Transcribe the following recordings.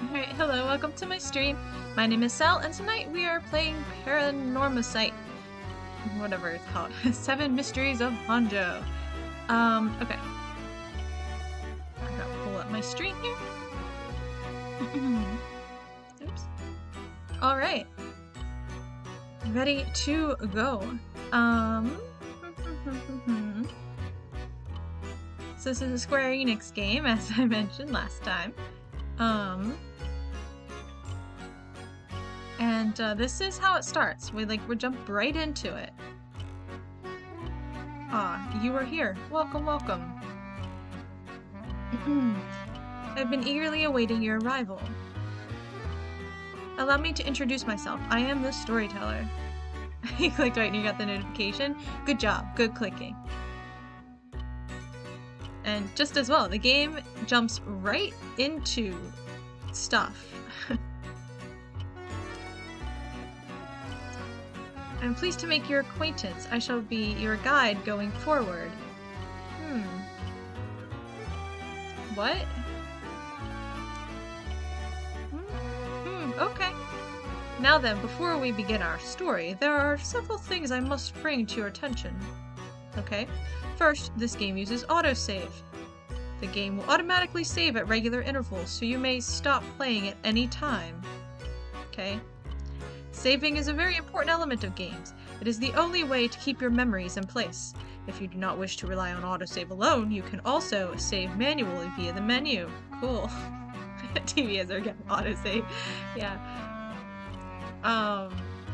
Alright, hello, welcome to my stream. My name is Sal, and tonight we are playing Paranormasight. Whatever it's called. 7 Mysteries of Honjo. Okay. I'm gonna pull up my stream here. Oops. Alright. Ready to go. So this is a Square Enix game, as I mentioned last time. And this is how it starts. We jump right into it. Ah, you are here. Welcome, welcome. I've been eagerly awaiting your arrival. Allow me to introduce myself. I am the storyteller. You clicked right and you got the notification. Good job. Good clicking. And just as well, the game jumps right into stuff. I'm pleased to make your acquaintance. I shall be your guide going forward. What? Okay. Now then, before we begin our story, there are several things I must bring to your attention. Okay? First, this game uses autosave. The game will automatically save at regular intervals, so you may stop playing at any time. Okay? Saving is a very important element of games. It is the only way to keep your memories in place. If you do not wish to rely on autosave alone, you can also save manually via the menu. Cool. TVs are getting autosave. Yeah. I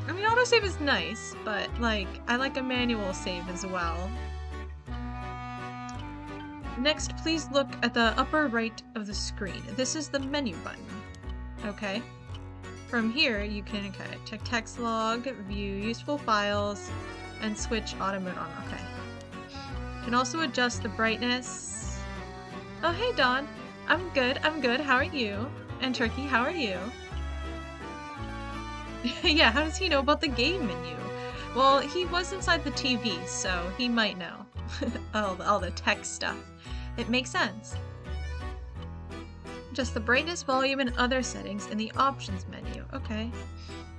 mean, autosave is nice, but, like, I like a manual save as well. Next, please look at the upper right of the screen. This is the menu button. Okay? From here, you can check text log, view useful files, and switch auto mode on. Okay. You can also adjust the brightness. Oh, hey, Dawn. I'm good. How are you? And Turkey, how are you? Yeah, how does he know about the game menu? Well, he was inside the TV, so he might know. all the tech stuff. It makes sense. Just the brightness, volume, and other settings in the options menu. Okay.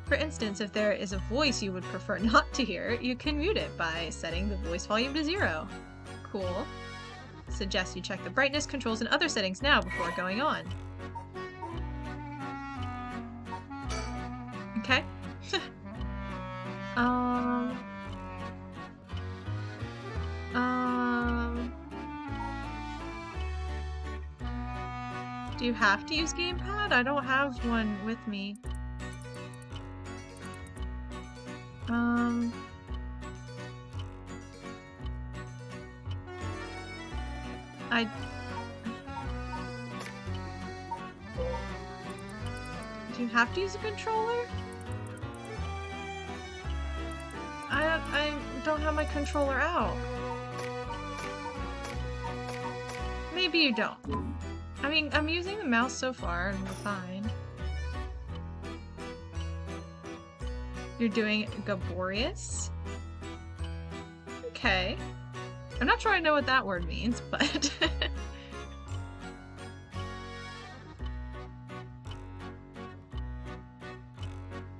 For instance, if there is a voice you would prefer not to hear, you can mute it by setting the voice volume to 0. Cool. Suggest you check the brightness controls and other settings now before going on. Okay. Do you have to use gamepad? I don't have one with me. Do you have to use a controller? I don't have my controller out. Maybe you don't. I mean, I'm using the mouse so far and we're fine. You're doing laborious? Okay. I'm not sure I know what that word means, but...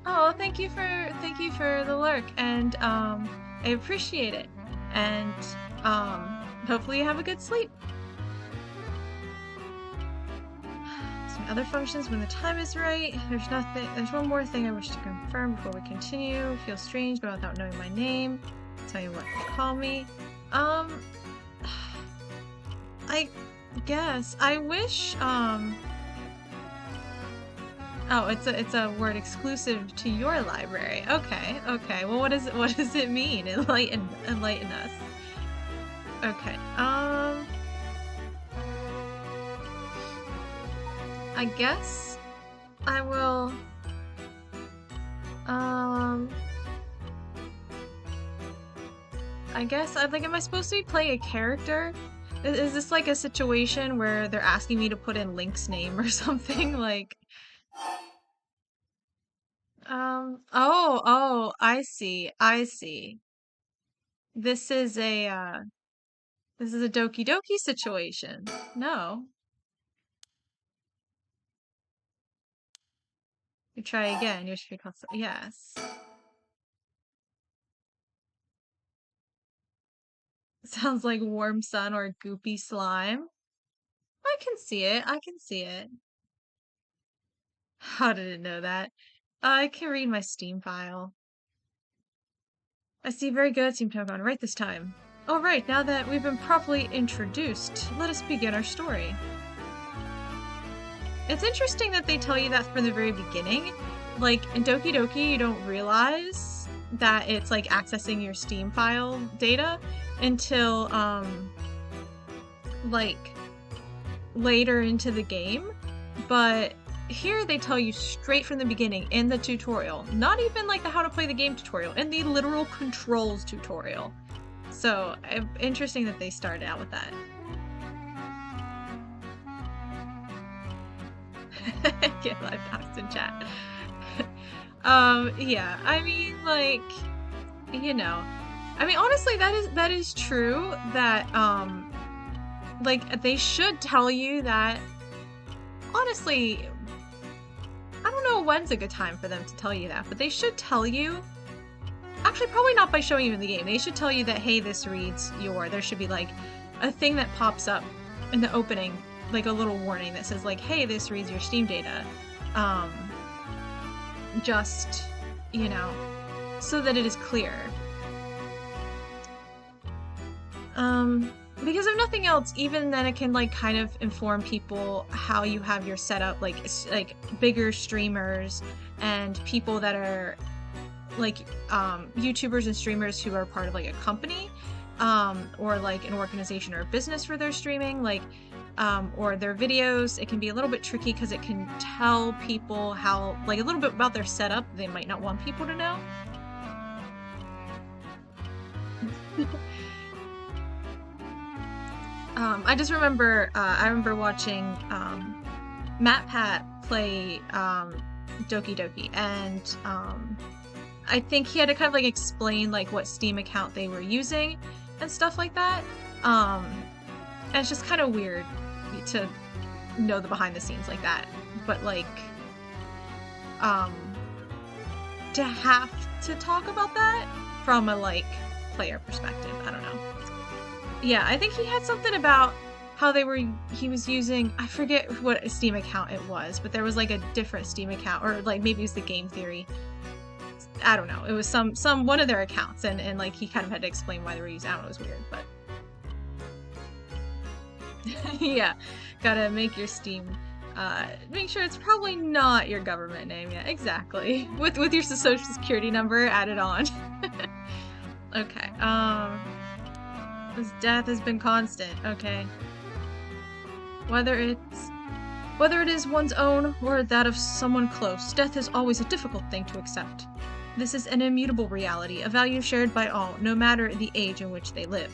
Oh, thank you for the lurk, and I appreciate it. And hopefully you have a good sleep. Some other functions when the time is right. There's one more thing I wish to confirm before we continue. Feels strange, but without knowing my name. Tell you what to call me. I guess I wish Oh, it's a word exclusive to your library. Okay. Well, what does it mean? Enlighten us. Okay. I guess I will I guess am I supposed to be playing a character? Is this like a situation where they're asking me to put in Link's name or something? Like oh, I see. This is a Doki Doki situation. No. You try again. You should be constant. Yes. Sounds like warm sun or goopy slime. I can see it. I can see it. How did it know that? I can read my Steam file. I see. Very good. Seem to have gone right this time. All right. Now that we've been properly introduced, let us begin our story. It's interesting that they tell you that from the very beginning. Like, in Doki Doki, you don't realize that it's, like, accessing your Steam file data until, like, later into the game. But here they tell you straight from the beginning in the tutorial. Not even, like, the how to play the game tutorial, in the literal controls tutorial. So, interesting that they started out with that. Get live talks in chat. Yeah, I mean, like, you know, I mean, honestly, that is true that, like, they should tell you that, honestly, I don't know when's a good time for them to tell you that, but they should tell you, actually, probably not by showing you in the game, they should tell you that, hey, this reads there should be, like, a thing that pops up in the opening, like a little warning that says, like, hey, this reads your Steam data. Just, you know, so that it is clear. Because if nothing else, even then it can, like, kind of inform people how you have your setup, like bigger streamers and people that are, like, YouTubers and streamers who are part of, like, a company, or, like, an organization or a business for their streaming, like, or their videos. It can be a little bit tricky because it can tell people how, like, a little bit about their setup they might not want people to know. I just remember, I remember watching Matt Pat play Doki Doki, and I think he had to kind of, like, explain, like, what Steam account they were using and stuff like that. And it's just kind of weird to know the behind the scenes like that, but, like, to have to talk about that from a, like, player perspective, I don't know. Yeah, I think he had something about how he was using, I forget what Steam account it was, but there was, like, a different Steam account, or, like, maybe it was the Game Theory. I don't know. It was one of their accounts, and like, he kind of had to explain why they were using it. I don't know, it was weird, but yeah, gotta make your Steam, make sure it's probably not your government name. Yeah, exactly. With your social security number added on. Okay, this death has been constant, okay. Whether it is one's own or that of someone close, death is always a difficult thing to accept. This is an immutable reality, a value shared by all, no matter the age in which they live.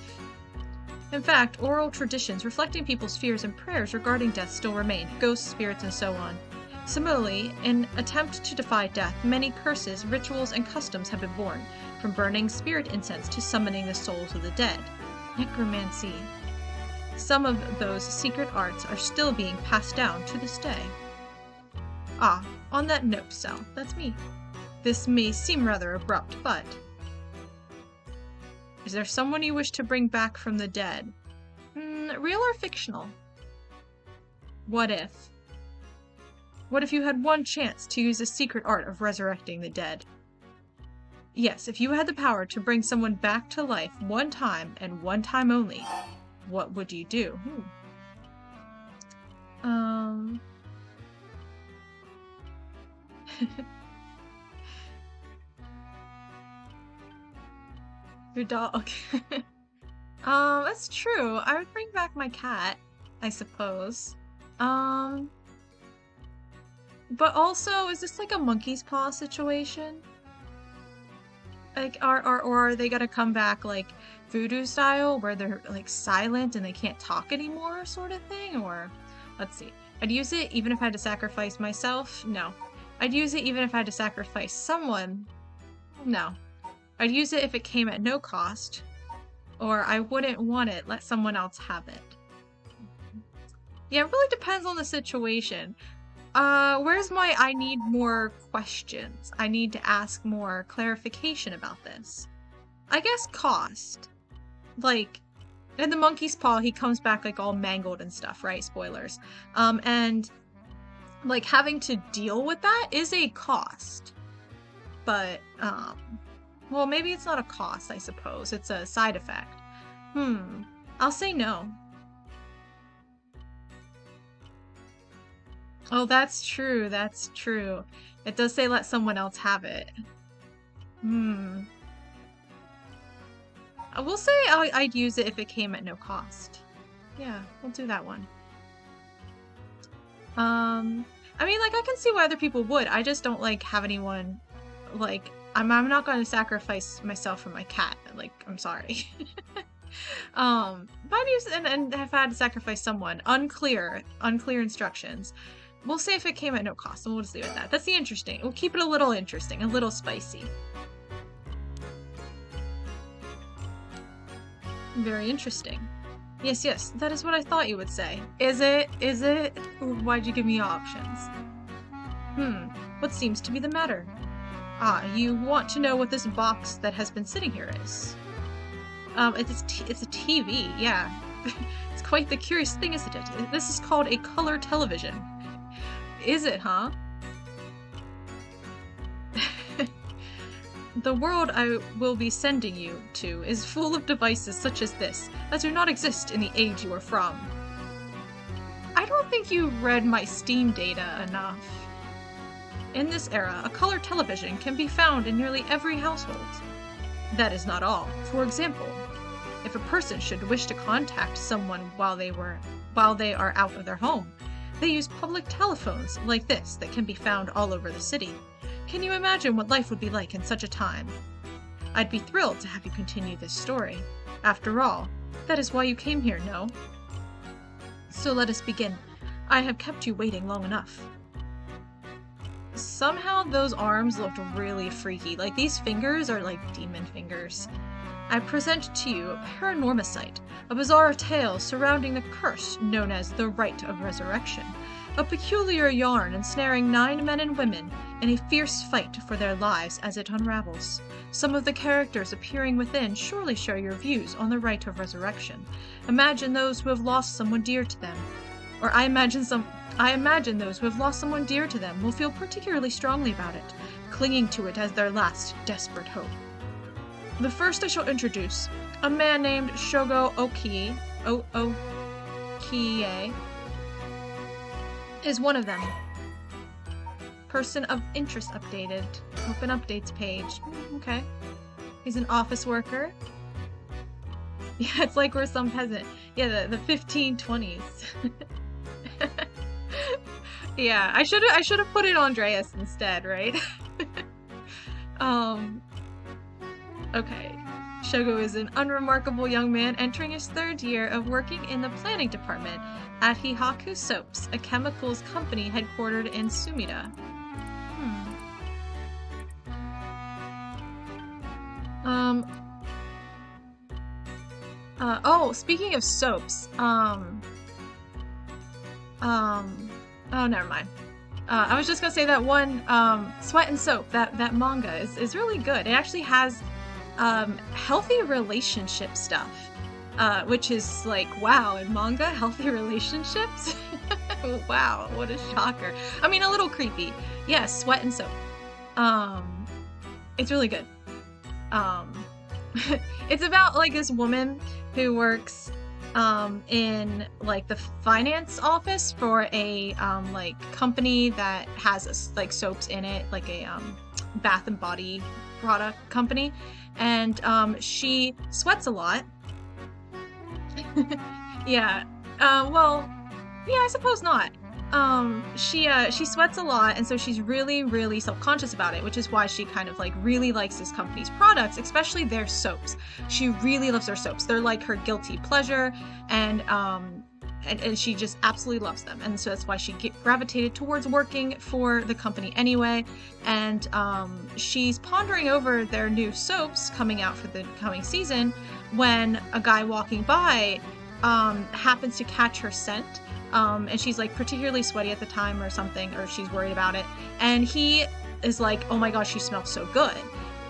In fact, oral traditions reflecting people's fears and prayers regarding death still remain, ghosts, spirits, and so on. Similarly, in attempt to defy death, many curses, rituals, and customs have been born, from burning spirit incense to summoning the souls of the dead. Necromancy. Some of those secret arts are still being passed down to this day. Ah, on that note, Sal, that's me. This may seem rather abrupt, but... Is there someone you wish to bring back from the dead? Real or fictional? What if? What if you had one chance to use the secret art of resurrecting the dead? Yes, if you had the power to bring someone back to life one time and one time only, what would you do? Your dog. That's true. I would bring back my cat, I suppose. But also, is this like a monkey's paw situation? Like, are they gonna come back like voodoo style, where they're like silent and they can't talk anymore, sort of thing? Or, let's see. I'd use it even if I had to sacrifice myself. No. I'd use it even if I had to sacrifice someone. No. I'd use it if it came at no cost, or I wouldn't want it, let someone else have it. Yeah, it really depends on the situation. Where's my I need more questions? I need to ask more clarification about this. I guess cost. Like, in the monkey's paw, he comes back like all mangled and stuff, right? Spoilers. And like having to deal with that is a cost. But, well, maybe it's not a cost, I suppose. It's a side effect. I'll say no. Oh, that's true. That's true. It does say let someone else have it. I will say I'd use it if it came at no cost. Yeah, we'll do that one. I mean, like, I can see why other people would. I just don't, like, have anyone, like, I'm not going to sacrifice myself for my cat. Like, I'm sorry. But I'd use it and have had to sacrifice someone. Unclear instructions. We'll say if it came at no cost, and we'll just leave it at that. That's the interesting. We'll keep it a little interesting, a little spicy. Very interesting. Yes, that is what I thought you would say. Is it? Why'd you give me options? What seems to be the matter? Ah, you want to know what this box that has been sitting here is? It's a TV, yeah. It's quite the curious thing, isn't it? This is called a color television. Is it, huh? The world I will be sending you to is full of devices such as this that do not exist in the age you are from. I don't think you read my Steam data enough. In this era, a color television can be found in nearly every household. That is not all. For example, if a person should wish to contact someone while they are out of their home, they use public telephones like this that can be found all over the city. Can you imagine what life would be like in such a time? I'd be thrilled to have you continue this story. After all, that is why you came here, no? So let us begin. I have kept you waiting long enough. Somehow those arms looked really freaky. Like, these fingers are like demon fingers. I present to you Paranormasight, a bizarre tale surrounding the curse known as the Rite of Resurrection, a peculiar yarn ensnaring 9 men and women in a fierce fight for their lives as it unravels. Some of the characters appearing within surely share your views on the Rite of Resurrection. Imagine those who have lost someone dear to them. Or I imagine those who have lost someone dear to them will feel particularly strongly about it, clinging to it as their last desperate hope. The first I shall introduce, a man named Shogo Okie, is one of them. Person of interest updated. Open updates page. Okay. He's an office worker. Yeah, it's like we're some peasant. Yeah, the 1520s. Yeah, I should have put it Andreas instead, right? Okay. Shogo is an unremarkable young man entering his 3rd year of working in the planning department at Hihaku Soaps, a chemicals company headquartered in Sumida. Oh, speaking of soaps, oh, never mind. I was just gonna say that one, Sweat and Soap, that manga is really good. It actually has, healthy relationship stuff, which is like, wow, in manga, healthy relationships? Wow, what a shocker. I mean, a little creepy. Yes, Sweat and Soap. It's really good. It's about, like, this woman who works, in, like, the finance office for a, like, company that has, like, soaps in it, like a, bath and body product company, and, she sweats a lot. Yeah, well, yeah, I suppose not. She sweats a lot, and so she's really, really self-conscious about it, which is why she kind of, like, really likes this company's products, especially their soaps. She really loves their soaps. They're like her guilty pleasure, and she just absolutely loves them. And so that's why she gravitated towards working for the company anyway. And she's pondering over their new soaps coming out for the coming season when a guy walking by happens to catch her scent and she's like particularly sweaty at the time or something, or she's worried about it. And he is like, oh my gosh, she smells so good.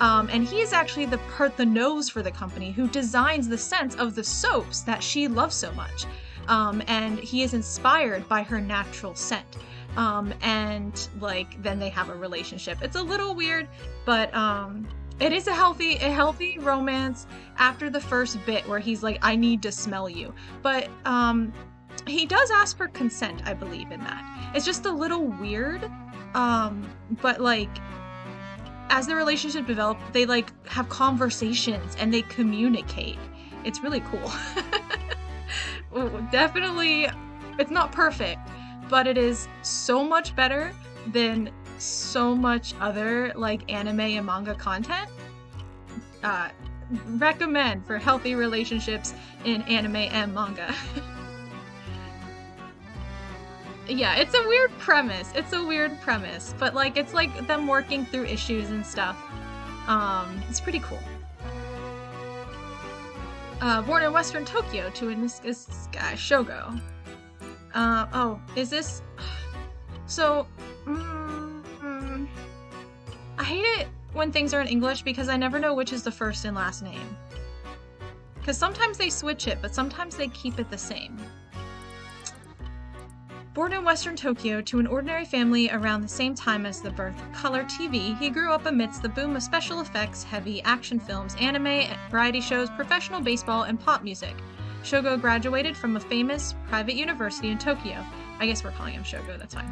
And he is actually the nose for the company who designs the scents of the soaps that she loves so much. And he is inspired by her natural scent. And like then they have a relationship. It's a little weird, but it is a healthy romance after the first bit where he's like, I need to smell you. But he does ask for consent, I believe, in that. It's just a little weird. But like as the relationship develops, they like have conversations and they communicate. It's really cool. Definitely, it's not perfect, but it is so much better than so much other like anime and manga content. Recommend for healthy relationships in anime and manga. Yeah, it's a weird premise. But like it's like them working through issues and stuff. It's pretty cool. Born in Western Tokyo to this guy, Shogo. Oh, is this... So, I hate it when things are in English because I never know which is the first and last name. Because sometimes they switch it, but sometimes they keep it the same. Born in Western Tokyo to an ordinary family around the same time as the birth of color TV, he grew up amidst the boom of special effects, heavy action films, anime, variety shows, professional baseball, and pop music. Shogo graduated from a famous private university in Tokyo. I guess we're calling him Shogo, that's fine.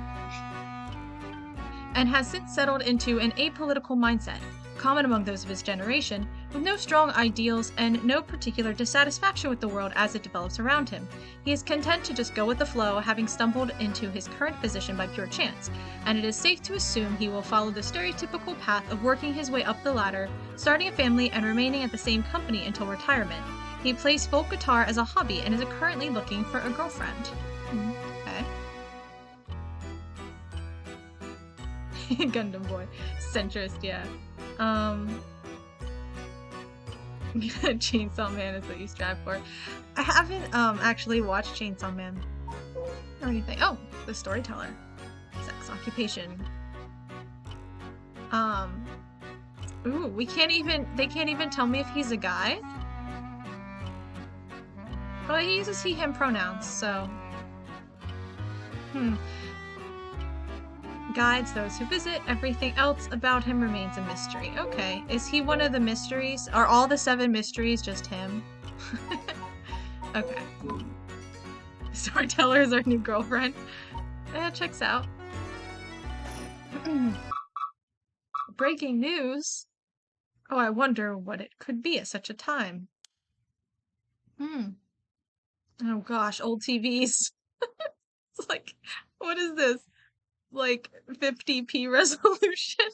And has since settled into an apolitical mindset, common among those of his generation, with no strong ideals and no particular dissatisfaction with the world as it develops around him. He is content to just go with the flow, having stumbled into his current position by pure chance, and it is safe to assume he will follow the stereotypical path of working his way up the ladder, starting a family and remaining at the same company until retirement. He plays folk guitar as a hobby and is currently looking for a girlfriend. Okay. Gundam Boy. Centrist, yeah. Chainsaw Man is what you strive for. I haven't actually watched Chainsaw Man or anything. Oh, the storyteller. Sex, occupation. Ooh, they can't even tell me if he's a guy. Well, he uses he, him pronouns, so. Guides those who visit. Everything else about him remains a mystery. Okay. Is he one of the mysteries? Are all the 7 mysteries just him? Okay. Storyteller is our new girlfriend. Yeah, checks out. Breaking news. Oh, I wonder what it could be at such a time. Oh gosh, old TVs. It's like, what is this? Like 50p resolution.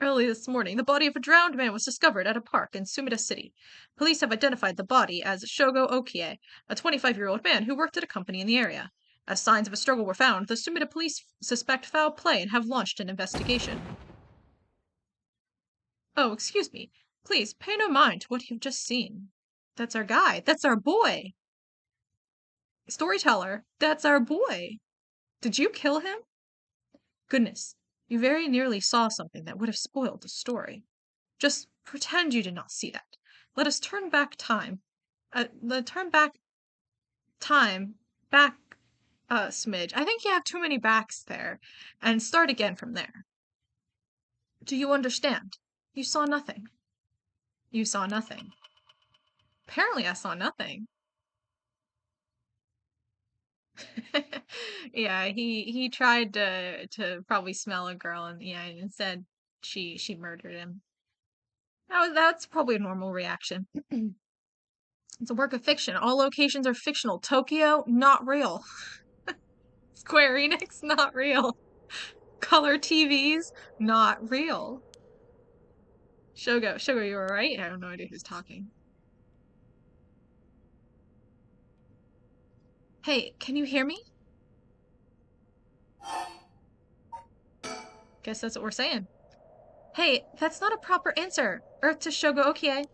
Early this morning, the body of a drowned man was discovered at a park in Sumida City. Police have identified the body as Shogo Okie, a 25-year-old man who worked at a company in the area. As signs of a struggle were found, the Sumida police suspect foul play and have launched an investigation. Oh, excuse me. Please, pay no mind to what you've just seen. That's our guy. That's our boy. Storyteller, that's our boy. Did you kill him? Goodness, you very nearly saw something that would have spoiled the story. Just pretend you did not see that. Let us turn back time. Back a smidge. I think you have too many backs there. And start again from there. Do you understand? You saw nothing. You saw nothing. Apparently I saw nothing. Yeah, he tried to probably smell a girl, and yeah, instead she murdered him. That's probably a normal reaction. It's a work of fiction. All locations are fictional. Tokyo, not real. Square Enix, not real. Color TVs, not real. Shogo, you alright? I have no idea who's talking. Hey, can you hear me? Guess that's what we're saying. Hey, that's not a proper answer. Earth to Shogo Okie.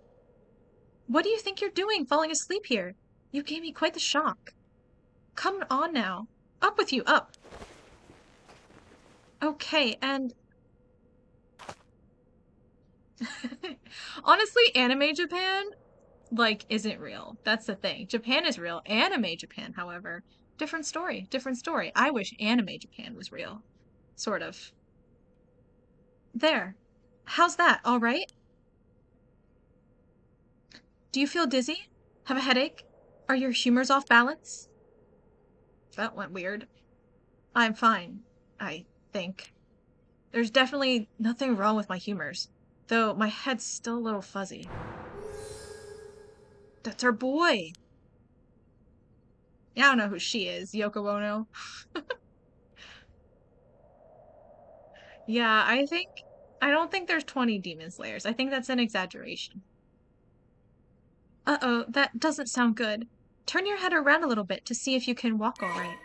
What do you think you're doing falling asleep here? You gave me quite the shock. Come on now. Up with you, up. Okay, and honestly, anime Japan, like, isn't real. That's the thing. Japan is real. Anime Japan, however, different story, different story. I wish anime Japan was real. Sort of. There. How's that? All right? Do you feel dizzy? Have a headache? Are your humors off balance? That went weird. I'm fine, I think. There's definitely nothing wrong with my humors, though my head's still a little fuzzy. That's our boy. Yeah, I don't know who she is, Yoko Ono. Yeah, I don't think there's 20 demon slayers. I think that's an exaggeration. Uh-oh, that doesn't sound good. Turn your head around a little bit to see if you can walk all right.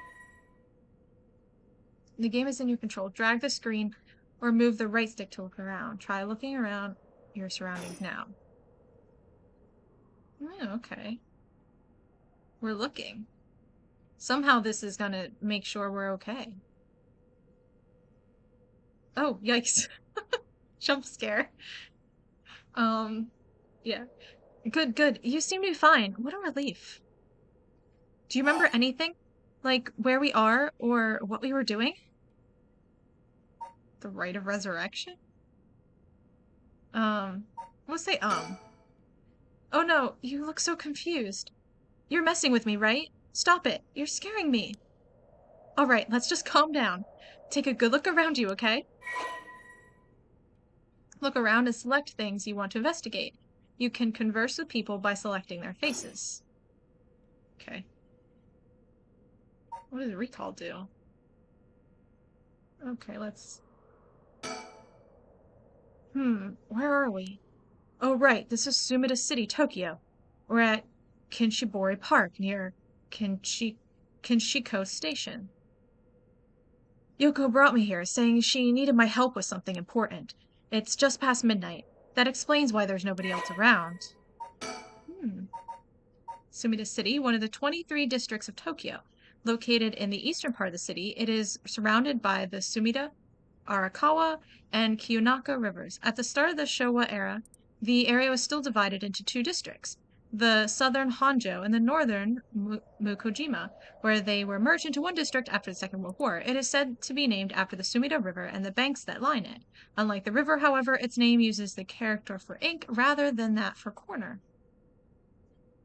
The game is in your control. Drag the screen or move the right stick to look around. Try looking around your surroundings now. Oh, okay. We're looking. Somehow this is gonna make sure we're okay. Oh, yikes. Jump scare. Yeah. Good, good. You seem to be fine. What a relief. Do you remember anything? Like where we are or what we were doing? The rite of resurrection? Um, let's say Oh no, you look so confused. You're messing with me, right? Stop it. You're scaring me. All right, let's just calm down. Take a good look around you, okay? Look around and select things you want to investigate. You can converse with people by selecting their faces. Okay. What does recall do? Okay, let's... where are we? Oh, right, this is Sumida City, Tokyo. We're at Kinshibori Park near Kinshiko Station. Yoko brought me here, saying she needed my help with something important. It's just past midnight. That explains why there's nobody else around. Sumida City, one of the 23 districts of Tokyo. Located in the eastern part of the city, it is surrounded by the Sumida, Arakawa, and Kiyonaka rivers. At the start of the Showa era, the area was still divided into two districts, the southern Honjo and the northern Mukojima, where they were merged into one district after the Second World War. It is said to be named after the Sumida River and the banks that line it. Unlike the river, however, its name uses the character for ink rather than that for corner.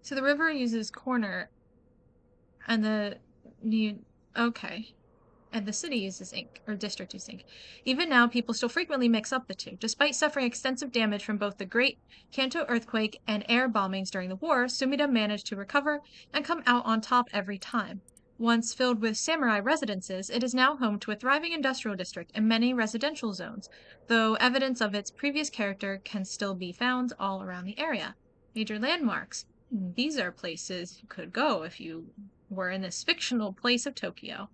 So the river uses corner and the new okay. And the city uses ink, or district uses ink. Even now, people still frequently mix up the two. Despite suffering extensive damage from both the Great Kanto earthquake and air bombings during the war, Sumida managed to recover and come out on top every time. Once filled with samurai residences, it is now home to a thriving industrial district and many residential zones, though evidence of its previous character can still be found all around the area. Major landmarks. These are places you could go if you were in this fictional place of Tokyo.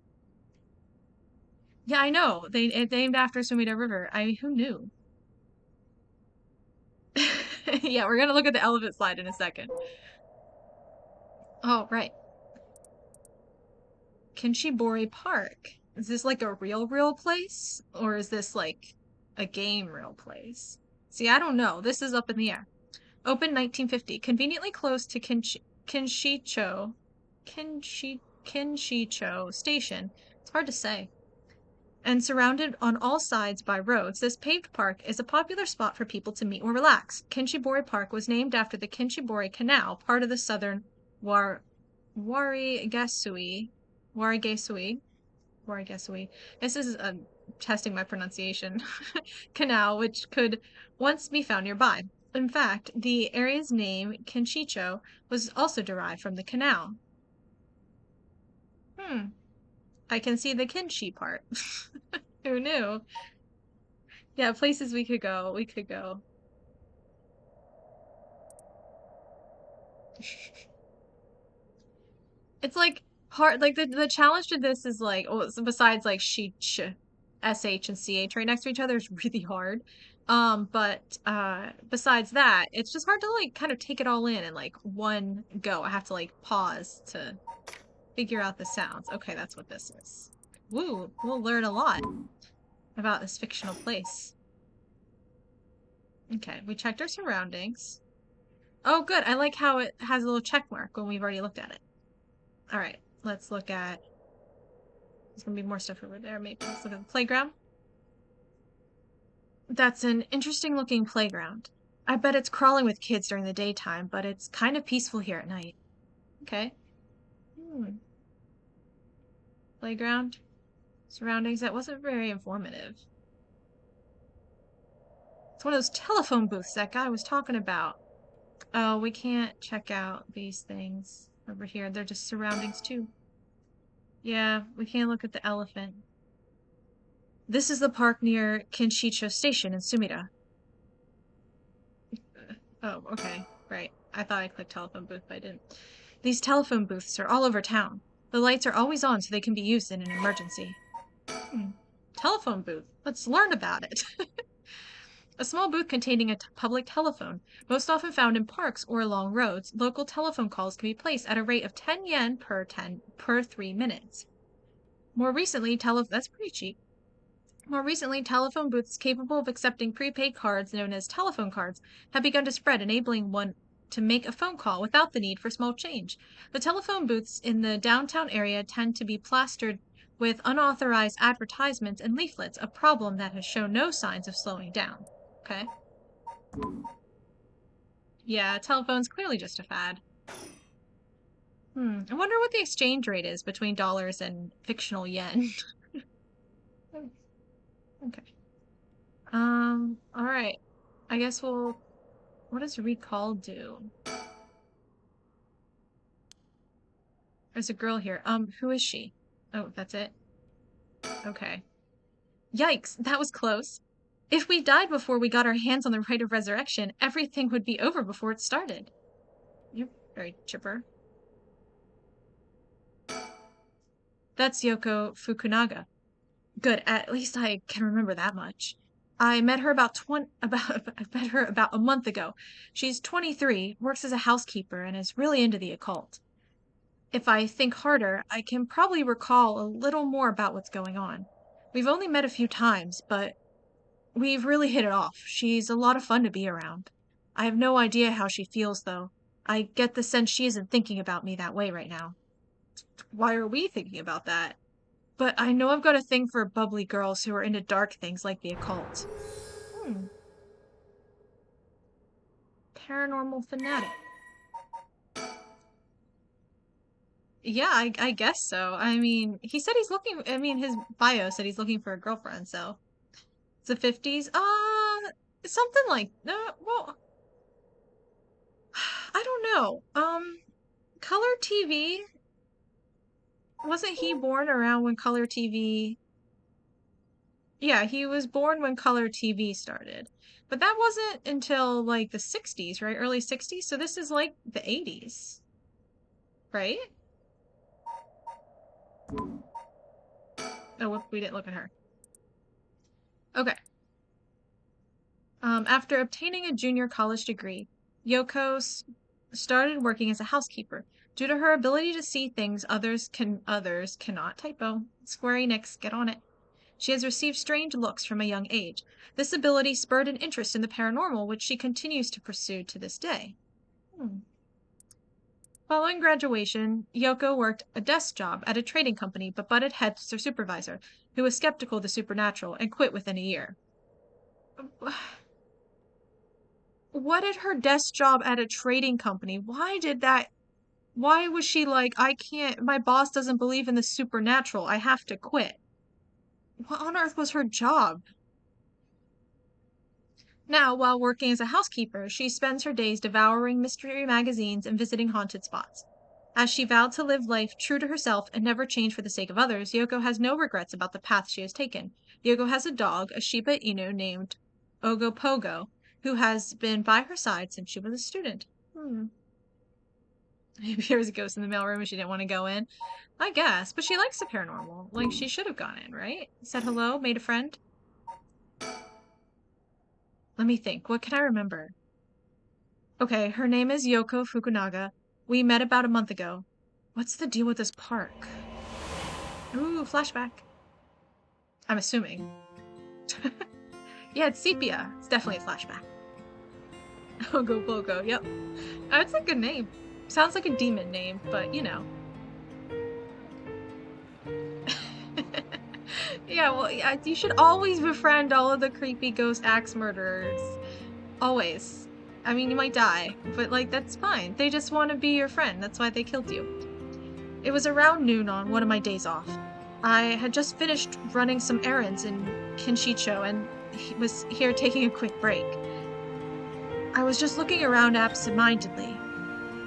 Yeah, I know. It's named after Sumida River. Who knew? Yeah, we're gonna look at the elephant slide in a second. Oh, right. Kinshibori Park. Is this like a real place? Or is this like a game real place? See, I don't know. This is up in the air. Open 1950. Conveniently close to Kinshicho Station. It's hard to say. And surrounded on all sides by roads, this paved park is a popular spot for people to meet or relax. Kinshibori Park was named after the Kinshibori Canal, part of the southern Warigasui. Warigasui. This is testing my pronunciation. Canal, which could once be found nearby. In fact, the area's name, Kinshicho, was also derived from the canal. I can see the Kinshi part. Who knew? Yeah, places we could go. We could go. It's like hard. Like the challenge to this is like, oh, besides like sh, sh and ch right next to each other is really hard. But besides that, it's just hard to like kind of take it all in like one go. I have to like pause to figure out the sounds. Okay, that's what this is. Woo, we'll learn a lot about this fictional place. Okay, we checked our surroundings. Oh, good. I like how it has a little check mark when we've already looked at it. All right, let's look at... There's gonna be more stuff over there, maybe. Let's look at the playground. That's an interesting looking playground. I bet it's crawling with kids during the daytime, but it's kind of peaceful here at night. Okay. Playground. Surroundings. That wasn't very informative. It's one of those telephone booths that guy was talking about. Oh, we can't check out these things over here. They're just surroundings too. Yeah, we can't look at the elephant. This is the park near Kinshicho Station in Sumida. Oh, okay. Right. I thought I clicked telephone booth, but I didn't. These telephone booths are all over town. The lights are always on so they can be used in an emergency. Telephone booth. Let's learn about it. A small booth containing a public telephone, most often found in parks or along roads. Local telephone calls can be placed at a rate of 10 yen per 3 minutes. More recently, that's pretty cheap. More recently, telephone booths capable of accepting prepaid cards known as telephone cards have begun to spread, enabling one to make a phone call without the need for small change. The telephone booths in the downtown area tend to be plastered with unauthorized advertisements and leaflets, a problem that has shown no signs of slowing down. Okay. Yeah, telephone's clearly just a fad. I wonder what the exchange rate is between dollars and fictional yen. Okay. All right. I guess we'll... What does recall do? There's a girl here. Who is she? Oh, that's it? Okay. Yikes, that was close. If we died before we got our hands on the rite of resurrection, everything would be over before it started. You're very chipper. That's Yoko Fukunaga. Good, at least I can remember that much. I met her about a month ago. She's 23, works as a housekeeper, and is really into the occult. If I think harder, I can probably recall a little more about what's going on. We've only met a few times, but we've really hit it off. She's a lot of fun to be around. I have no idea how she feels, though. I get the sense she isn't thinking about me that way right now. Why are we thinking about that? But I know I've got a thing for bubbly girls who are into dark things like the occult. Paranormal fanatic. Yeah, I guess so. I mean, he said he's looking, I mean, his bio said he's looking for a girlfriend, so. It's the 50s? Something like, well, I don't know. Color TV? Wasn't he born around when color TV... Yeah, he was born when color TV started. But that wasn't until, like, the 60s, right? Early 60s? So this is, like, the 80s. Right? Oh, we didn't look at her. Okay. After obtaining a junior college degree, Yoko started working as a housekeeper. Due to her ability to see things others cannot, typo, Square Enix, get on it. She has received strange looks from a young age. This ability spurred an interest in the paranormal, which she continues to pursue to this day. Following graduation, Yoko worked a desk job at a trading company, but butted heads with her supervisor, who was skeptical of the supernatural, and quit within a year. What did her desk job at a trading company? Why was she like, my boss doesn't believe in the supernatural. I have to quit. What on earth was her job? Now, while working as a housekeeper, she spends her days devouring mystery magazines and visiting haunted spots. As she vowed to live life true to herself and never change for the sake of others, Yoko has no regrets about the path she has taken. Yoko has a dog, a Shiba Inu named Ogopogo, who has been by her side since she was a student. Maybe there was a ghost in the mailroom and she didn't want to go in. I guess, but she likes the paranormal. Like, she should have gone in, right? Said hello, made a friend. Let me think. What can I remember? Okay, her name is Yoko Fukunaga. We met about a month ago. What's the deal with this park? Ooh, flashback. I'm assuming. Yeah, it's sepia. It's definitely a flashback. Ogo Bogo, yep. That's a good name. Sounds like a demon name, but you know. Yeah, well, yeah, you should always befriend all of the creepy ghost axe murderers. Always. I mean, you might die, but like, that's fine. They just want to be your friend. That's why they killed you. It was around noon on one of my days off. I had just finished running some errands in Kinshicho and he was here taking a quick break. I was just looking around absentmindedly.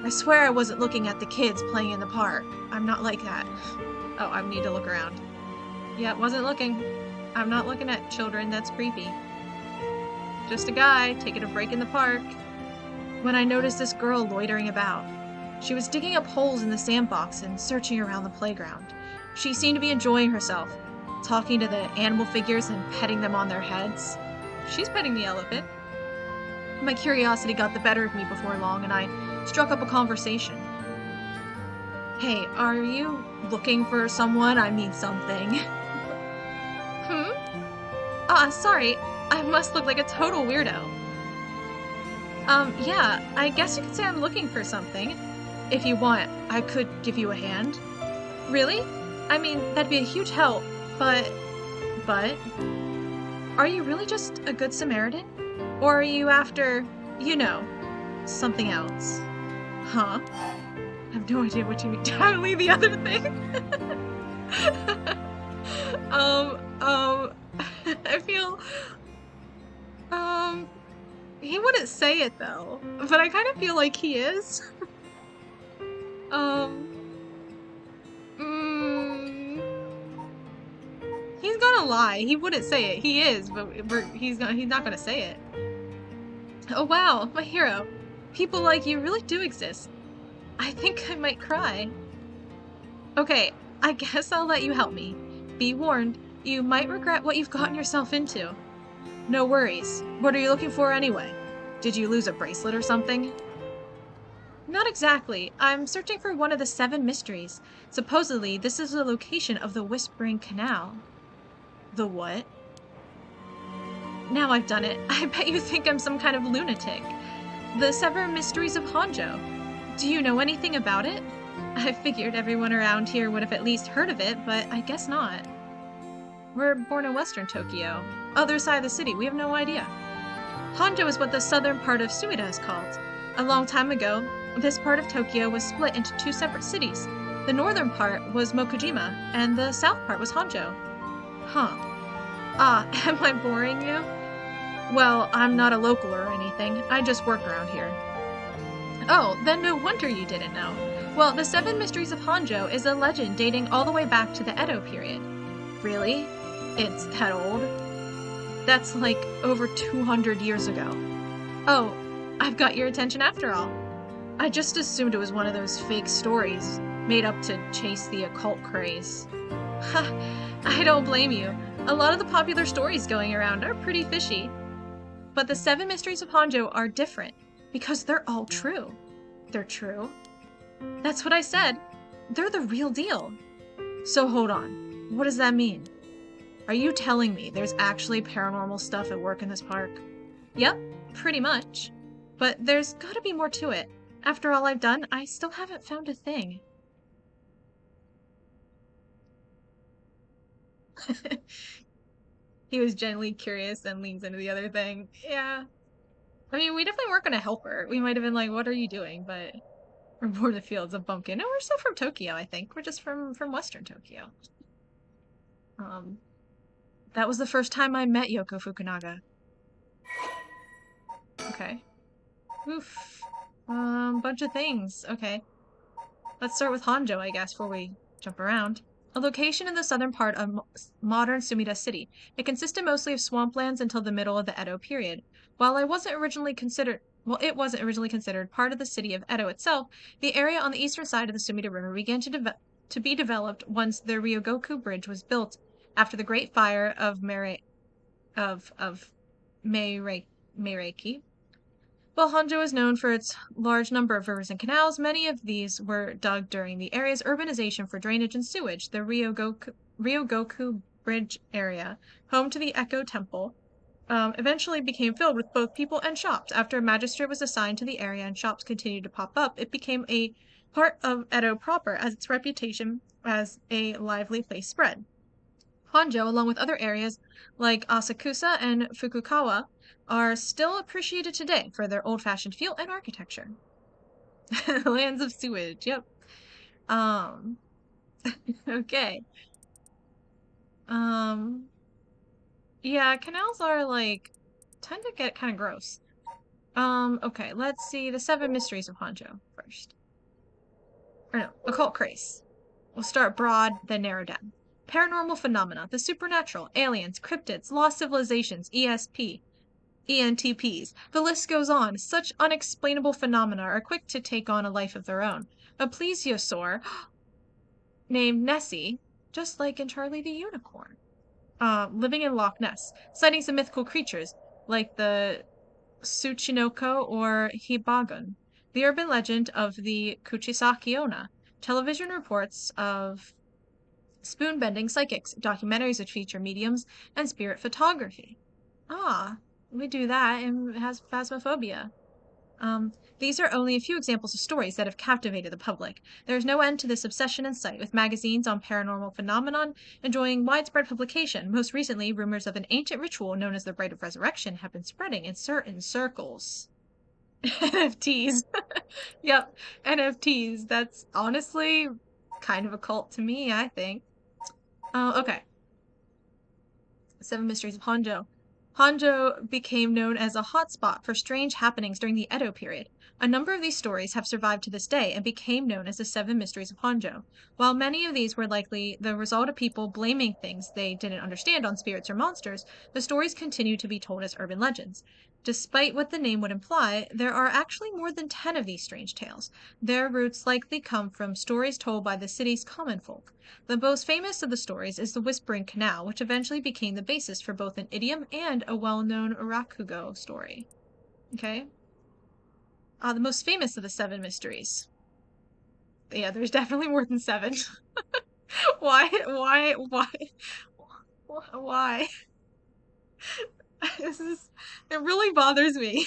I swear I wasn't looking at the kids playing in the park. I'm not like that. Oh, I need to look around. Yeah, wasn't looking. I'm not looking at children, that's creepy. Just a guy taking a break in the park. When I noticed this girl loitering about. She was digging up holes in the sandbox and searching around the playground. She seemed to be enjoying herself, talking to the animal figures and petting them on their heads. She's petting the elephant. My curiosity got the better of me before long, and I struck up a conversation. Hey, are you looking for someone? I mean something. Sorry. I must look like a total weirdo. Yeah, I guess you could say I'm looking for something. If you want, I could give you a hand. Really? I mean, that'd be a huge help, but... Are you really just a good Samaritan? Or are you after, you know, something else? Huh? I have no idea what you mean. Totally the other thing. I feel, he wouldn't say it though, but I kind of feel like he is. He's gonna lie. He wouldn't say it. He is, but he's not gonna say it. Oh wow, my hero. People like you really do exist. I think I might cry. Okay, I guess I'll let you help me. Be warned, you might regret what you've gotten yourself into. No worries. What are you looking for anyway? Did you lose a bracelet or something? Not exactly. I'm searching for one of the 7 mysteries. Supposedly, this is the location of the Whispering Canal. The what? Now I've done it. I bet you think I'm some kind of lunatic. The 7 mysteries of Honjo. Do you know anything about it? I figured everyone around here would have at least heard of it, but I guess not. We're born in Western Tokyo. Other side of the city, we have no idea. Honjo is what the southern part of Suida is called. A long time ago, this part of Tokyo was split into 2 separate cities. The northern part was Mokujima, and the south part was Honjo. Huh. Am I boring you? Well, I'm not a local or anything. I just work around here. Oh, then no wonder you didn't know. Well, the 7 Mysteries of Honjo is a legend dating all the way back to the Edo period. Really? It's that old? That's like over 200 years ago. Oh, I've got your attention after all. I just assumed it was one of those fake stories made up to chase the occult craze. Ha, I don't blame you. A lot of the popular stories going around are pretty fishy. But the 7 Mysteries of Honjo are different, because they're all true. They're true? That's what I said. They're the real deal. So hold on. What does that mean? Are you telling me there's actually paranormal stuff at work in this park? Yep, pretty much. But there's gotta be more to it. After all I've done, I still haven't found a thing. He was genuinely curious and leans into the other thing. Yeah. I mean, we definitely weren't gonna help her. We might have been like, what are you doing? But we're born in the fields of bumpkin. No, we're still from Tokyo, I think. We're just from Western Tokyo. That was the first time I met Yoko Fukunaga. Okay. Oof. Bunch of things. Okay. Let's start with Honjo, I guess, before we jump around. A location in the southern part of modern Sumida City. It consisted mostly of swamplands until the middle of the Edo period. While it wasn't originally considered part of the city of Edo itself, the area on the eastern side of the Sumida River began to be developed once the Ryogoku Bridge was built after the Great Fire of Meireki. While Honjo is known for its large number of rivers and canals, many of these were dug during the area's urbanization for drainage and sewage. The Ryogoku Bridge area, home to the Echo Temple, eventually became filled with both people and shops. After a magistrate was assigned to the area and shops continued to pop up, it became a part of Edo proper as its reputation as a lively place spread. Honjo, along with other areas like Asakusa and Fukuoka, are still appreciated today for their old-fashioned feel and architecture. Lands of sewage, yep. Okay. Yeah, canals are tend to get kind of gross. Okay, let's see the 7 mysteries of Honjo first. Or no, occult craze. We'll start broad, then narrow down. Paranormal phenomena, the supernatural, aliens, cryptids, lost civilizations, ENTPs. The list goes on. Such unexplainable phenomena are quick to take on a life of their own. A plesiosaur named Nessie, just like in Charlie the Unicorn, living in Loch Ness, citing some mythical creatures like the Tsuchinoko or Hibagun. The urban legend of the Kuchisaki Onna. Television reports of spoon-bending psychics, documentaries which feature mediums, and spirit photography. Ah, we do that and it has phasmophobia. These are only a few examples of stories that have captivated the public. There is no end to this obsession in sight, with magazines on paranormal phenomenon enjoying widespread publication. Most recently, rumors of an ancient ritual known as the Rite of Resurrection have been spreading in certain circles. NFTs. Yep, NFTs. That's honestly kind of a cult to me, I think. Okay. 7 Mysteries of Honjo. Honjo became known as a hotspot for strange happenings during the Edo period. A number of these stories have survived to this day and became known as the 7 Mysteries of Honjo. While many of these were likely the result of people blaming things they didn't understand on spirits or monsters, the stories continue to be told as urban legends. Despite what the name would imply, there are actually more than 10 of these strange tales. Their roots likely come from stories told by the city's common folk. The most famous of the stories is the Whispering Canal, which eventually became the basis for both an idiom and a well-known rakugo story. Okay? The most famous of the 7 mysteries. Yeah, there's definitely more than 7. Why? It really bothers me.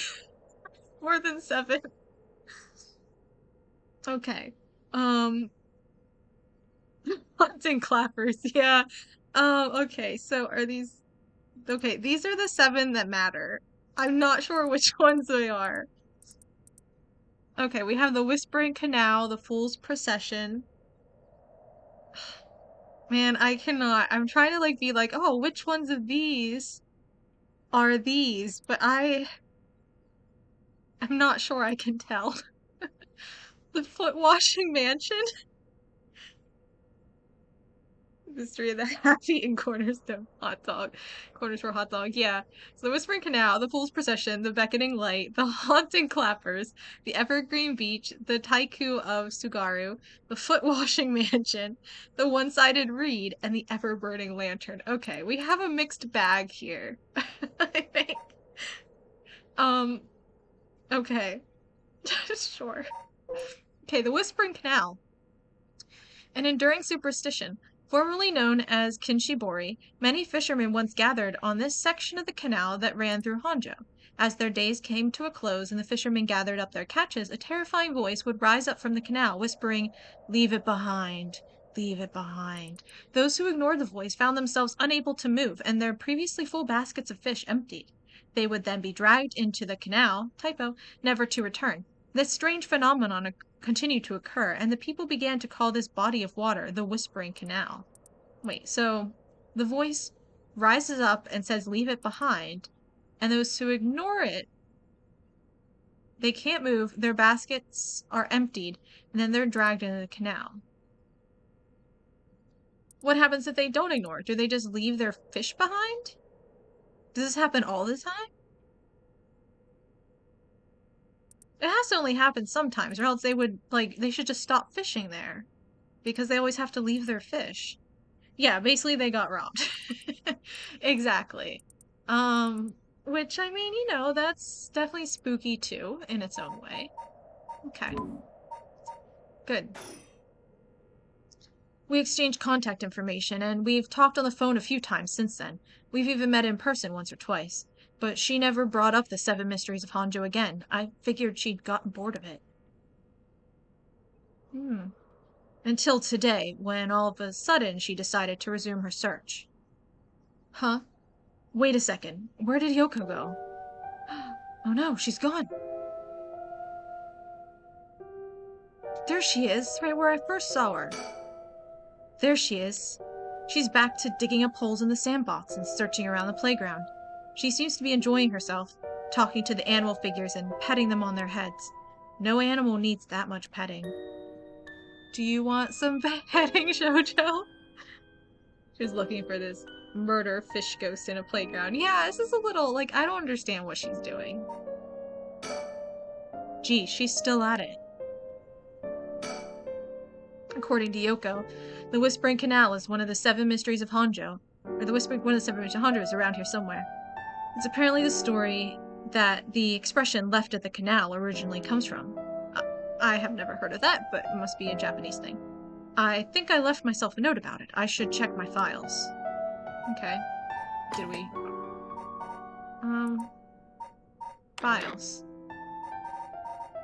More than 7. Okay. Haunting clappers, yeah. Okay, so are these... Okay, these are the 7 that matter. I'm not sure which ones they are. Okay, we have the Whispering Canal, the Fool's Procession. Man, I cannot. I'm trying to be like, oh, which ones of these are these? But I'm not sure I can tell. The Foot Washing Mansion? Mystery of the Half-Eaten Cornerstone Hot Dog. Corners for hot dog, yeah. So the Whispering Canal, the Fool's Procession, the Beckoning Light, the Haunting Clappers, the Evergreen Beach, the Taiku of Sugaru, the Foot Washing Mansion, the One-Sided Reed, and the Ever-Burning Lantern. Okay, we have a mixed bag here, I think. Okay. Sure. Okay, the Whispering Canal. An enduring superstition. Formerly known as Kinshibori, many fishermen once gathered on this section of the canal that ran through Honjo. As their days came to a close and the fishermen gathered up their catches, a terrifying voice would rise up from the canal, whispering, "Leave it behind, leave it behind." Those who ignored the voice found themselves unable to move and their previously full baskets of fish emptied. They would then be dragged into the canal, typo, never to return. This strange phenomenon continued to occur, and the people began to call this body of water the Whispering Canal. Wait, so the voice rises up and says, "Leave it behind," and those who ignore it, they can't move, their baskets are emptied, and then they're dragged into the canal. What happens if they don't ignore it? Do they just leave their fish behind? Does this happen all the time? It has to only happen sometimes, or else they would, they should just stop fishing there. Because they always have to leave their fish. Yeah, basically they got robbed. Exactly. Which, I mean, you know, that's definitely spooky too, in its own way. Okay. Good. We exchanged contact information, and we've talked on the phone a few times since then. We've even met in person once or twice. But she never brought up the Seven Mysteries of Honjo again. I figured she'd gotten bored of it. Hmm. Until today, when all of a sudden she decided to resume her search. Huh? Wait a second. Where did Yoko go? Oh no, she's gone. There she is, right where I first saw her. There she is. She's back to digging up holes in the sandbox and searching around the playground. She seems to be enjoying herself, talking to the animal figures and petting them on their heads. No animal needs that much petting. Do you want some petting, Jojo? She's looking for this murder fish ghost in a playground. Yeah, this is a little, like, I don't understand what she's doing. Gee, she's still at it. According to Yoko, the Whispering Canal is one of the Seven Mysteries of Honjo, or one of the Seven Mysteries of Honjo is around here somewhere. It's apparently the story that the expression left at the canal originally comes from. I have never heard of that, but it must be a Japanese thing. I think I left myself a note about it. I should check my files. Okay. Did we? Files.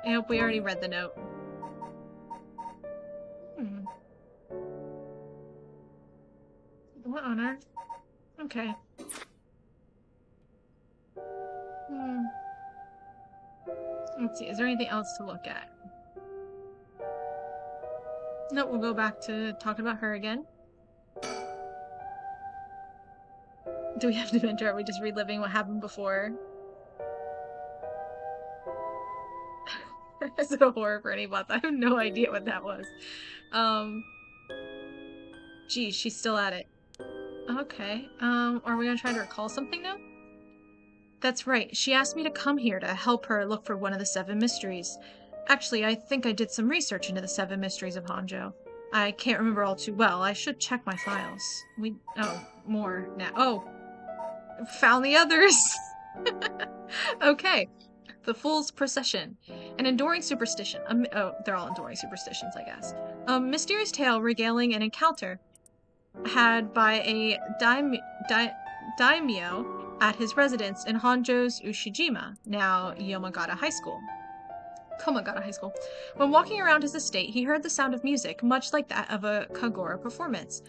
I hope we already read the note. What on earth? Okay. Let's see, is there anything else to look at? Nope, we'll go back to talking about her again. Do we have dementia? Are we just reliving what happened before? Is it a horror for anybody? I have no idea what that was. Geez, she's still at it. Okay. Are we gonna try to recall something now? That's right. She asked me to come here to help her look for one of the Seven Mysteries. Actually, I think I did some research into the Seven Mysteries of Honjo. I can't remember all too well. I should check my files. More now. Oh, found the others. Okay. The Fool's Procession. An enduring superstition. They're all enduring superstitions, I guess. A mysterious tale regaling an encounter had by a daimyo at his residence in Honjo's Ushijima, now Komagata High School. When walking around his estate, he heard the sound of music, much like that of a kagura performance.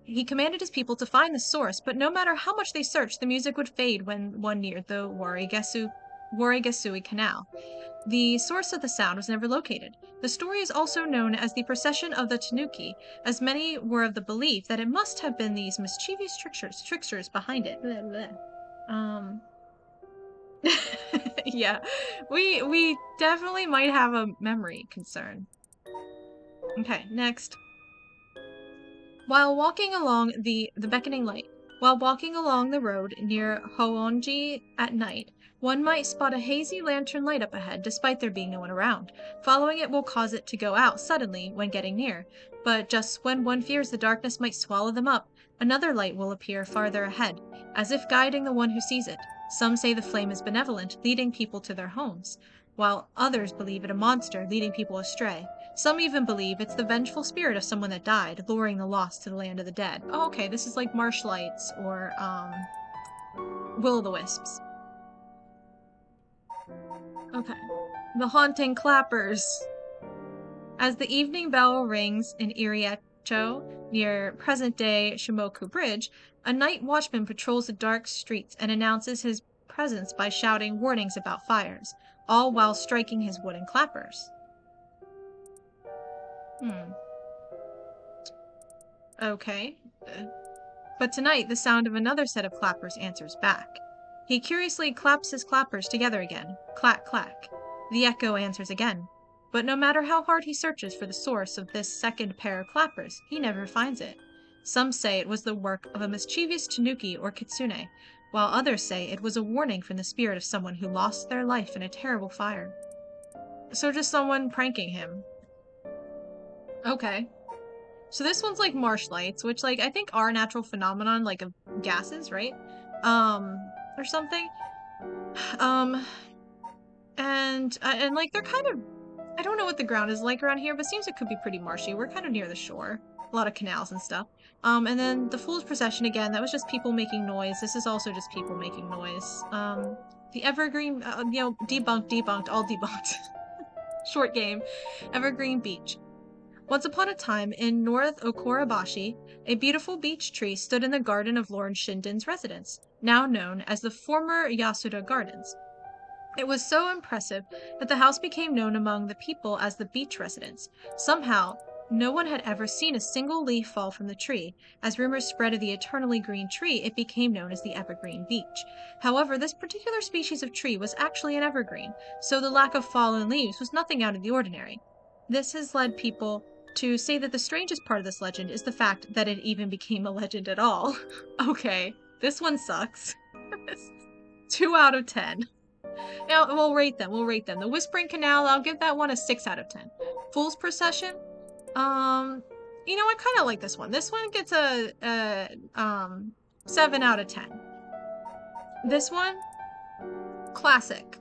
He commanded his people to find the source, but no matter how much they searched, the music would fade when one neared the Warigesui Canal. The source of the sound was never located. The story is also known as the Procession of the Tanuki, as many were of the belief that it must have been these mischievous tricksters behind it. Blah, blah. Yeah, we definitely might have a memory concern. Okay, next. While walking along the beckoning light, while walking along the road near Hoonji at night, one might spot a hazy lantern light up ahead despite there being no one around. Following it will cause it to go out suddenly when getting near, but just when one fears the darkness might swallow them up, another light will appear farther ahead, as if guiding the one who sees it. Some say the flame is benevolent, leading people to their homes, while others believe it a monster, leading people astray. Some even believe it's the vengeful spirit of someone that died, luring the lost to the land of the dead. Oh, okay, this is like Marsh Lights or, Will-o'-the-Wisps. Okay. The Haunting Clappers. As the evening bell rings in Iriacho, near present-day Shimoku Bridge, a night watchman patrols the dark streets and announces his presence by shouting warnings about fires, all while striking his wooden clappers. Okay. But tonight, the sound of another set of clappers answers back. He curiously claps his clappers together again. Clack, clack. The echo answers again. But no matter how hard he searches for the source of this second pair of clappers, he never finds it. Some say it was the work of a mischievous tanuki or kitsune, while others say it was a warning from the spirit of someone who lost their life in a terrible fire. So just someone pranking him. Okay. So this one's like marsh lights, which like I think are a natural phenomenon, like of gases, right? Or something. And like they're kind of, I don't know what the ground is like around here, but seems it could be pretty marshy. We're kind of near the shore, a lot of canals and stuff. And then the Fool's Procession again, that was just people making noise. This is also just people making noise. The Evergreen, debunked, all debunked. Short game. Evergreen Beach. Once upon a time, in North Okurabashi, a beautiful beech tree stood in the garden of Lord Shinden's residence, now known as the former Yasuda Gardens. It was so impressive that the house became known among the people as the beech residence. Somehow, no one had ever seen a single leaf fall from the tree. As rumors spread of the eternally green tree, it became known as the evergreen beech. However, this particular species of tree was actually an evergreen, so the lack of fallen leaves was nothing out of the ordinary. This has led people to say that the strangest part of this legend is the fact that it even became a legend at all. Okay, this one sucks. 2 out of 10. Now, we'll rate them. The Whispering Canal, I'll give that one a 6 out of 10. Fool's Procession, I kind of like this one. This one gets a 7 out of 10. This one, classic,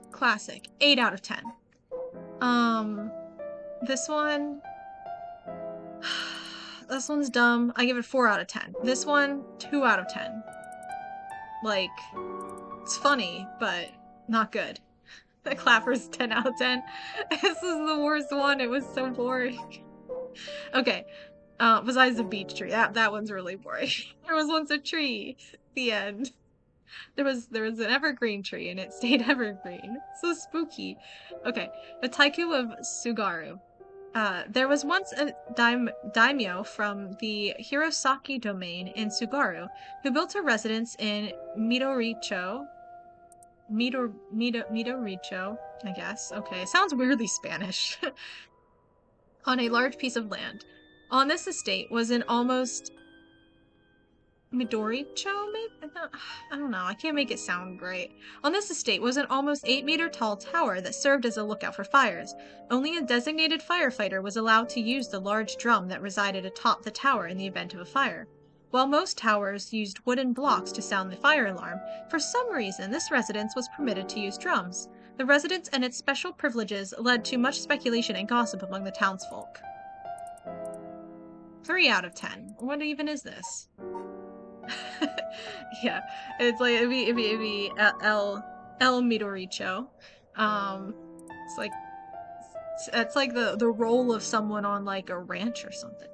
8 out of 10. This one's dumb. I give it 4 out of 10. This one, 2 out of 10. Like, it's funny, but not good. The Clapper's 10 out of 10. This is the worst one. It was so boring. Okay. Besides the beech tree. That one's really boring. There was once a tree. The end. There was an evergreen tree and it stayed evergreen. So spooky. Okay. The Taiku of Sugaru. There was once a daimyo from the Hirosaki domain in Sugaru who built a residence in Midoricho, I guess. Okay, it sounds weirdly Spanish. On a large piece of land. On this estate was an almost Midoricho, maybe? I don't know. I can't make it sound great. On this estate was an almost 8-meter tall tower that served as a lookout for fires. Only a designated firefighter was allowed to use the large drum that resided atop the tower in the event of a fire. While most towers used wooden blocks to sound the fire alarm, for some reason this residence was permitted to use drums. The residence and its special privileges led to much speculation and gossip among the townsfolk. 3 out of 10. What even is this? Yeah, it's like it'd be El Midoricho. It's like the role of someone on like a ranch or something.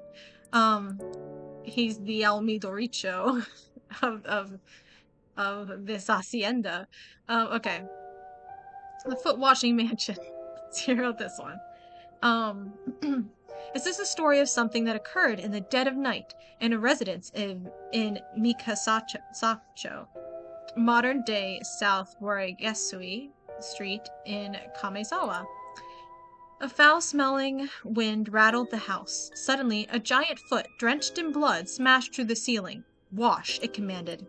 He's the El Midoricho of this hacienda. Okay. The foot washing mansion. Let's hear out this one. Is this a story of something that occurred in the dead of night in a residence in Mikasacho, modern-day South Warigesui Street in Kamezawa. A foul-smelling wind rattled the house. Suddenly, a giant foot, drenched in blood, smashed through the ceiling. "Wash," it commanded.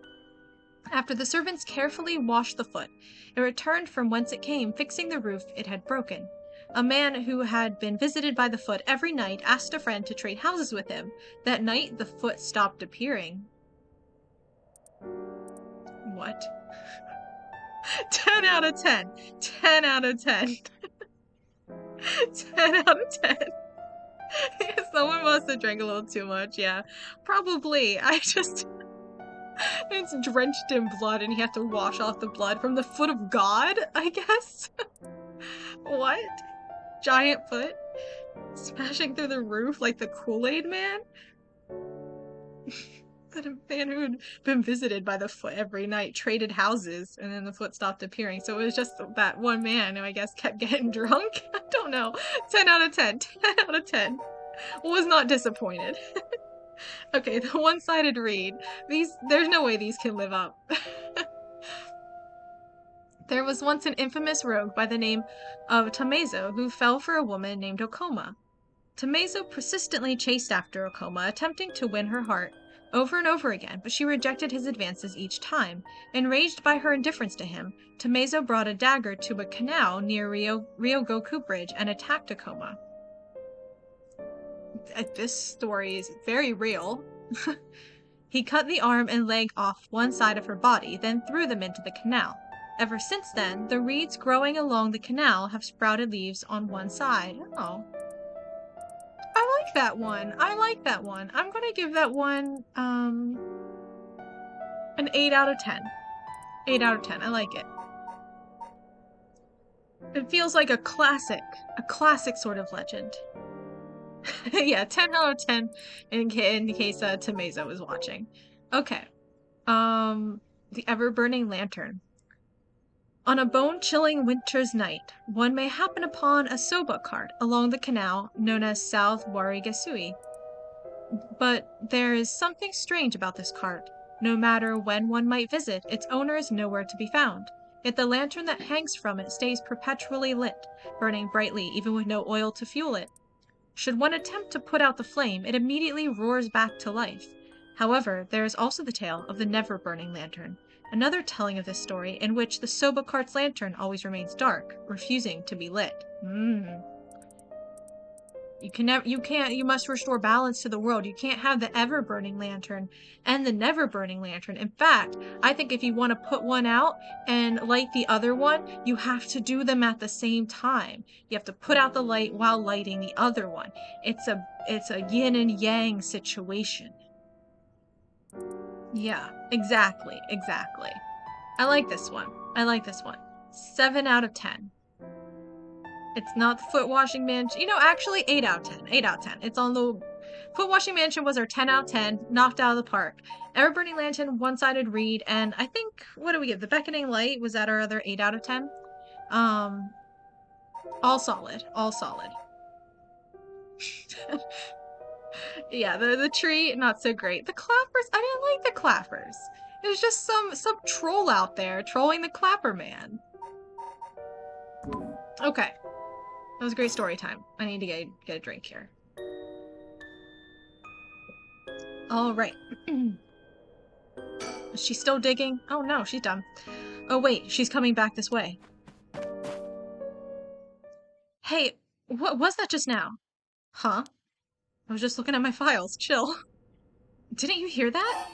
After the servants carefully washed the foot, it returned from whence it came, fixing the roof it had broken. A man who had been visited by the foot every night asked a friend to trade houses with him. That night, the foot stopped appearing. What? 10 out of 10. 10 out of 10. 10 out of 10. Someone must have drank a little too much, yeah. Probably. It's drenched in blood and you have to wash off the blood from the foot of God, I guess? What? Giant foot? Smashing through the roof like the Kool-Aid Man? That a man who had been visited by the foot every night traded houses and then the foot stopped appearing. So it was just that one man who I guess kept getting drunk? I don't know. 10 out of 10. 10 out of 10. Was not disappointed. Okay, the one-sided read. There's no way these can live up. There was once an infamous rogue by the name of Tamezo who fell for a woman named Okoma. Tamezo persistently chased after Okoma, attempting to win her heart over and over again, but she rejected his advances each time. Enraged by her indifference to him, Tamezo brought a dagger to a canal near Ryogoku Bridge and attacked Okoma. This story is very real. He cut the arm and leg off one side of her body, then threw them into the canal. Ever since then, the reeds growing along the canal have sprouted leaves on one side. Oh. I like that one. I like that one. I'm gonna give that one, an 8 out of 10. 8 out of 10. I like it. It feels like a classic sort of legend. Yeah, 10 out of 10 in case Tamazo was watching. Okay. The ever-burning lantern. On a bone-chilling winter's night, one may happen upon a soba cart along the canal known as South Warigasui. But there is something strange about this cart. No matter when one might visit, its owner is nowhere to be found. Yet the lantern that hangs from it stays perpetually lit, burning brightly even with no oil to fuel it. Should one attempt to put out the flame, it immediately roars back to life. However, there is also the tale of the never-burning lantern, another telling of this story in which the soba cart's lantern always remains dark, refusing to be lit. You must restore balance to the world. You can't have the ever-burning lantern and the never-burning lantern. In fact, I think if you want to put one out and light the other one, you have to do them at the same time. You have to put out the light while lighting the other one. It's a yin and yang situation. Yeah, exactly. I like this one. 7 out of 10. It's not the foot washing mansion. Actually, 8 out of 10. 8 out of 10. It's on the... Foot washing mansion was our 10 out of 10. Knocked out of the park. Ever-burning lantern, one-sided reed, and I think... What do we give? The beckoning light was at our other 8 out of 10. All solid. Yeah, the tree, not so great. The clappers, I didn't like the clappers. There's just some troll out there trolling the clapper man. Okay. That was a great story time. I need to get a drink here. All right. Is she still digging? Oh no, she's done. Oh wait, she's coming back this way. Hey, what was that just now? Huh? I was just looking at my files. Chill. Didn't you hear that?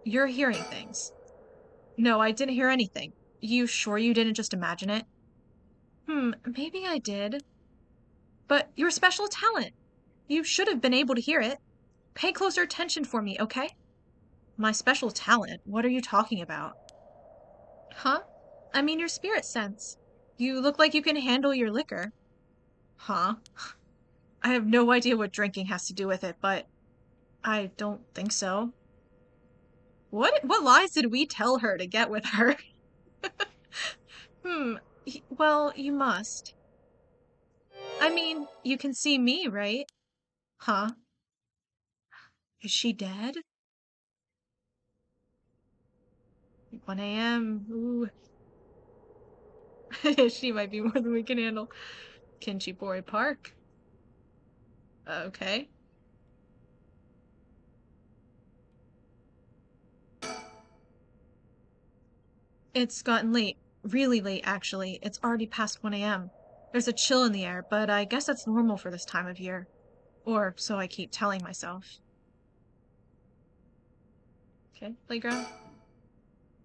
You're hearing things. No, I didn't hear anything. You sure you didn't just imagine it? Maybe I did. But your special talent. You should have been able to hear it. Pay closer attention for me, okay? My special talent? What are you talking about? Huh? I mean your spirit sense. You look like you can handle your liquor. Huh? I have no idea what drinking has to do with it, but I don't think so. What lies did we tell her to get with her? Well, you must. I mean, you can see me, right? Huh? Is she dead? 1 a.m. Ooh. She might be more than we can handle. Kinchibori Park. Okay. It's gotten late. Really late, actually. It's already past 1 a.m. There's a chill in the air, but I guess that's normal for this time of year. Or so I keep telling myself. Okay, playground.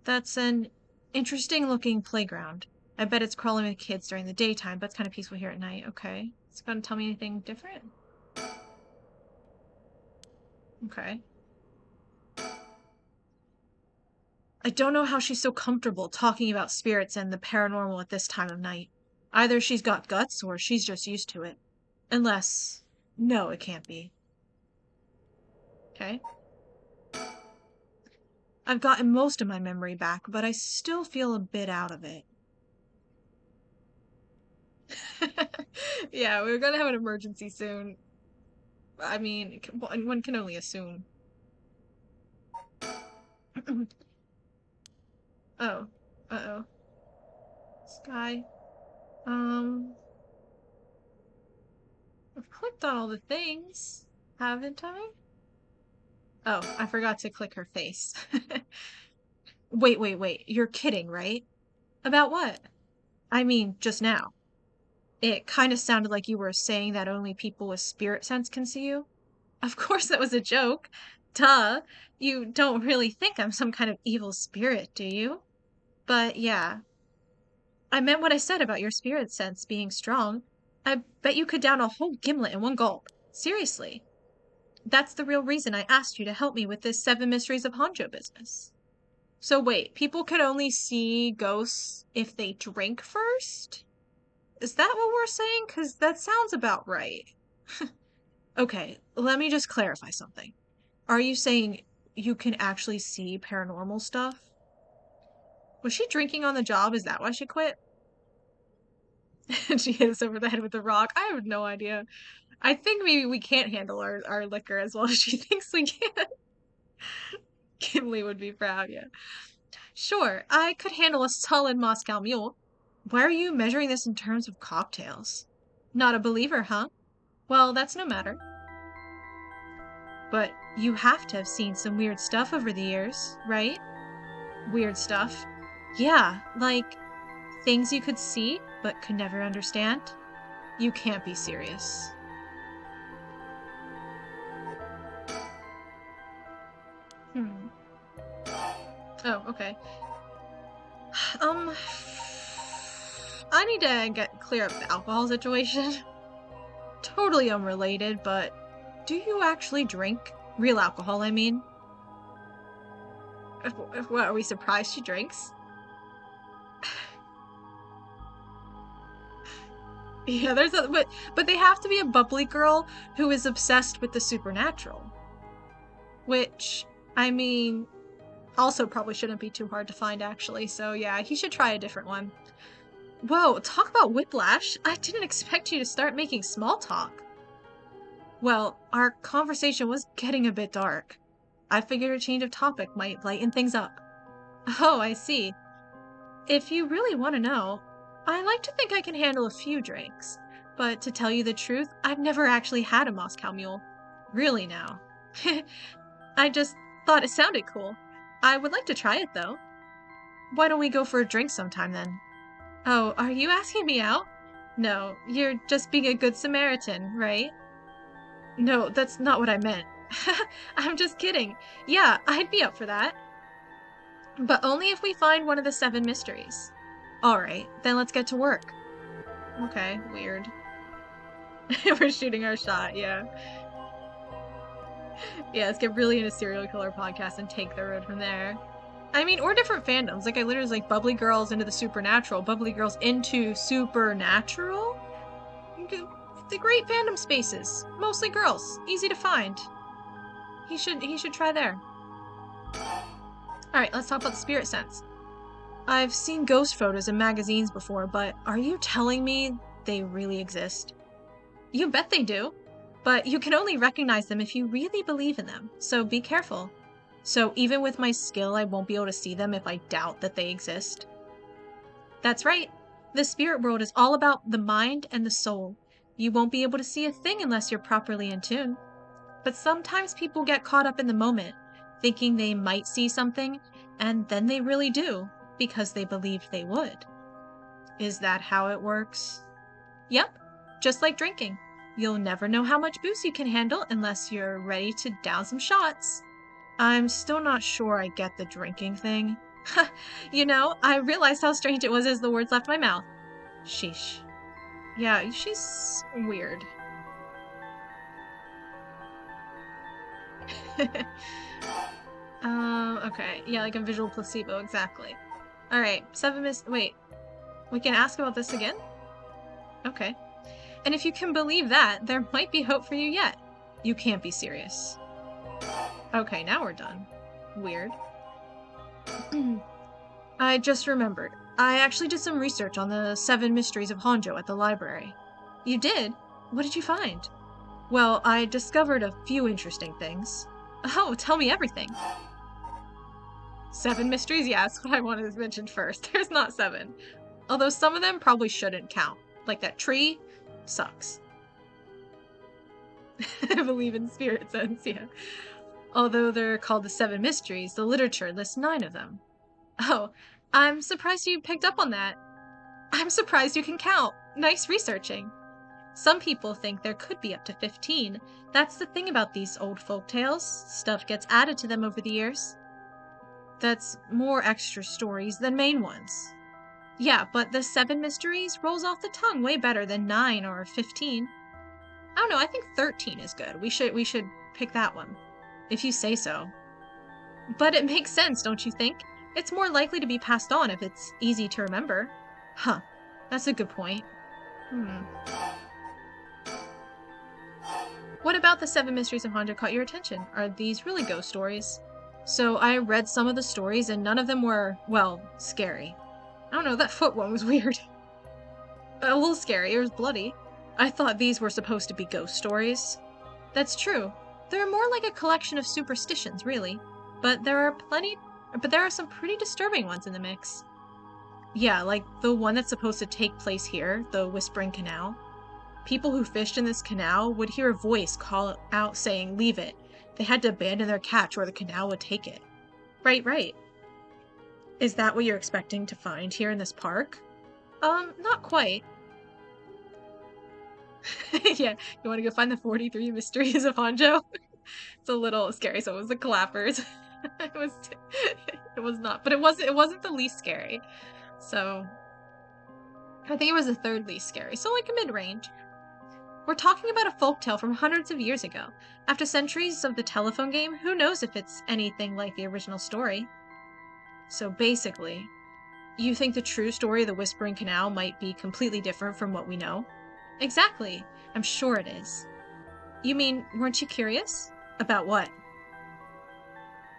That's an interesting looking playground. I bet it's crawling with kids during the daytime, but it's kind of peaceful here at night. Okay. It's gonna tell me anything different? Okay. I don't know how she's so comfortable talking about spirits and the paranormal at this time of night. Either she's got guts or she's just used to it. Unless... No, it can't be. Okay. I've gotten most of my memory back, but I still feel a bit out of it. Yeah, we're gonna have an emergency soon. I mean, one can only assume. Oh. Uh-oh. Sky. I've clicked on all the things, haven't I? Oh, I forgot to click her face. Wait. You're kidding, right? About what? I mean, just now. It kind of sounded like you were saying that only people with spirit sense can see you. Of course that was a joke. Duh. You don't really think I'm some kind of evil spirit, do you? But yeah, I meant what I said about your spirit sense being strong. I bet you could down a whole gimlet in one gulp. Seriously. That's the real reason I asked you to help me with this Seven Mysteries of Honjo business. So wait, people can only see ghosts if they drink first? Is that what we're saying? Because that sounds about right. Okay, let me just clarify something. Are you saying you can actually see paranormal stuff? Was she drinking on the job? Is that why she quit? And she hit us over the head with a rock. I have no idea. I think maybe we can't handle our liquor as well as she thinks we can. Kimberly would be proud, yeah. Sure, I could handle a solid Moscow Mule. Why are you measuring this in terms of cocktails? Not a believer, huh? Well, that's no matter. But you have to have seen some weird stuff over the years, right? Weird stuff. Yeah, like things you could see but could never understand. You can't be serious. Hmm. Oh, okay. Um, I need to clear up the alcohol situation. Totally unrelated, but do you actually drink? Real alcohol, I mean. What, are we surprised she drinks? Yeah, but they have to be a bubbly girl who is obsessed with the supernatural. Which, I mean, also probably shouldn't be too hard to find, actually. So yeah, he should try a different one. Whoa, talk about whiplash. I didn't expect you to start making small talk. Well, our conversation was getting a bit dark. I figured a change of topic might lighten things up. Oh, I see. If you really want to know, I like to think I can handle a few drinks. But to tell you the truth, I've never actually had a Moscow Mule. Really now. I just thought it sounded cool. I would like to try it though. Why don't we go for a drink sometime then? Oh, are you asking me out? No, you're just being a good Samaritan, right? No, that's not what I meant. I'm just kidding. Yeah, I'd be up for that. But only if we find one of the seven mysteries. Alright, then let's get to work. Okay, weird. We're shooting our shot, yeah. Yeah, let's get really into serial killer podcasts and take the road from there. I mean, or different fandoms. Like, I literally was like, bubbly girls into the supernatural, bubbly girls into supernatural? The great fandom spaces. Mostly girls. Easy to find. He should try there. Alright, let's talk about the spirit sense. I've seen ghost photos in magazines before, but are you telling me they really exist? You bet they do. But you can only recognize them if you really believe in them, so be careful. So even with my skill, I won't be able to see them if I doubt that they exist. That's right. The spirit world is all about the mind and the soul. You won't be able to see a thing unless you're properly in tune. But sometimes people get caught up in the moment, thinking they might see something, and then they really do, because they believed they would. Is that how it works? Yep, just like drinking. You'll never know how much booze you can handle unless you're ready to down some shots. I'm still not sure I get the drinking thing. You know, I realized how strange it was as the words left my mouth. Sheesh. Yeah, she's weird. Okay. Yeah, like a visual placebo, exactly. Alright, wait. We can ask about this again? Okay. And if you can believe that, there might be hope for you yet. You can't be serious. Okay, now we're done. Weird. I just remembered. I actually did some research on the 7 mysteries of Honjo at the library. You did? What did you find? Well, I discovered a few interesting things. Oh, tell me everything. 7 mysteries? Yeah, that's what I wanted to mention first. There's not 7. Although some of them probably shouldn't count. Like that tree sucks. I believe in spirit sense, yeah. Although they're called the 7 mysteries, the literature lists 9 of them. Oh, I'm surprised you picked up on that. I'm surprised you can count. Nice researching. Some people think there could be up to 15. That's the thing about these old folk tales. Stuff gets added to them over the years. that's more extra stories than main ones. Yeah, but the 7 mysteries rolls off the tongue way better than 9 or 15. I don't know, I think 13 is good. We should pick that one. If you say so. But it makes sense, don't you think? It's more likely to be passed on if it's easy to remember. Huh. That's a good point. What about the 7 mysteries of Honjo caught your attention? Are these really ghost stories? So I read some of the stories and none of them were, well, scary. I don't know, that foot one was weird. A little scary, it was bloody. I thought these were supposed to be ghost stories. That's true. They're more like a collection of superstitions, really. But there are some pretty disturbing ones in the mix. Yeah, like the one that's supposed to take place here, the Whispering Canal. People who fished in this canal would hear a voice call out saying, "Leave it." They had to abandon their catch or the canal would take it. Right. Is that what you're expecting to find here in this park? Not quite. Yeah, you want to go find the 43 mysteries of Honjo? It's a little scary, so it was the clappers. it was not, but it wasn't the least scary. So I think it was the 3rd least scary, so like a mid-range. We're talking about a folktale from hundreds of years ago. After centuries of the telephone game, who knows if it's anything like the original story? So basically, you think the true story of the Whispering Canal might be completely different from what we know? Exactly. I'm sure it is. You mean, weren't you curious? About what?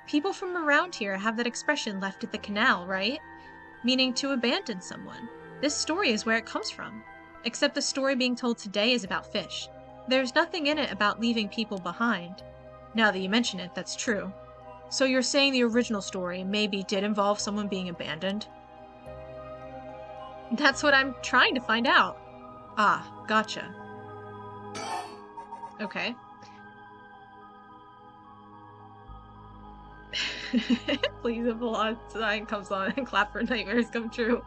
People from around here have that expression left at the canal, right? Meaning to abandon someone. This story is where it comes from. Except the story being told today is about fish. There's nothing in it about leaving people behind. Now that you mention it, that's true. So you're saying the original story maybe did involve someone being abandoned? That's what I'm trying to find out. Ah, gotcha. Okay. Please, if the lost sign comes on and clap for nightmares come true.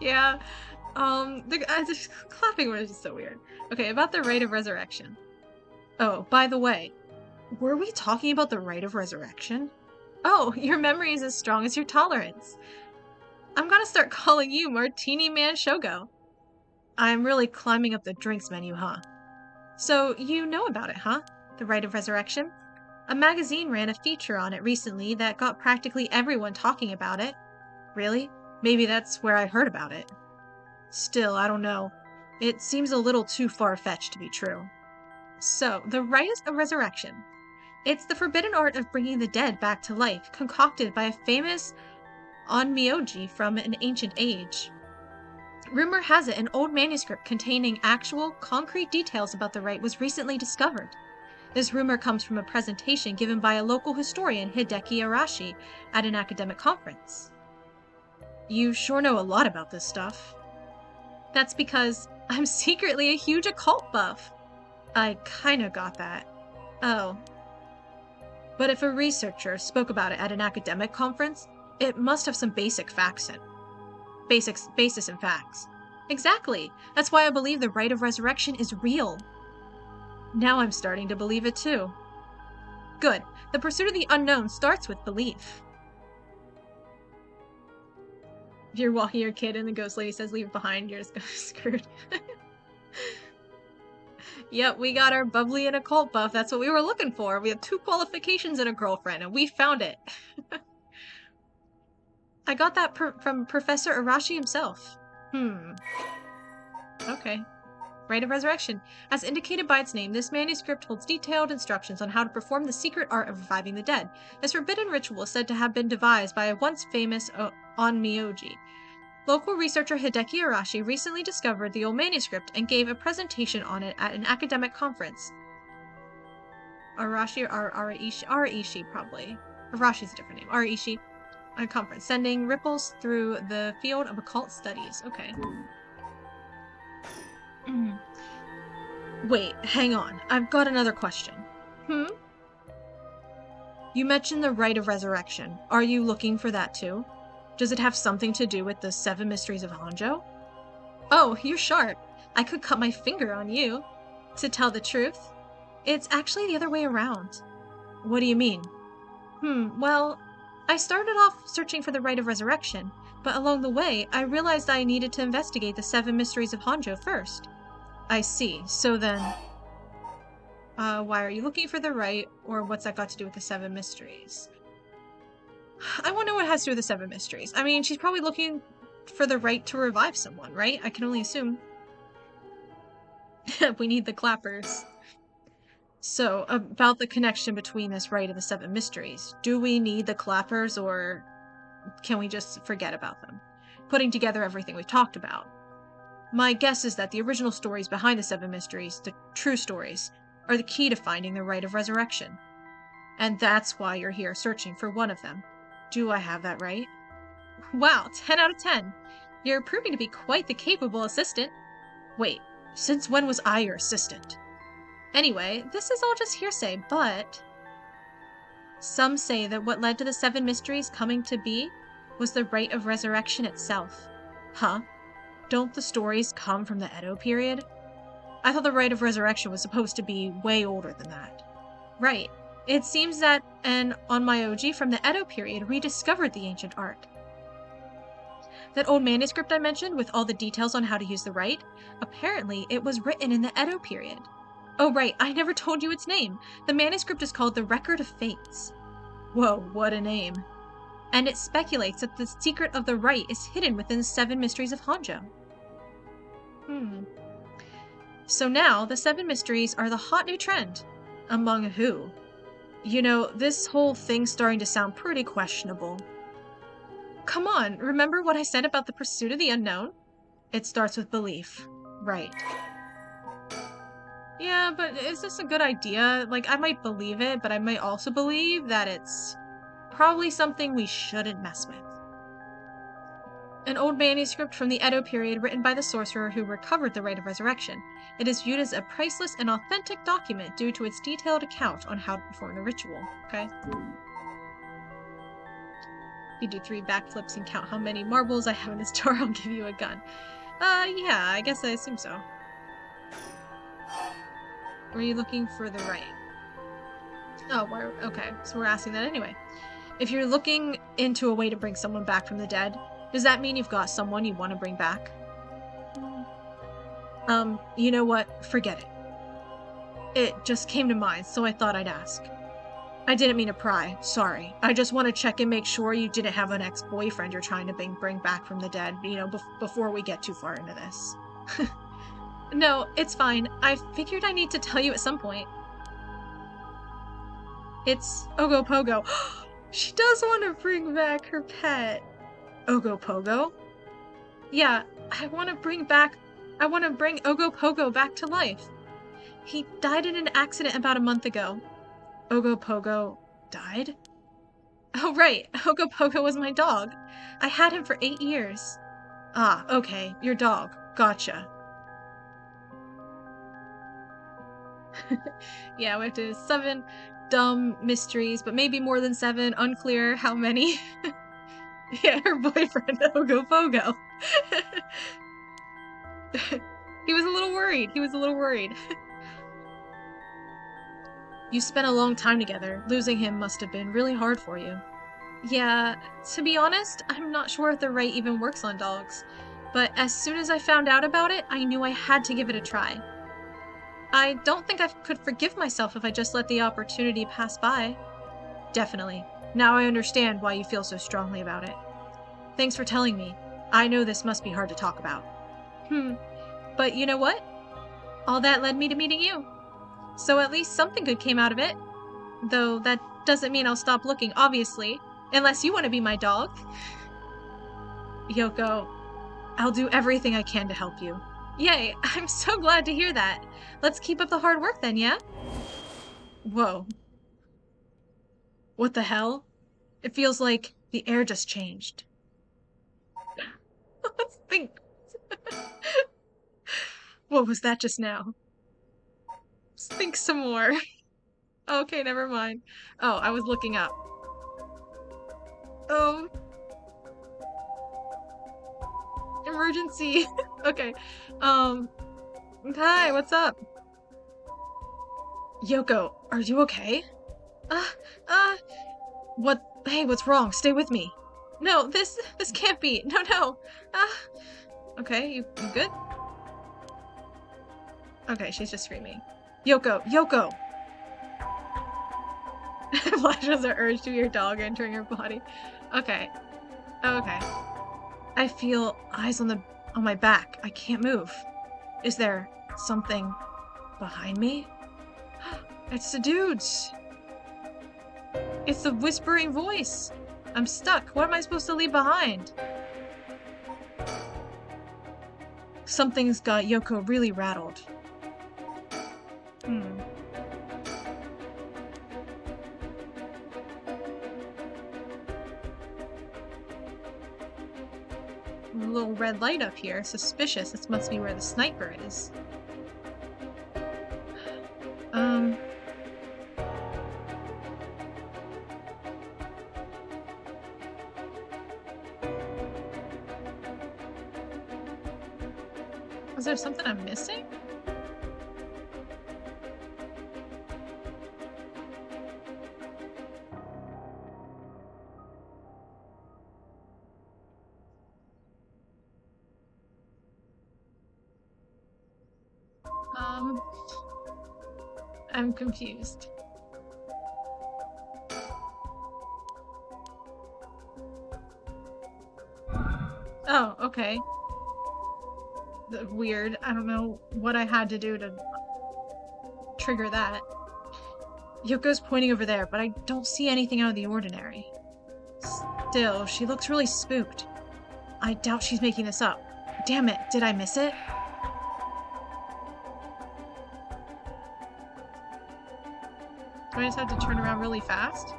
Yeah. The clapping one is just so weird. Okay, about the rite of resurrection. Oh, by the way, were we talking about the rite of resurrection? Oh, your memory is as strong as your tolerance. I'm gonna start calling you Martini Man Shogo. I'm really climbing up the drinks menu, huh? So, you know about it, huh? The rite of resurrection? A magazine ran a feature on it recently that got practically everyone talking about it. Really? Maybe that's where I heard about it. Still, I don't know. It seems a little too far-fetched to be true. So, the rite of resurrection. It's the forbidden art of bringing the dead back to life, concocted by a famous onmyoji from an ancient age. Rumor has it an old manuscript containing actual, concrete details about the rite was recently discovered. This rumor comes from a presentation given by a local historian, Hideki Arashi, at an academic conference. You sure know a lot about this stuff. That's because I'm secretly a huge occult buff. I kinda got that. Oh. But if a researcher spoke about it at an academic conference, it must have some basic facts in. Basis in facts. Exactly. That's why I believe the rite of resurrection is real. Now I'm starting to believe it too. Good. The pursuit of the unknown starts with belief. If you're walking your kid and the ghost lady says leave it behind, you're just screwed. Yep, we got our bubbly and occult buff. That's what we were looking for. We have 2 qualifications and a girlfriend, and we found it. I got that from Professor Arashi himself. Okay. Rite of Resurrection. As indicated by its name, this manuscript holds detailed instructions on how to perform the secret art of reviving the dead. This forbidden ritual is said to have been devised by a once famous onmyoji. Local researcher Hideki Arashi recently discovered the old manuscript and gave a presentation on it at an academic conference. Arashi or Araishi probably. Arashi's a different name. Araishi. A conference, sending ripples through the field of occult studies. Okay. Wait, hang on. I've got another question. You mentioned the rite of resurrection. Are you looking for that too? Does it have something to do with the 7 mysteries of Honjo? Oh, you're sharp. I could cut my finger on you. To tell the truth, it's actually the other way around. What do you mean? Well, I started off searching for the Rite of Resurrection, but along the way, I realized I needed to investigate the 7 mysteries of Honjo first. I see. So then, why are you looking for the rite, or what's that got to do with the 7 mysteries? I wonder what it has to do with the 7 mysteries. I mean, she's probably looking for the rite to revive someone, right? I can only assume. We need the clappers. So, about the connection between this rite and the 7 mysteries. Do we need the clappers, or can we just forget about them? Putting together everything we've talked about. My guess is that the original stories behind the 7 mysteries, the true stories, are the key to finding the Rite of Resurrection. And that's why you're here searching for one of them. Do I have that right? Wow, 10 out of 10. You're proving to be quite the capable assistant. Wait, since when was I your assistant? Anyway, this is all just hearsay, but some say that what led to the 7 mysteries coming to be was the Rite of Resurrection itself. Huh? Don't the stories come from the Edo period? I thought the Rite of Resurrection was supposed to be way older than that. Right. It seems that an Onmyoji from the Edo period rediscovered the ancient art. That old manuscript I mentioned with all the details on how to use the rite, apparently it was written in the Edo period. Oh right, I never told you its name. The manuscript is called the Record of Fates. Whoa, what a name. And it speculates that the secret of the rite is hidden within the 7 mysteries of Honjo. So now, the 7 mysteries are the hot new trend. Among who? You know, this whole thing's starting to sound pretty questionable. Come on, remember what I said about the pursuit of the unknown? It starts with belief. Right. Yeah, but is this a good idea? Like, I might believe it, but I might also believe that it's probably something we shouldn't mess with. An old manuscript from the Edo period written by the sorcerer who recovered the Rite of Resurrection. It is viewed as a priceless and authentic document due to its detailed account on how to perform the ritual. Okay? If you do 3 backflips and count how many marbles I have in this drawer, I'll give you a gun. Yeah, I guess I assume so. Were you looking for the rite? Oh, okay, so we're asking that anyway. If you're looking into a way to bring someone back from the dead, does that mean you've got someone you want to bring back? You know what? Forget it. It just came to mind, so I thought I'd ask. I didn't mean to pry, sorry. I just want to check and make sure you didn't have an ex-boyfriend you're trying to bring back from the dead, you know, before we get too far into this. No, it's fine. I figured I need to tell you at some point. It's Ogopogo. She does want to bring back her pet. Ogopogo? Yeah, I want to bring Ogopogo back to life. He died in an accident about a month ago. Ogopogo died? Oh right, Ogopogo was my dog. I had him for 8 years. Ah, okay, your dog. Gotcha. Yeah, we have to 7 dumb mysteries, but maybe more than 7, unclear how many. Yeah, her boyfriend, Ogopogo. He was a little worried. You spent a long time together. Losing him must have been really hard for you. Yeah, to be honest, I'm not sure if the rite even works on dogs. But as soon as I found out about it, I knew I had to give it a try. I don't think I could forgive myself if I just let the opportunity pass by. Definitely. Now I understand why you feel so strongly about it. Thanks for telling me. I know this must be hard to talk about. But you know what? All that led me to meeting you. So at least something good came out of it. Though that doesn't mean I'll stop looking, obviously. Unless you want to be my dog. Yoko, I'll do everything I can to help you. Yay, I'm so glad to hear that. Let's keep up the hard work then, yeah? Whoa. What the hell? It feels like the air just changed. Let's think. What was that just now? Let's think some more. Okay, never mind. Oh, I was looking up. Oh. Emergency. Okay. Hi, what's up? Yoko, are you okay? What Hey, what's wrong? Stay with me. No, this can't be. No. Ah. Okay, you good? Okay, she's just screaming. Yoko! Flashes her urge to be your dog entering her body. Okay. I feel eyes on my back. I can't move. Is there something behind me? It's the dudes. It's the whispering voice. I'm stuck. What am I supposed to leave behind? Something's got Yoko really rattled. A little red light up here. Suspicious. This must be where the sniper is. Is there something I'm missing? I'm confused. Oh, okay. Weird. I don't know what I had to do to trigger that. Yoko's pointing over there, but I don't see anything out of the ordinary. Still, she looks really spooked. I doubt she's making this up. Damn it, did I miss it? Do I just have to turn around really fast?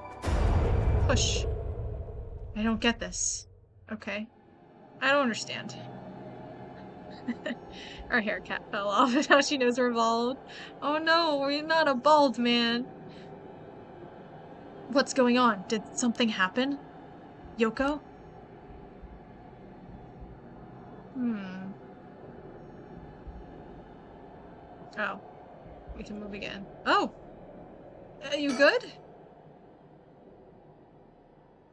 Push. I don't get this. Okay. I don't understand. Our hair cap fell off and now she knows we're bald. Oh no, we're not a bald man. What's going on? Did something happen? Yoko? Oh. We can move again. Oh! You good?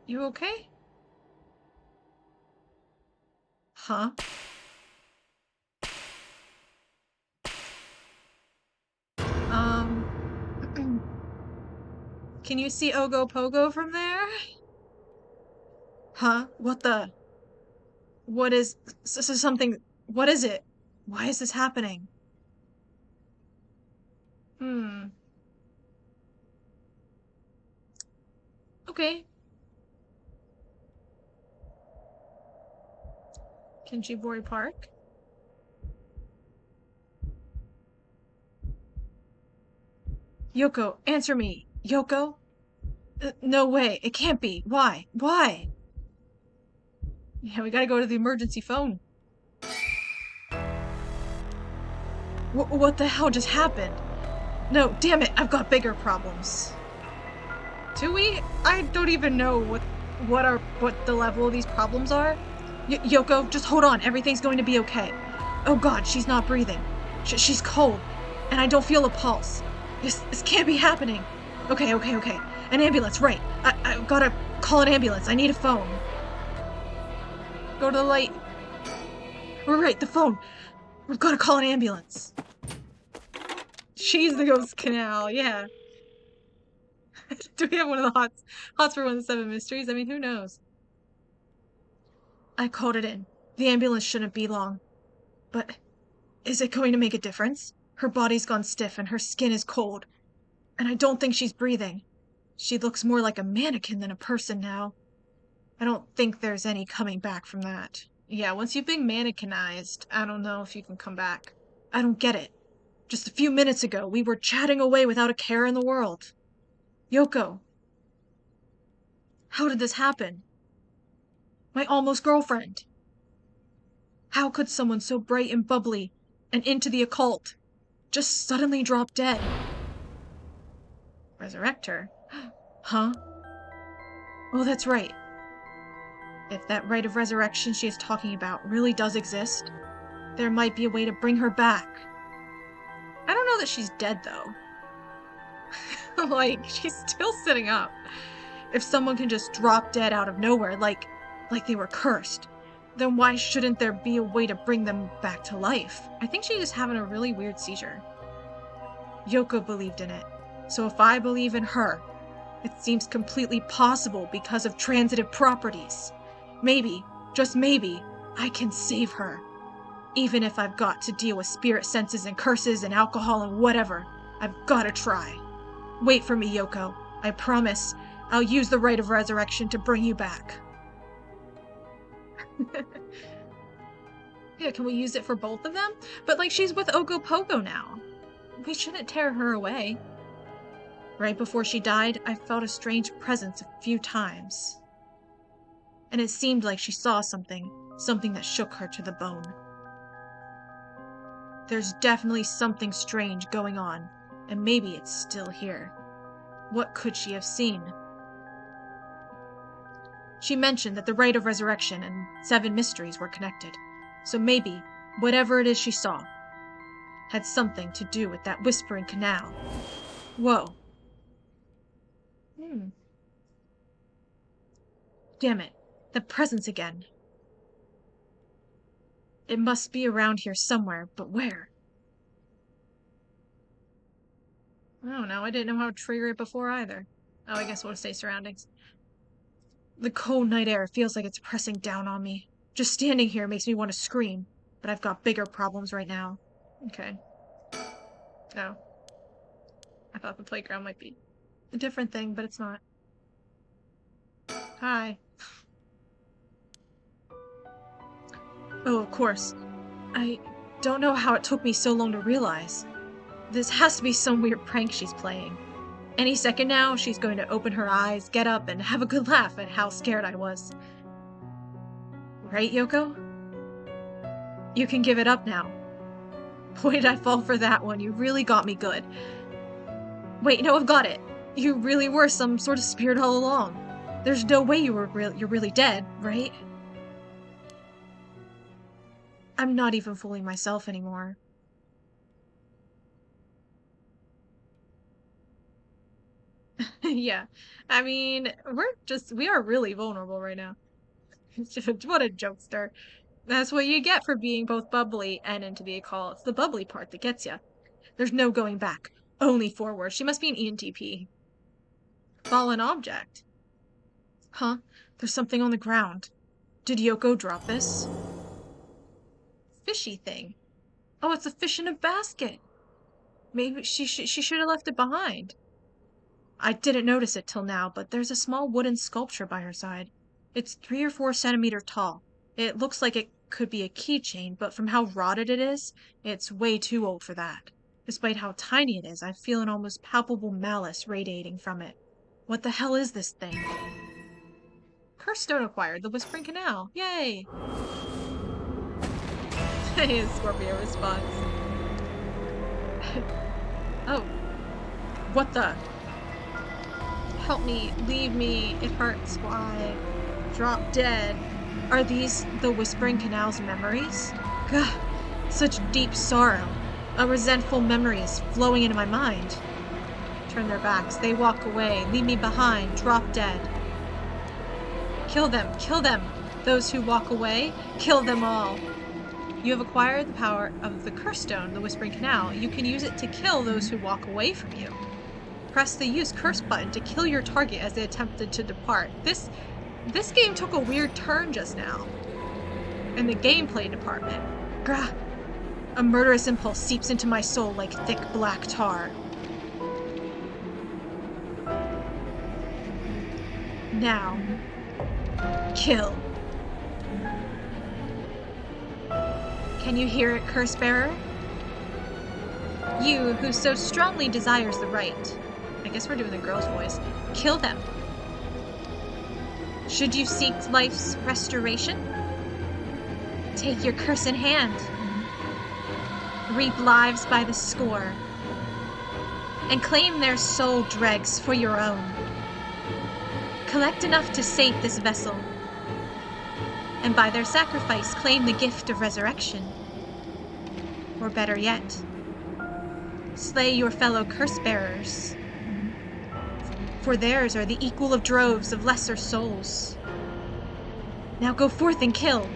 You okay? Huh? Can you see Ogo Pogo from there? Huh? What the? What is something? What is it? Why is this happening? Okay. Kinchibori Park. Yoko, answer me. Yoko? No way. It can't be. Why? Why? Yeah, we gotta go to the emergency phone. What the hell just happened? No, damn it. I've got bigger problems. Do we? I don't even know what the level of these problems are. Yoko, just hold on. Everything's going to be okay. Oh god, she's not breathing. She's cold. And I don't feel a pulse. This can't be happening. Okay. An ambulance, right. I gotta call an ambulance. I need a phone. Go to the light. We're right, the phone. We've gotta call an ambulance. She's the ghost canal, yeah. Do we have one of the hots for one of the 7 mysteries? I mean, who knows? I called it in. The ambulance shouldn't be long. But is it going to make a difference? Her body's gone stiff and her skin is cold. And I don't think she's breathing. She looks more like a mannequin than a person now. I don't think there's any coming back from that. Yeah, once you've been mannequinized, I don't know if you can come back. I don't get it. Just a few minutes ago, we were chatting away without a care in the world. Yoko. How did this happen? My almost girlfriend. How could someone so bright and bubbly and into the occult just suddenly drop dead? Resurrect her? Huh? Oh, that's right. If that rite of resurrection she is talking about really does exist, there might be a way to bring her back. I don't know that she's dead, though. Like, she's still sitting up. If someone can just drop dead out of nowhere, like they were cursed, then why shouldn't there be a way to bring them back to life? I think she's just having a really weird seizure. Yoko believed in it, so if I believe in her, it seems completely possible because of transitive properties. Maybe, just maybe, I can save her. Even if I've got to deal with spirit senses and curses and alcohol and whatever, I've gotta try. Wait for me, Yoko. I promise I'll use the rite of resurrection to bring you back. Yeah, can we use it for both of them? But like, she's with Ogopogo now. We shouldn't tear her away. Right before she died, I felt a strange presence a few times. And it seemed like she saw something that shook her to the bone. There's definitely something strange going on, and maybe it's still here. What could she have seen? She mentioned that the rite of resurrection and 7 mysteries were connected, so maybe whatever it is she saw had something to do with that whispering canal. Whoa. Damn it, the presence again. It must be around here somewhere, but where? I don't know, I didn't know how to trigger it before either. Oh, I guess we'll say surroundings. The cold night air feels like it's pressing down on me. Just standing here makes me want to scream, but I've got bigger problems right now. Okay. Oh. I thought the playground might be a different thing, but it's not. Hi. Oh, of course. I don't know how it took me so long to realize. This has to be some weird prank she's playing. Any second now, she's going to open her eyes, get up, and have a good laugh at how scared I was. Right, Yoko? You can give it up now. Boy, did I fall for that one. You really got me good. Wait, no, I've got it. You really were some sort of spirit all along. There's no way you're really dead, right? I'm not even fooling myself anymore. Yeah, I mean, we are really vulnerable right now. What a jokester. That's what you get for being both bubbly and into the occult. It's the bubbly part that gets you. There's no going back, only forward. She must be an ENTP. Fallen object. Huh? There's something on the ground. Did Yoko drop this? Fishy thing. Oh, it's a fish in a basket. Maybe she should have left it behind. I didn't notice it till now, but there's a small wooden sculpture by her side. It's 3 or 4 centimeters tall. It looks like it could be a keychain, but from how rotted it is, it's way too old for that. Despite how tiny it is, I feel an almost palpable malice radiating from it. What the hell is this thing? Cursed stone acquired, the Whispering Canal. Yay! His Scorpio response. Oh. What the? Help me, leave me, it hurts, why? Drop dead. Are these the Whispering Canal's memories? Gah, such deep sorrow. A resentful memory is flowing into my mind. Turn their backs, they walk away, leave me behind, drop dead. Kill them, those who walk away, kill them all. You have acquired the power of the Curse Stone, the Whispering Canal. You can use it to kill those who walk away from you. Press the Use Curse button to kill your target as they attempted to depart. This game took a weird turn just now. In the gameplay department. Grah. A murderous impulse seeps into my soul like thick black tar. Now. Kill. Can you hear it, Curse Bearer? You, who so strongly desires the right. I guess we're doing the girl's voice. Kill them. Should you seek life's restoration? Take your curse in hand. Reap lives by the score. And claim their soul dregs for your own. Collect enough to sate this vessel. And by their sacrifice claim the gift of resurrection. Or better yet, slay your fellow curse bearers. for theirs are the equal of droves of lesser souls. Now go forth and kill.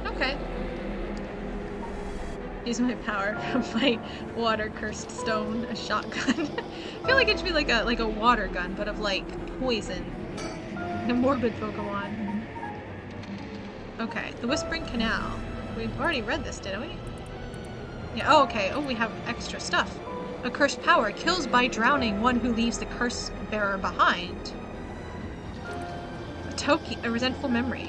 Okay. Use my power from my water-cursed stone, a shotgun. I feel like it should be like a water gun, but of like poison. A morbid Pokemon. Okay, the Whispering Canal. We've already read this, didn't we? Yeah, oh, okay. Oh, we have extra stuff. A cursed power kills by drowning one who leaves the curse bearer behind. A resentful memory.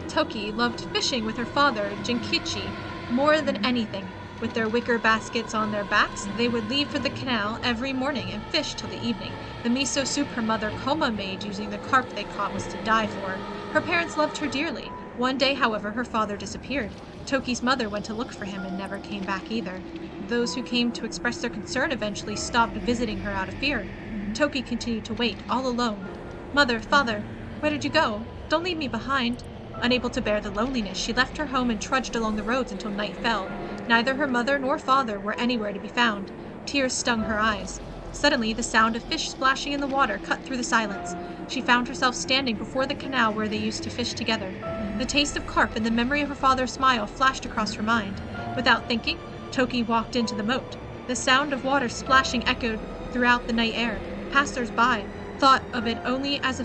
Toki loved fishing with her father, Jinkichi, more than anything. With their wicker baskets on their backs, they would leave for the canal every morning and fish till the evening. The miso soup her mother Koma made using the carp they caught was to die for. Her parents loved her dearly. One day, however, her father disappeared. Toki's mother went to look for him and never came back either. Those who came to express their concern eventually stopped visiting her out of fear. Toki continued to wait, all alone. Mother, father, where did you go? Don't leave me behind. Unable to bear the loneliness, she left her home and trudged along the roads until night fell. Neither her mother nor father were anywhere to be found. Tears stung her eyes. Suddenly, the sound of fish splashing in the water cut through the silence. She found herself standing before the canal where they used to fish together. The taste of carp and the memory of her father's smile flashed across her mind. Without thinking, Toki walked into the moat. The sound of water splashing echoed throughout the night air. Passers-by thought of it only as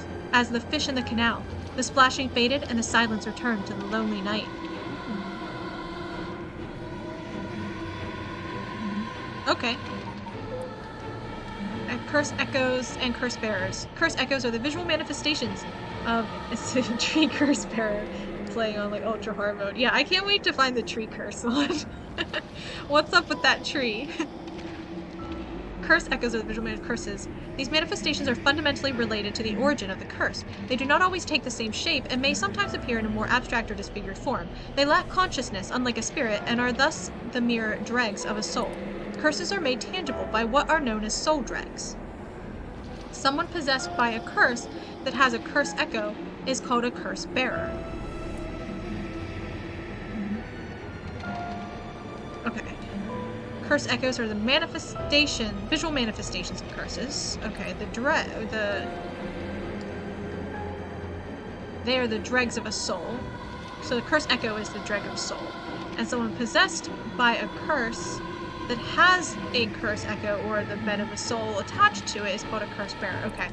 the fish in the canal. The splashing faded and the silence returned to the lonely night. Okay. Curse echoes and curse bearers. Curse echoes are the visual manifestations of a tree curse bearer playing on like ultra hard mode. Yeah, I can't wait to find the tree curse one. What's up with that tree? Curse echoes are the visual curses. These manifestations are fundamentally related to the origin of the curse. They do not always take the same shape and may sometimes appear in a more abstract or disfigured form. They lack consciousness, unlike a spirit, and are thus the mere dregs of a soul. Curses are made tangible by what are known as soul dregs. Someone possessed by a curse that has a curse echo is called a curse bearer. Okay. Curse echoes are the visual manifestations of curses. Okay, they are the dregs of a soul. So the curse echo is the dreg of soul. And someone possessed by a curse that has a curse echo or the bed of a soul attached to it is called a curse bearer. Okay.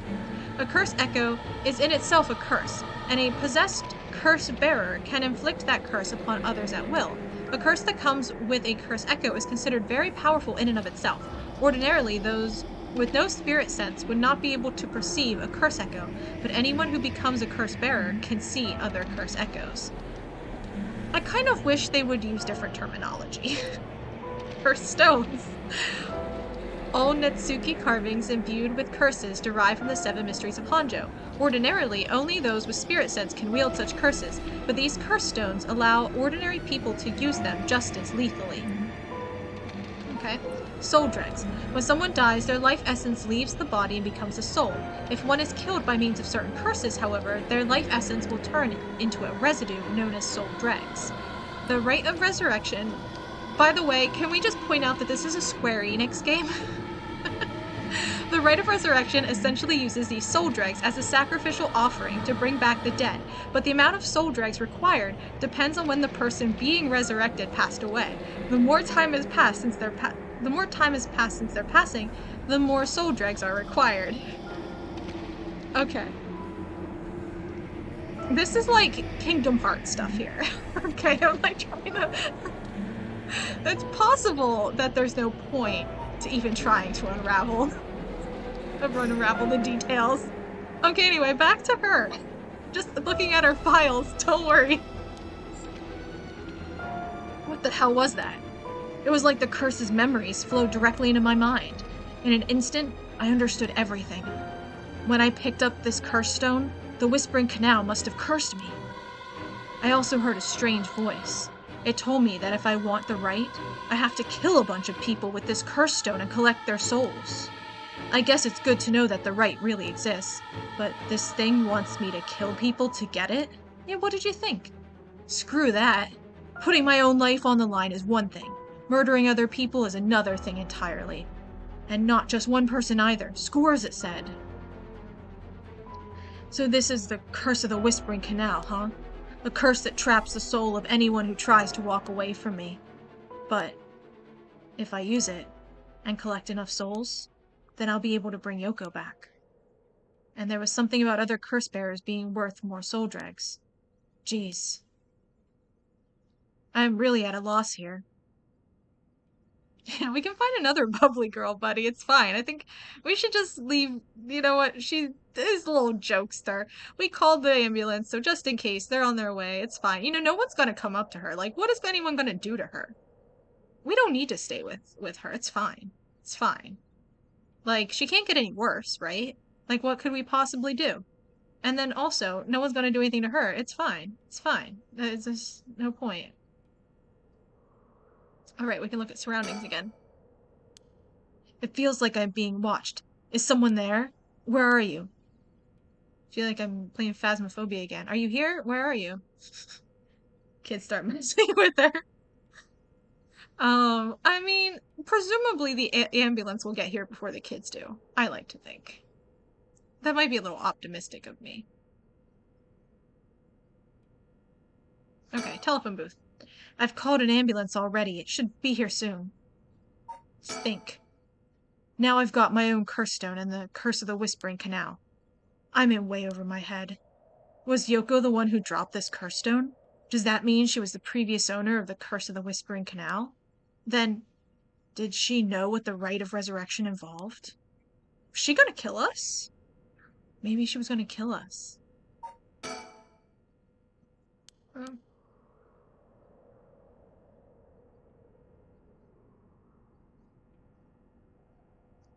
A curse echo is in itself a curse, and a possessed curse bearer can inflict that curse upon others at will. A curse that comes with a curse echo is considered very powerful in and of itself. Ordinarily, those with no spirit sense would not be able to perceive a curse echo, but anyone who becomes a curse bearer can see other curse echoes. I kind of wish they would use different terminology. Curse stones. All Netsuki carvings imbued with curses derive from the 7 mysteries of Honjo. Ordinarily, only those with spirit sense can wield such curses, but these curse stones allow ordinary people to use them just as lethally. Okay. Soul dregs. When someone dies, their life essence leaves the body and becomes a soul. If one is killed by means of certain curses, however, their life essence will turn into a residue known as soul dregs. The rite of resurrection. By the way, can we just point out that this is a Square Enix game? The Rite of Resurrection essentially uses these soul dregs as a sacrificial offering to bring back the dead, but the amount of soul dregs required depends on when the person being resurrected passed away. The more time has passed since their passing, the more soul dregs are required. Okay. This is like Kingdom Hearts stuff here. Okay, I'm like trying to... It's possible that there's no point to even trying to unravel the details. Okay, anyway, back to her. Just looking at her files, don't worry. What the hell was that? It was like the curse's memories flowed directly into my mind. In an instant, I understood everything. When I picked up this curse stone, the Whispering Canal must have cursed me. I also heard a strange voice. It told me that if I want the right, I have to kill a bunch of people with this curse stone and collect their souls. I guess it's good to know that the right really exists, but this thing wants me to kill people to get it? Yeah, what did you think? Screw that. Putting my own life on the line is one thing. Murdering other people is another thing entirely. And not just one person either. Scores, it said. So this is the curse of the Whispering Canal, huh? A curse that traps the soul of anyone who tries to walk away from me. But if I use it and collect enough souls, then I'll be able to bring Yoko back. And there was something about other curse bearers being worth more soul dregs. Jeez. I'm really at a loss here. Yeah, we can find another bubbly girl, buddy. It's fine. I think we should just leave. You know what? She is a little jokester. We called the ambulance, so just in case, they're on their way. It's fine. You know, no one's gonna come up to her. Like, what is anyone gonna do to her? We don't need to stay with her. It's fine. It's fine. Like, she can't get any worse, right? Like, what could we possibly do? And then also, no one's gonna do anything to her. It's fine. It's fine. There's just no point. Alright, we can look at surroundings again. It feels like I'm being watched. Is someone there? Where are you? I feel like I'm playing Phasmophobia again. Are you here? Where are you? Kids start messing with her. I mean, presumably the ambulance will get here before the kids do. I like to think. That might be a little optimistic of me. Okay, telephone booth. I've called an ambulance already. It should be here soon. Let's think. Now I've got my own curse stone and the curse of the Whispering Canal. I'm in way over my head. Was Yoko the one who dropped this curse stone? Does that mean she was the previous owner of the curse of the Whispering Canal? Then, did she know what the rite of resurrection involved? Was she gonna kill us? Maybe she was gonna kill us.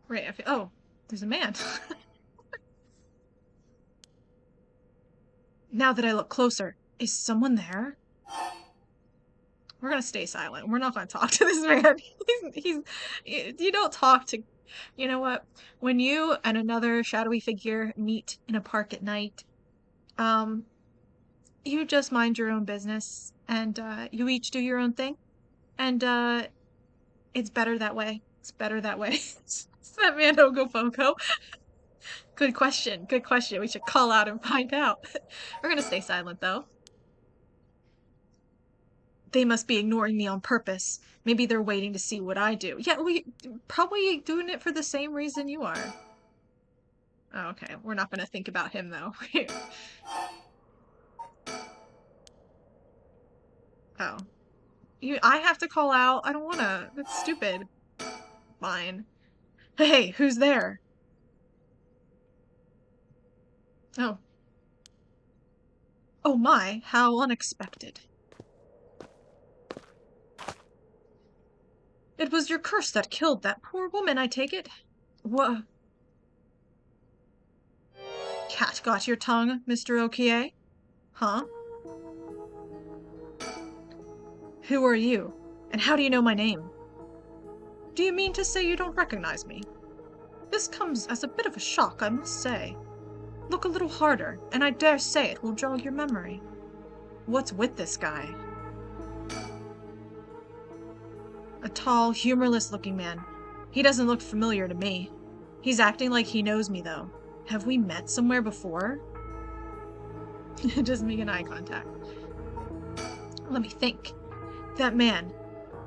Right, oh, there's a man. Now that I look closer, is someone there? We're gonna stay silent. We're not gonna talk to this man. You don't talk to, you know what? When you and another shadowy figure meet in a park at night, you just mind your own business, and, you each do your own thing, and, it's better that way. It's better that way. Is that man Ogofogo? Good question. Good question. We should call out and find out. We're gonna stay silent, though. They must be ignoring me on purpose. Maybe they're waiting to see what I do. Yeah, we probably doing it for the same reason you are. Oh, okay, we're not gonna think about him, though. Oh. I have to call out? I don't wanna. That's stupid. Fine. Hey, who's there? Oh. Oh my, how unexpected. It was your curse that killed that poor woman, I take it? What? Cat got your tongue, Mr. Okie? Huh? Who are you? And how do you know my name? Do you mean to say you don't recognize me? This comes as a bit of a shock, I must say. Look a little harder, and I dare say it will jog your memory. What's with this guy? A tall, humorless-looking man. He doesn't look familiar to me. He's acting like he knows me, though. Have we met somewhere before? Just making eye contact. Let me think. That man.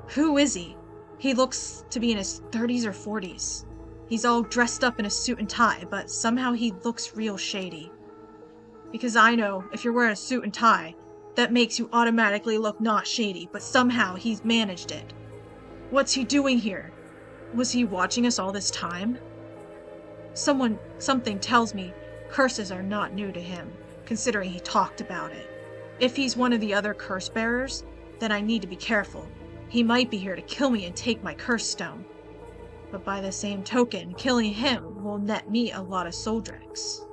Who is he? He looks to be in his 30s or 40s. He's all dressed up in a suit and tie, but somehow he looks real shady. Because I know, if you're wearing a suit and tie, that makes you automatically look not shady, but somehow he's managed it. What's he doing here? Was he watching us all this time? Something tells me curses are not new to him, considering he talked about it. If he's one of the other curse bearers, then I need to be careful. He might be here to kill me and take my curse stone. But by the same token, killing him will net me a lot of soul dregs.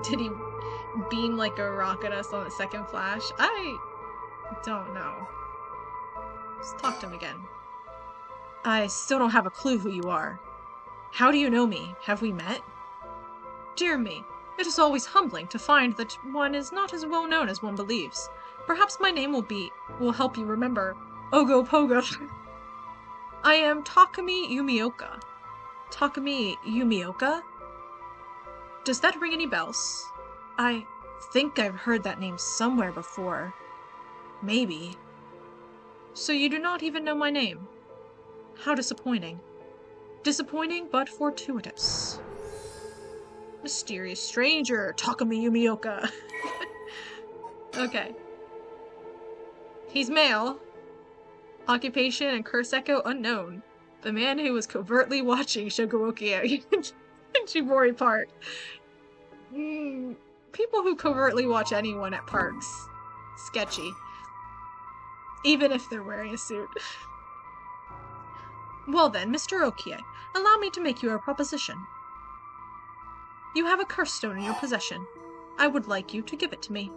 Did he beam like a rock at us on the second flash? I don't know. Let's talk to him again. I still don't have a clue who you are. How do you know me? Have we met? Dear me, it is always humbling to find that one is not as well known as one believes. Perhaps my name will help you remember Ogo Pogo. I am Takumi Yumioka. Takumi Yumioka? Does that ring any bells? I think I've heard that name somewhere before. Maybe. So you do not even know my name? How disappointing. Disappointing, but fortuitous. Mysterious stranger, Takumi Yumioka. Okay. He's male. Occupation and curse echo unknown. The man who was covertly watching Shogoroki in Shibori Park. People who covertly watch anyone at parks. Sketchy. Even if they're wearing a suit. Well then, Mr. Okie, allow me to make you a proposition. You have a curse stone in your possession. I would like you to give it to me.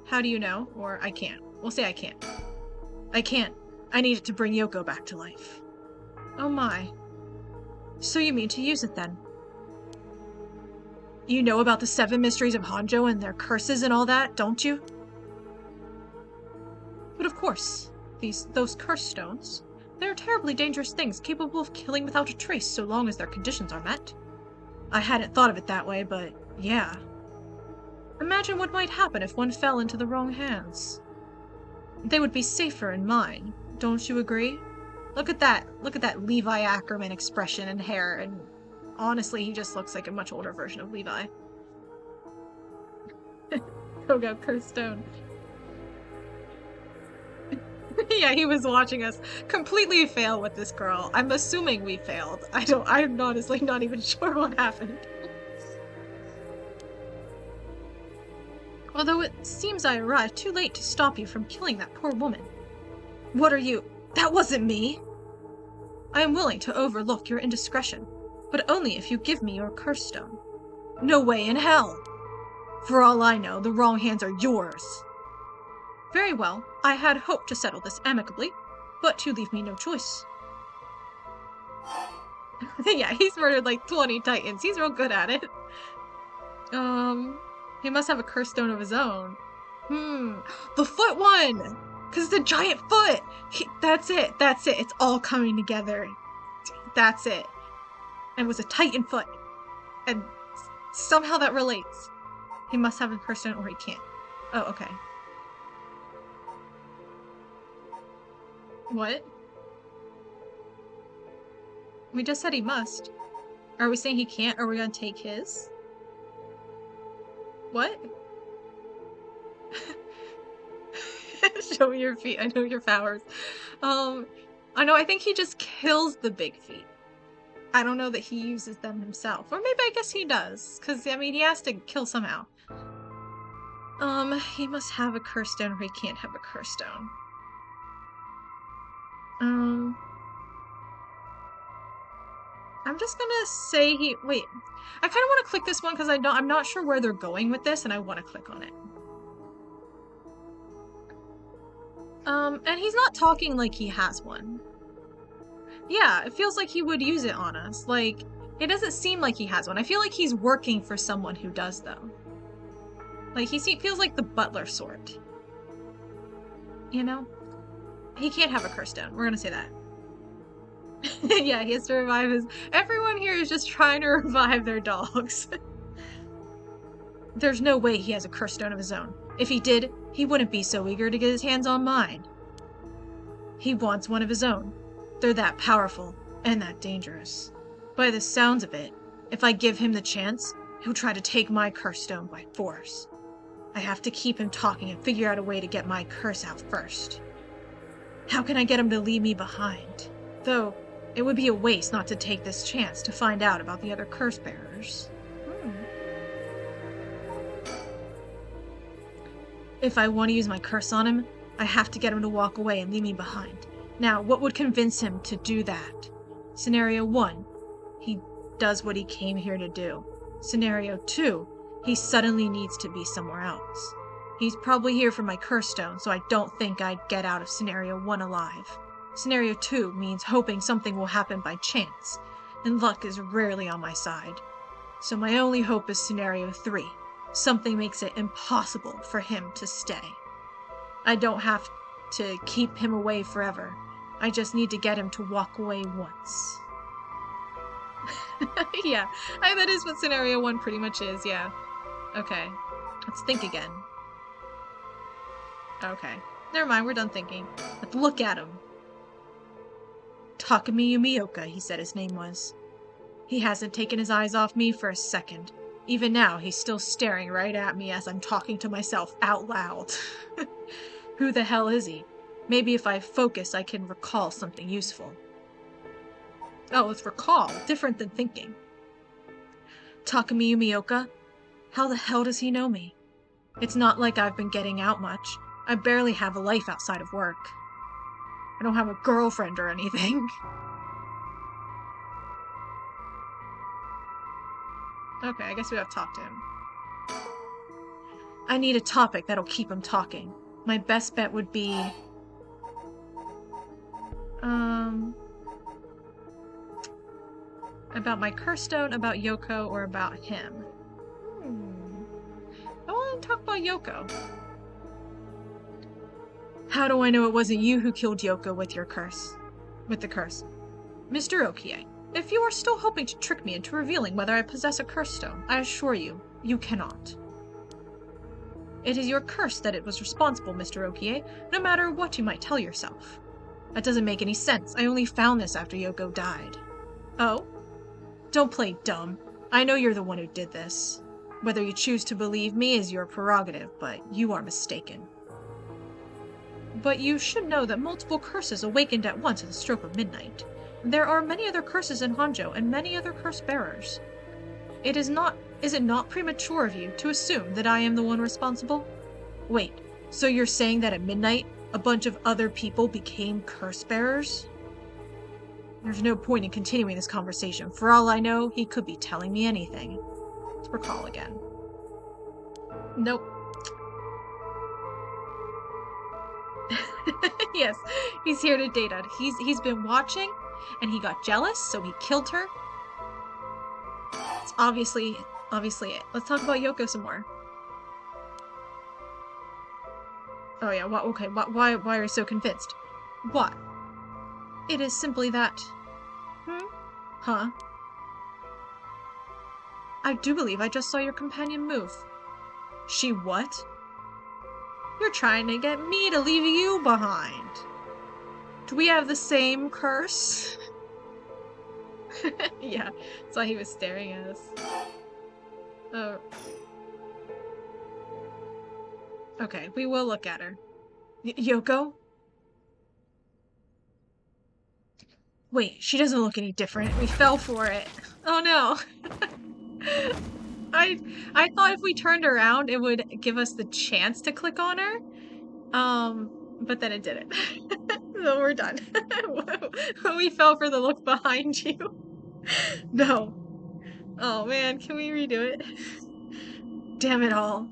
How do you know? Or I can't. We'll say I can't. I can't. I need it to bring Yoko back to life. Oh my. So you mean to use it then? You know about the 7 mysteries of Honjo and their curses and all that, don't you? But of course, those curse stones, they're terribly dangerous things capable of killing without a trace so long as their conditions are met. I hadn't thought of it that way, but yeah. Imagine what might happen if one fell into the wrong hands. They would be safer in mine, don't you agree? Look at that Levi Ackerman expression and hair, and honestly, he just looks like a much older version of Levi. Koga Curse Stone. Yeah, he was watching us completely fail with this girl. I'm assuming we failed. I'm honestly not even sure what happened. Although it seems I arrived too late to stop you from killing that poor woman. What are you? That wasn't me! I am willing to overlook your indiscretion, but only if you give me your curse stone. No way in hell! For all I know, the wrong hands are yours. Very well, I had hoped to settle this amicably, but you leave me no choice. Yeah, he's murdered like 20 titans. He's real good at it. He must have a curse stone of his own. The foot one! Because it's a giant foot! That's it. It's all coming together. That's it. And it was a titan foot. And somehow that relates. He must have a curse stone or he can't. Oh, okay. What? We just said he must. Are we saying he can't, or are we gonna take his? What? Show me your feet. I know your powers. I think he just kills the big feet. I don't know that he uses them himself. Or maybe I guess he does. Because, I mean, he has to kill somehow. He must have a curse stone or he can't have a curse stone. I'm just gonna say wait. I kind of want to click this one because I'm not sure where they're going with this and I want to click on it. And he's not talking like he has one. Yeah, it feels like he would use it on us. Like, it doesn't seem like he has one. I feel like he's working for someone who does, though. Like, he feels like the butler sort. You know? He can't have a curse stone. We're gonna say that. Yeah, he has to revive his... Everyone here is just trying to revive their dogs. There's no way he has a curse stone of his own. If he did, he wouldn't be so eager to get his hands on mine. He wants one of his own. They're that powerful and that dangerous. By the sounds of it, if I give him the chance, he'll try to take my curse stone by force. I have to keep him talking and figure out a way to get my curse out first. How can I get him to leave me behind? Though, it would be a waste not to take this chance to find out about the other curse bearers. If I want to use my curse on him, I have to get him to walk away and leave me behind. Now, what would convince him to do that? Scenario 1, he does what he came here to do. Scenario 2, he suddenly needs to be somewhere else. He's probably here for my curse stone, so I don't think I'd get out of Scenario 1 alive. Scenario 2 means hoping something will happen by chance, and luck is rarely on my side. So my only hope is Scenario 3. Something makes it impossible for him to stay. I don't have to keep him away forever. I just need to get him to walk away once. Yeah, that is what scenario 1 pretty much is, yeah. Okay, let's think again. Okay, never mind, we're done thinking. Let's look at him. Takumi Yumioka, he said his name was. He hasn't taken his eyes off me for a second. Even now, he's still staring right at me as I'm talking to myself out loud. Who the hell is he? Maybe if I focus, I can recall something useful. Oh, it's recall. Different than thinking. Takumi Yumioka? How the hell does he know me? It's not like I've been getting out much. I barely have a life outside of work. I don't have a girlfriend or anything. Okay, I guess we have to talk to him. I need a topic that'll keep him talking. My best bet would be... about my curse stone, about Yoko, or about him. I want to talk about Yoko. How do I know it wasn't you who killed Yoko with your curse? With the curse. Mr. Okie, if you are still hoping to trick me into revealing whether I possess a curse stone, I assure you, you cannot. It is your curse that it was responsible, Mr. Okie, no matter what you might tell yourself. That doesn't make any sense. I only found this after Yoko died. Oh? Don't play dumb. I know you're the one who did this. Whether you choose to believe me is your prerogative, but you are mistaken. But you should know that multiple curses awakened at once at the stroke of midnight. There are many other curses in Honjo and many other curse bearers. Is it not premature of you to assume that I am the one responsible? Wait, so you're saying that at midnight, a bunch of other people became curse bearers? There's no point in continuing this conversation. For all I know, he could be telling me anything. Let's recall again. Nope. Yes, he's here to date us. He's been watching, and he got jealous, so he killed her. It's obviously it. Let's talk about Yoko some more. Oh yeah, okay, why are you so convinced? What? It is simply that... Huh? I do believe I just saw your companion move. She what? You're trying to get me to leave you behind. Do we have the same curse? Yeah, that's why he was staring at us. Oh. Okay, we will look at her. Yoko? Wait, she doesn't look any different. We fell for it. Oh no. I thought if we turned around, it would give us the chance to click on her. But then it didn't. So we're done. We fell for the look behind you. No. Oh man, can we redo it? Damn it all.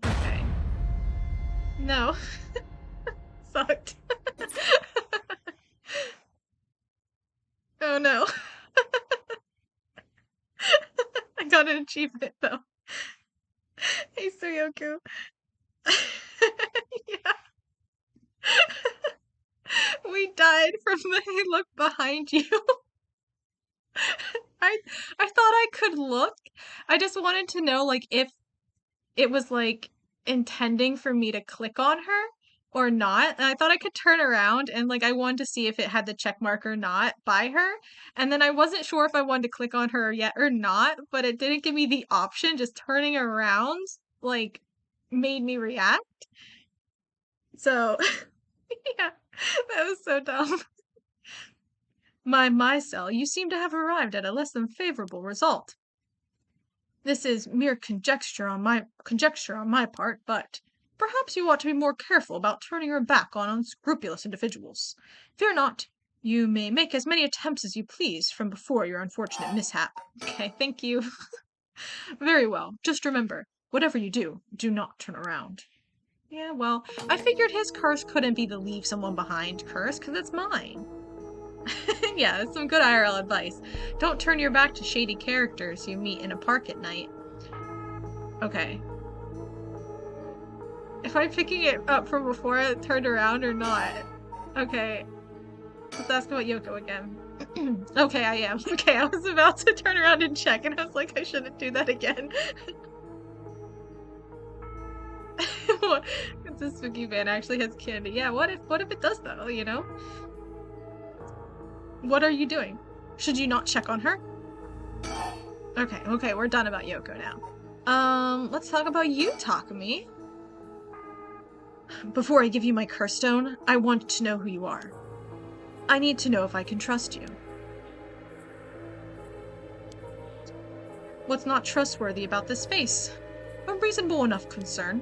Okay. No. Sucked. Oh no. I got an achievement though. Hey Suryoku. Yeah. We died from the look behind you. I thought I could look. I just wanted to know like if it was like intending for me to click on her or not. And I thought I could turn around and like I wanted to see if it had the check mark or not by her. And then I wasn't sure if I wanted to click on her yet or not, but it didn't give me the option. Just turning around like made me react. So yeah, that was so dumb. My cell, you seem to have arrived at a less than favorable result. This is mere conjecture on my part, but perhaps you ought to be more careful about turning your back on unscrupulous individuals. Fear not. You may make as many attempts as you please from before your unfortunate mishap. Okay, thank you. Very well. Just remember, whatever you do, do not turn around. Yeah, well, I figured his curse couldn't be the leave someone behind curse, because it's mine. Yeah, that's some good IRL advice. Don't turn your back to shady characters you meet in a park at night. Okay. If I'm picking it up from before it turned around or not. Okay. Let's ask about Yoko again. Okay, I am. Okay, I was about to turn around and check, and I was like, I shouldn't do that again. It's a spooky van actually has candy. Yeah, what if it does though, you know? What are you doing? Should you not check on her? Okay, we're done about Yoko now. Let's talk about you, Takumi. Before I give you my curse stone, I want to know who you are. I need to know if I can trust you. What's not trustworthy about this face? A reasonable enough concern.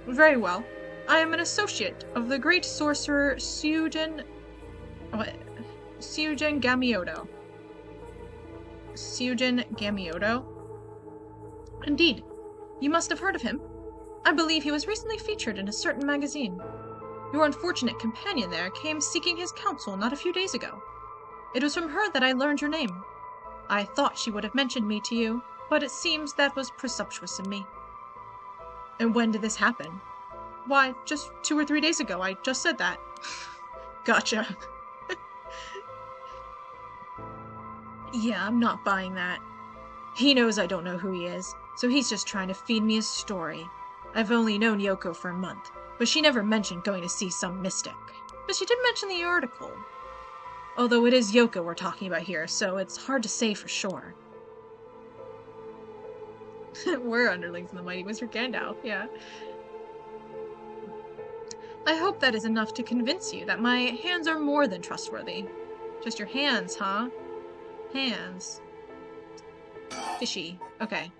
Very well. I am an associate of the great sorcerer Sujin Gamioto. Sujin Gamioto? Indeed. You must have heard of him. I believe he was recently featured in a certain magazine. Your unfortunate companion there came seeking his counsel not a few days ago. It was from her that I learned your name. I thought she would have mentioned me to you, but it seems that was presumptuous in me. And when did this happen? Why, just 2 or 3 days ago. I just said that. Gotcha. Yeah, I'm not buying that. He knows I don't know who he is, so he's just trying to feed me a story. I've only known Yoko for a month, but she never mentioned going to see some mystic. But she did mention the article. Although it is Yoko we're talking about here, so it's hard to say for sure. We're underlings in the Mighty Wizard Gandalf, yeah. I hope that is enough to convince you that my hands are more than trustworthy. Just your hands, huh? Hands. Fishy. Okay.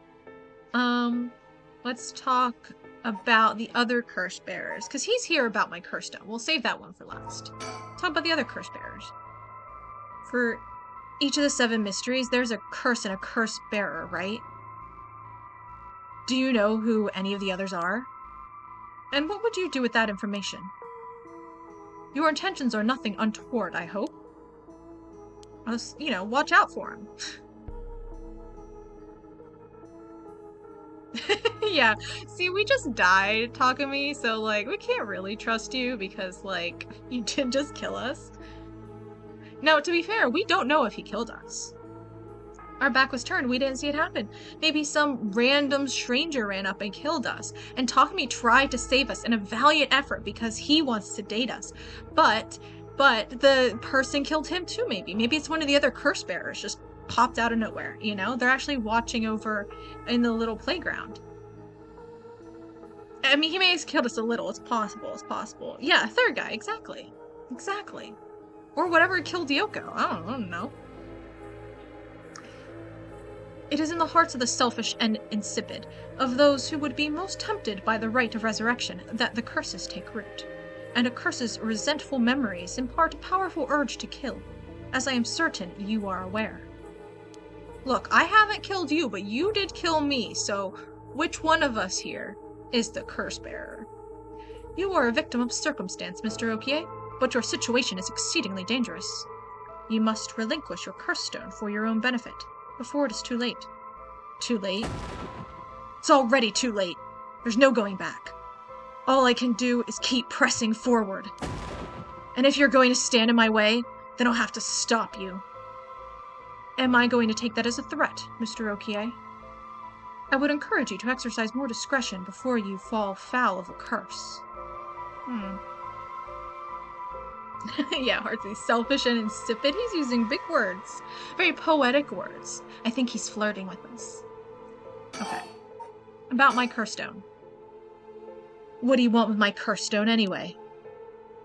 Let's talk about the other curse bearers, because he's here about my curse stone. We'll save that one for last. Talk about the other curse bearers. For each of the 7 mysteries, there's a curse and a curse bearer, right? Do you know who any of the others are? And what would you do with that information? Your intentions are nothing untoward, I hope. You know, watch out for him. Yeah, see, we just died, Takumi, so, like, we can't really trust you because, like, you did just kill us. Now, to be fair, we don't know if he killed us. Our back was turned, we didn't see it happen. Maybe some random stranger ran up and killed us, and Takumi tried to save us in a valiant effort because he wants to date us. But the person killed him too, maybe. Maybe it's one of the other curse bearers just popped out of nowhere, you know? They're actually watching over in the little playground. I mean, he may have killed us a little. It's possible. Yeah, 3rd guy, exactly. Exactly. Or whatever killed Yoko. I don't know. It is in the hearts of the selfish and insipid, of those who would be most tempted by the rite of resurrection, that the curses take root. And a curse's resentful memories impart a powerful urge to kill, as I am certain you are aware. Look, I haven't killed you, but you did kill me, so which one of us here is the curse bearer? You are a victim of circumstance, Mr. Okie, but your situation is exceedingly dangerous. You must relinquish your curse stone for your own benefit, before it is too late. Too late? It's already too late. There's no going back. All I can do is keep pressing forward. And if you're going to stand in my way, then I'll have to stop you. Am I going to take that as a threat, Mr. Okie? I would encourage you to exercise more discretion before you fall foul of a curse. Yeah, Heartsy's selfish and insipid. He's using big words. Very poetic words. I think he's flirting with us. Okay. About my curse stone. What do you want with my curse stone anyway?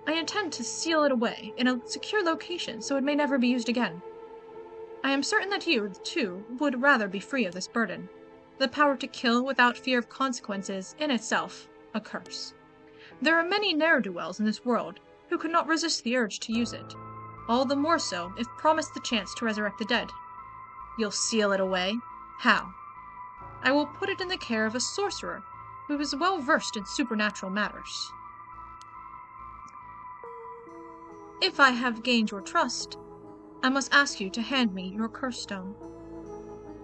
I intend to seal it away in a secure location so it may never be used again. I am certain that you, too, would rather be free of this burden. The power to kill without fear of consequences, in itself, a curse. There are many ne'er-do-wells in this world who could not resist the urge to use it, all the more so if promised the chance to resurrect the dead. You'll seal it away? How? I will put it in the care of a sorcerer who is well versed in supernatural matters. If I have gained your trust, I must ask you to hand me your curse stone.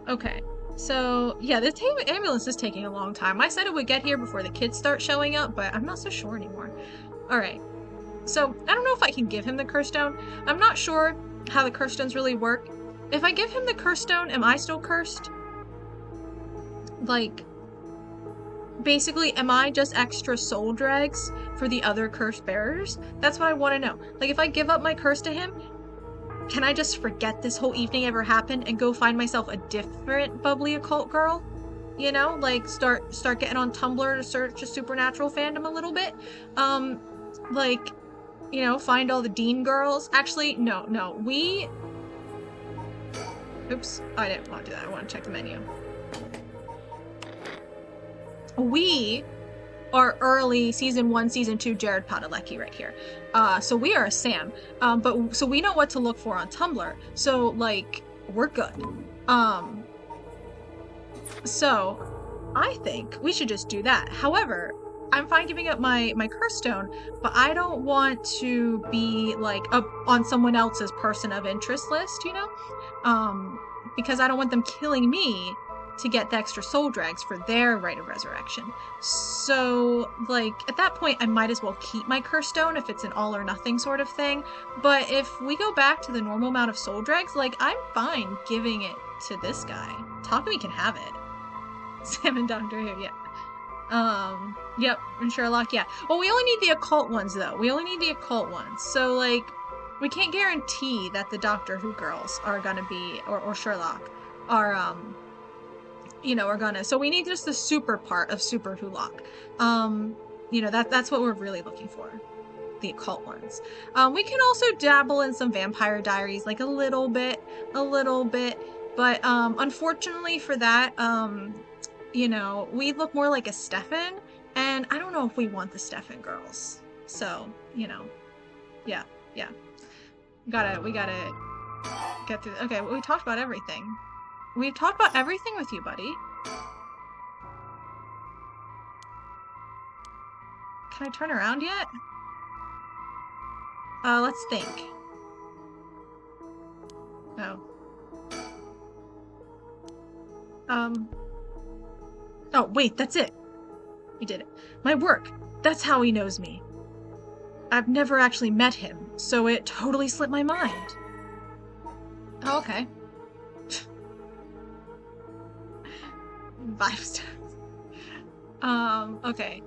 Okay, So, yeah, this ambulance is taking a long time. I said it would get here before the kids start showing up, but I'm not so sure anymore. Alright. So, I don't know if I can give him the curse stone. I'm not sure how the curse stones really work. If I give him the curse stone, am I still cursed? Like, basically, am I just extra soul dregs for the other curse bearers? That's what I want to know. Like, if I give up my curse to him, can I just forget this whole evening ever happened and go find myself a different bubbly occult girl? You know, like start getting on Tumblr to search a supernatural fandom a little bit. Like, you know, find all the Dean girls. Actually, no. Oops, I didn't want to do that. I want to check the menu. We are early season 1, season 2 Jared Padalecki right here. So we are a Sam. So we know what to look for on Tumblr. So like we're good. So I think we should just do that. However, I'm fine giving up my curse stone, but I don't want to be like up on someone else's person of interest list, you know? Because I don't want them killing me to get the extra soul dregs for their rite of resurrection. So, like, at that point, I might as well keep my curse stone if it's an all or nothing sort of thing. But if we go back to the normal amount of soul dregs, like, I'm fine giving it to this guy. Takumi can have it. Sam and Doctor Who, yeah. Yep, and Sherlock, yeah. Well, we only need the occult ones, though. We only need the occult ones. So, like, we can't guarantee that the Doctor Who girls are gonna be, or Sherlock, are, you know, are gonna. So we need just the super part of Super Who Lock. You know, that's what we're really looking for. The occult ones. We can also dabble in some Vampire Diaries, like a little bit. But, unfortunately for that, you know, we look more like a Stefan, and I don't know if we want the Stefan girls. So, you know, yeah. We gotta get through. Okay, well, we talked about everything. We've talked about everything with you, buddy. Can I turn around yet? Let's think. No. Oh, wait, that's it. We did it. My work. That's how he knows me. I've never actually met him, so it totally slipped my mind. Oh, okay. 5 stars. Okay.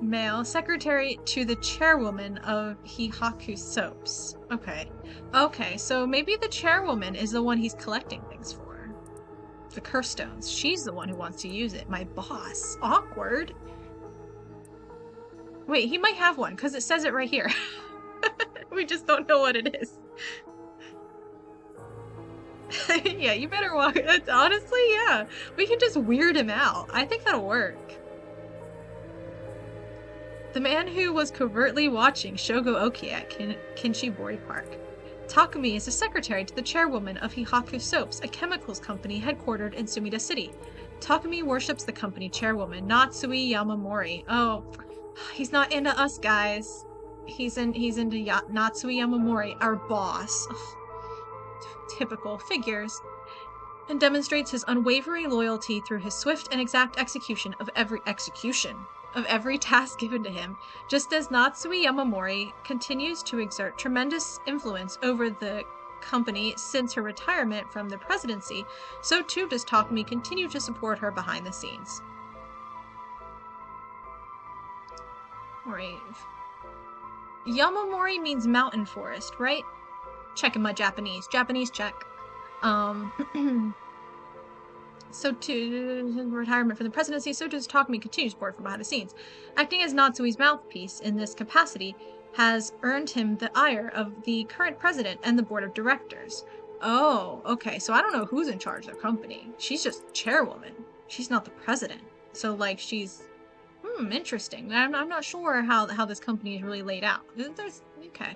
Male, secretary to the chairwoman of Hihaku Soaps. Okay, so maybe the chairwoman is the one he's collecting things for. The curse stones. She's the one who wants to use it. My boss. Awkward. Wait, he might have one, because it says it right here. We just don't know what it is. Yeah, you better walk. Honestly, yeah. We can just weird him out. I think that'll work. The man who was covertly watching Shogo Oki at Kinshibori Park. Takumi is the secretary to the chairwoman of Hihaku Soaps, a chemicals company headquartered in Sumida City. Takumi worships the company chairwoman, Natsui Yamamori. Oh, he's not into us, guys. He's into Natsui Yamamori, our boss. Ugh. Typical figures. And demonstrates his unwavering loyalty through his swift and exact execution of every task given to him, just as Natsui Yamamori continues to exert tremendous influence over the company since her retirement from the presidency, so too does Takumi continue to support her behind the scenes. Brave. Yamamori means mountain forest, right? Checking my Japanese. Japanese check. So too, retirement from the presidency, so does Takumi continue support from behind the scenes. Acting as Natsui's mouthpiece in this capacity has earned him the ire of the current president and the board of directors. Oh, okay, so I don't know who's in charge of the company. She's just chairwoman. She's not the president. So, like, she's... interesting. I'm not sure how this company is really laid out. Okay.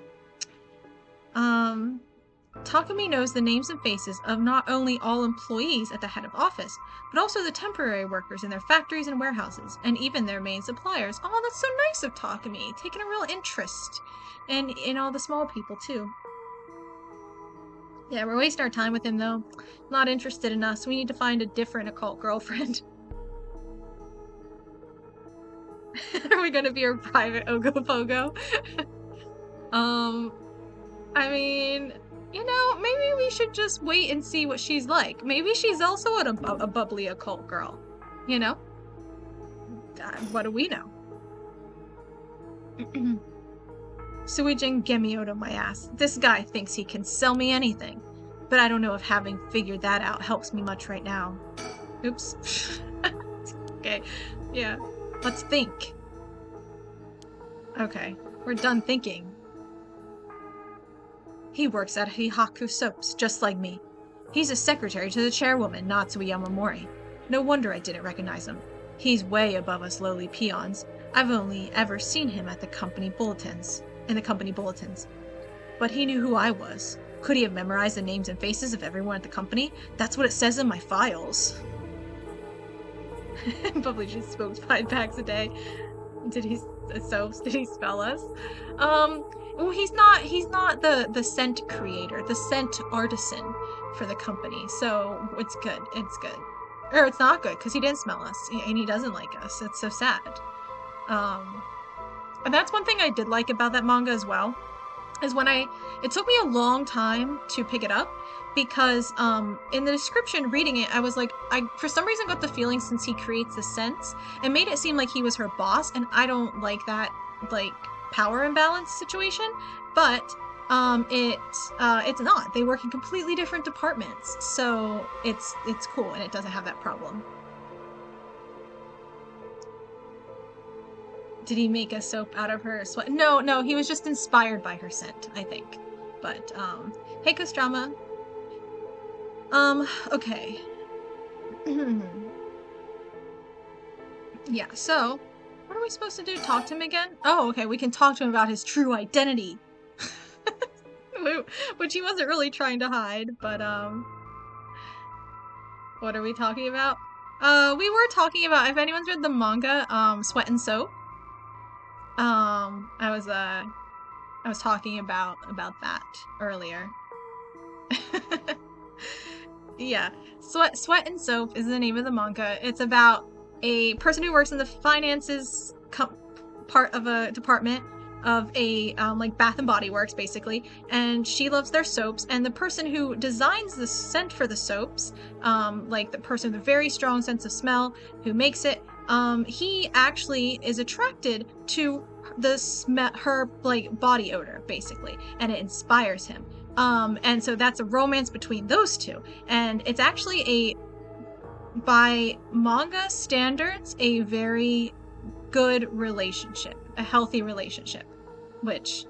Takumi knows the names and faces of not only all employees at the head of office, but also the temporary workers in their factories and warehouses, and even their main suppliers. Oh, that's so nice of Takumi, taking a real interest in all the small people, too. Yeah, we're wasting our time with him, though. Not interested in us. We need to find a different occult girlfriend. Are we gonna be her private Ogopogo? I mean, you know, maybe we should just wait and see what she's like. Maybe she's also a bubbly occult girl. You know? What do we know? Suijin, get me out of my ass. This guy thinks he can sell me anything. But I don't know if having figured that out helps me much right now. Oops. Okay, yeah. Let's think. Okay, we're done thinking. He works at Hihaku Soaps, just like me. He's a secretary to the chairwoman, Natsui Yamamori. No wonder I didn't recognize him. He's way above us lowly peons. I've only ever seen him at the company bulletins. But he knew who I was. Could he have memorized the names and faces of everyone at the company? That's what it says in my files. Bubbly just smokes 5 packs a day. Did he spell us? Well, he's not the scent creator, the scent artisan for the company. So it's good. It's good. Or it's not good because he didn't smell us and he doesn't like us. It's so sad. And that's one thing I did like about that manga as well. Is it took me a long time to pick it up because in the description reading it, I was like, I for some reason got the feeling since he creates the scents, it made it seem like he was her boss, and I don't like that like power imbalance situation. But it's not. They work in completely different departments, so it's cool and it doesn't have that problem. Did he make a soap out of her sweat? No, he was just inspired by her scent, I think. But, hey, Kostrama. Okay. Yeah, so, what are we supposed to do? Talk to him again? Oh, okay, we can talk to him about his true identity. Which he wasn't really trying to hide, but, what are we talking about? We were talking about, if anyone's read the manga, Sweat and Soap. I was talking about that earlier. Yeah, Sweat and Soap is the name of the manga. It's about a person who works in the finances part of a department of a like Bath and Body Works basically, and she loves their soaps, and the person who designs the scent for the soaps, like the person with a very strong sense of smell who makes it, he actually is attracted to her like body odor basically, and it inspires him. And so that's a romance between those two, and it's actually by manga standards, a very good relationship, a healthy relationship, which,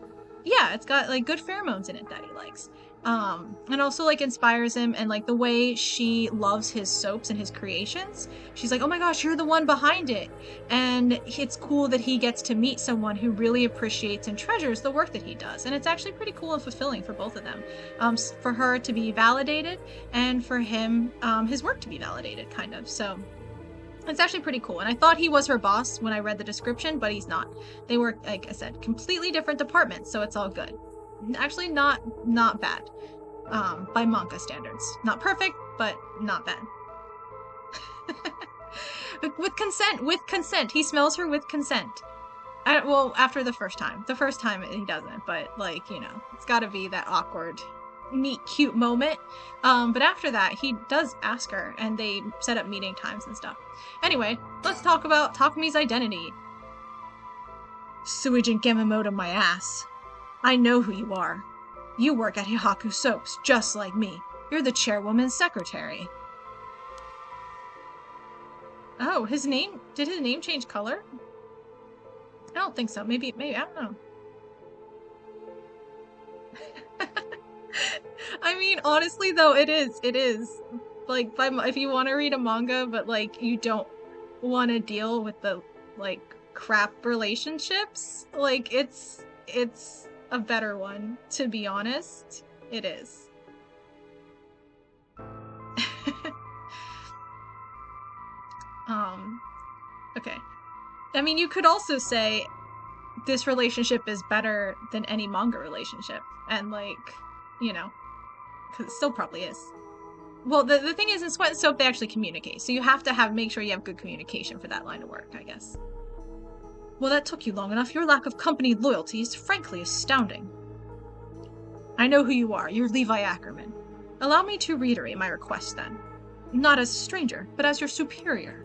yeah, it's got like good pheromones in it that he likes. And also like inspires him, and like the way she loves his soaps and his creations. She's like, oh my gosh, you're the one behind it. And it's cool that he gets to meet someone who really appreciates and treasures the work that he does. And it's actually pretty cool and fulfilling for both of them. For her to be validated and for him, his work to be validated, kind of. So it's actually pretty cool. And I thought he was her boss when I read the description, but he's not. They work, like I said, completely different departments, so it's all good. Actually not bad, by manga standards. Not perfect, but not bad. with consent. He smells her with consent. Well, after the first time. The first time he doesn't, but like, you know, it's gotta be that awkward, meet cute moment. But after that, he does ask her, and they set up meeting times and stuff. Anyway, let's talk about Takumi's identity. Suijin Gemamoto my ass. I know who you are. You work at Hihaku Soaps, just like me. You're the chairwoman's secretary. Oh, did his name change color? I don't think so. Maybe, I don't know. I mean, honestly though, it is. Like, if you want to read a manga, but like, you don't want to deal with the, like, crap relationships, like, it's a better one, to be honest. It is. Okay. I mean, you could also say this relationship is better than any manga relationship, and like, you know, Because it still probably is. Well, the thing is, in Sweat and Soap, they actually communicate. So you have to make sure you have good communication for that line of work, I guess. Well, that took you long enough. Your lack of company loyalty is frankly astounding. I know who you are. You're Levi Ackerman. Allow me to reiterate my request, then. Not as a stranger, but as your superior.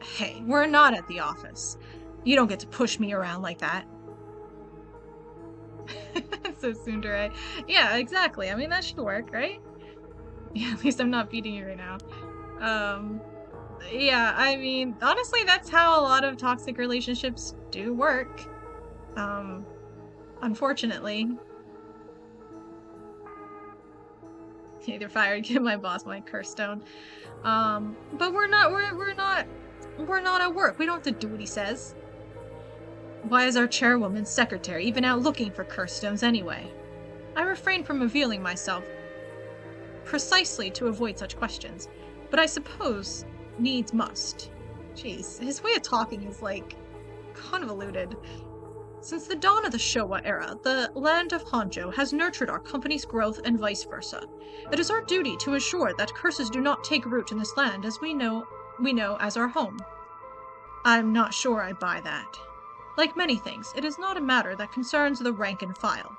Hey, we're not at the office. You don't get to push me around like that. So tsundere. Yeah, exactly. I mean, that should work, right? Yeah, at least I'm not beating you right now. Yeah, I mean, honestly, that's how a lot of toxic relationships do work. Unfortunately. Either fired, give my boss my curse stone. But we're not at work. We don't have to do what he says. Why is our chairwoman's secretary even out looking for curse stones anyway? I refrain from revealing myself precisely to avoid such questions, but I suppose needs must. Jeez, his way of talking is like convoluted. Since the dawn of the Showa era, the land of Honjo has nurtured our company's growth and vice versa. It is our duty to ensure that curses do not take root in this land as we know as our home. I'm not sure I buy that. Like many things, it is not a matter that concerns the rank and file.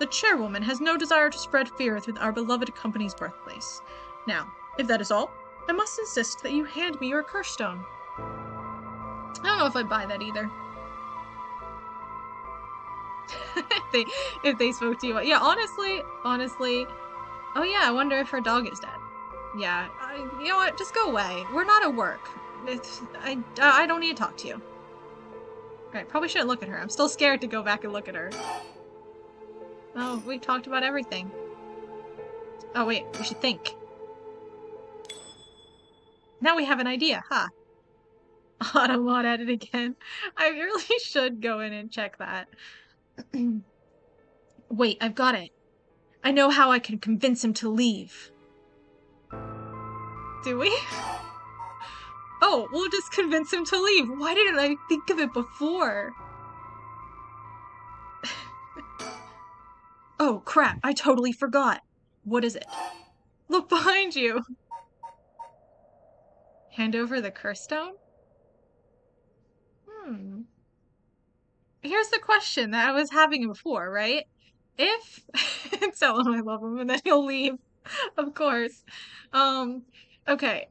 The chairwoman has no desire to spread fear through our beloved company's birthplace. Now, if that is all, I must insist that you hand me your curse stone. I don't know if I buy that either. if they spoke to you. Yeah, honestly. Oh yeah, I wonder if her dog is dead. Yeah, you know what? Just go away. We're not at work. I don't need to talk to you. Right, probably shouldn't look at her. I'm still scared to go back and look at her. Oh, we talked about everything. Oh wait, we should think. Now we have an idea, huh? Automod at it again. I really should go in and check that. Wait, I've got it. I know how I can convince him to leave. Do we? Oh, we'll just convince him to leave. Why didn't I think of it before? Oh, crap. I totally forgot. What is it? Look behind you. Hand over the curse stone? Here's the question that I was having before, right? If tell him I love him and then he'll leave, of course. Okay.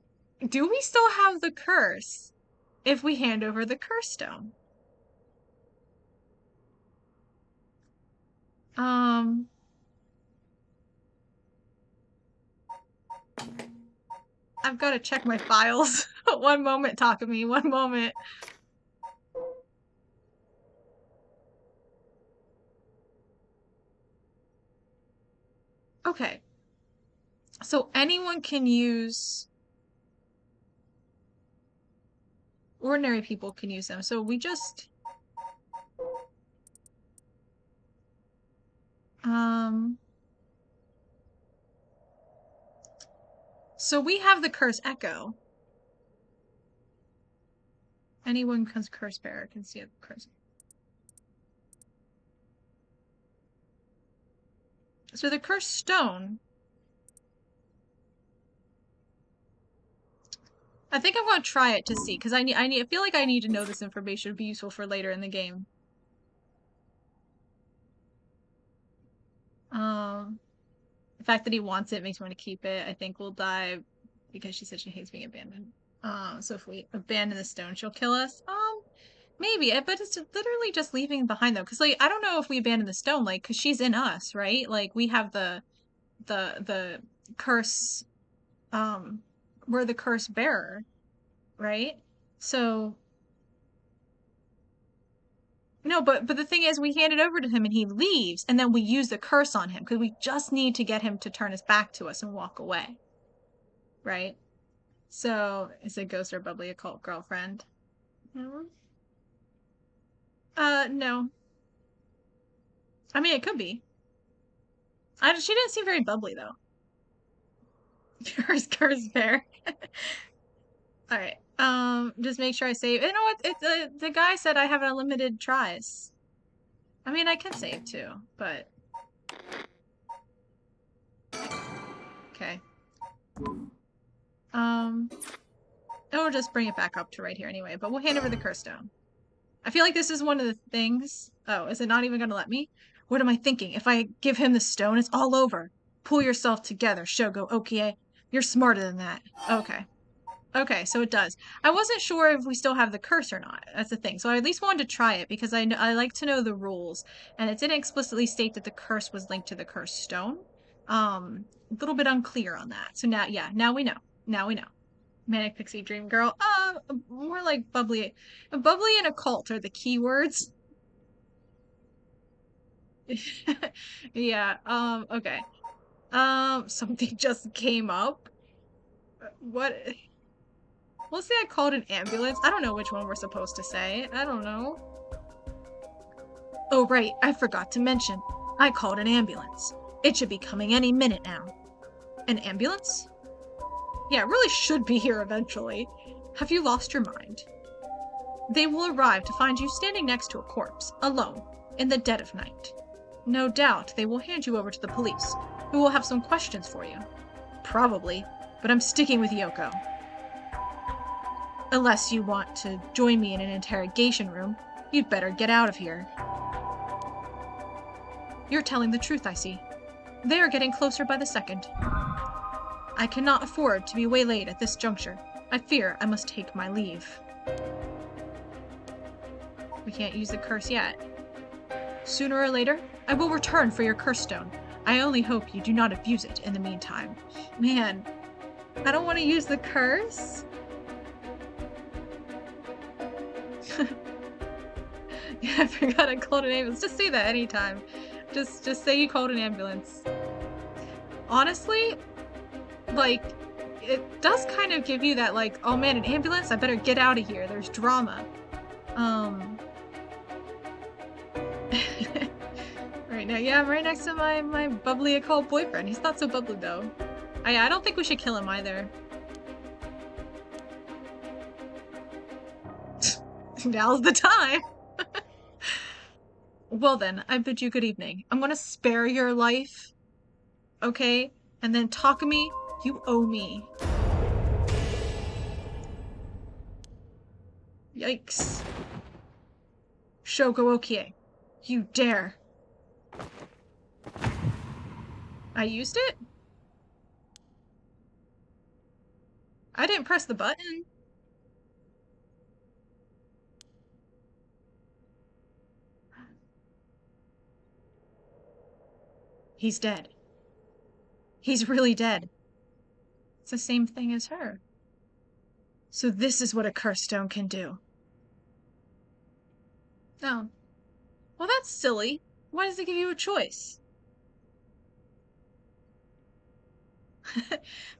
Do we still have the curse if we hand over the curse stone? I've got to check my files. One moment, Takumi, one moment. Okay. So anyone can use... Ordinary people can use them. So we just... So we have the curse echo. Anyone who's curse bearer can see a curse. So the curse stone. I think I'm going to try it to see because I feel like I need to know this information. It'd be useful for later in the game. The fact that he wants it makes me want to keep it. I think we'll die because she said she hates being abandoned. So if we abandon the stone, she'll kill us. Maybe, but it's literally just leaving behind though, because like I don't know if we abandon the stone, like because she's in us, right? Like we have the curse. We're the curse bearer, right? So no, but the thing is, we hand it over to him and he leaves, and then we use the curse on him because we just need to get him to turn his back to us and walk away, right? So is it ghost or bubbly occult girlfriend? No. No. I mean, it could be. She didn't seem very bubbly though. Curse bear. All right. Just make sure I save. You know what? The guy said I have unlimited tries. I mean, I can save too, but Okay. It'll just bring it back up to right here anyway, but we'll hand over the curse stone. I feel like this is one of the things. Oh, is it not even gonna let me? What am I thinking? If I give him the stone, it's all over. Pull yourself together, Shogo Okie. You're smarter than that. Okay. Okay, so it does. I wasn't sure if we still have the curse or not. That's the thing. So I at least wanted to try it because I like to know the rules. And it didn't explicitly state that the curse was linked to the cursed stone. A little bit unclear on that. So now, yeah, now we know. Now we know. Manic Pixie Dream Girl. More like bubbly. Bubbly and occult are the keywords. Yeah, okay. Something just came up. What? Let's say I called an ambulance. I don't know which one we're supposed to say. I don't know. Oh, right. I forgot to mention. I called an ambulance. It should be coming any minute now. An ambulance? Yeah, it really should be here eventually. Have you lost your mind? They will arrive to find you standing next to a corpse, alone, in the dead of night. No doubt they will hand you over to the police, who will have some questions for you. Probably, but I'm sticking with Yoko. Unless you want to join me in an interrogation room, you'd better get out of here. You're telling the truth, I see. They are getting closer by the second. I cannot afford to be waylaid at this juncture. I fear I must take my leave. We can't use the curse yet. Sooner or later, I will return for your curse stone. I only hope you do not abuse it in the meantime. Man, I don't want to use the curse. Yeah, I forgot I called an ambulance. Just say that anytime. Just say you called an ambulance. Honestly, like, it does kind of give you that, like, oh man, an ambulance? I better get out of here. There's drama. Right now, yeah, I'm right next to my bubbly occult boyfriend. He's not so bubbly, though. I don't think we should kill him either. Now's the time! Well then, I bid you good evening. I'm gonna spare your life, okay? And then Takumi, you owe me. Yikes. Shogo Okie, you dare. I used it? I didn't press the button. He's dead. He's really dead. It's the same thing as her. So this is what a curse stone can do. No. Well, that's silly. Why does it give you a choice?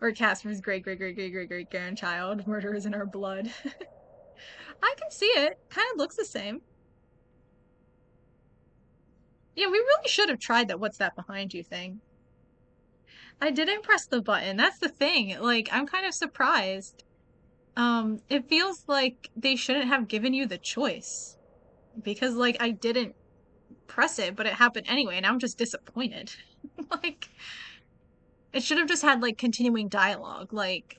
Or Casper's great-great-great-great-great-great-grandchild. Murder is in our blood. I can see it. Kind of looks the same. Yeah, we really should have tried that what's that behind you thing. I didn't press the button. That's the thing. Like, I'm kind of surprised. It feels like they shouldn't have given you the choice. Because, like, I didn't press it, but it happened anyway, and I'm just disappointed. Like, it should have just had, like, continuing dialogue. Like,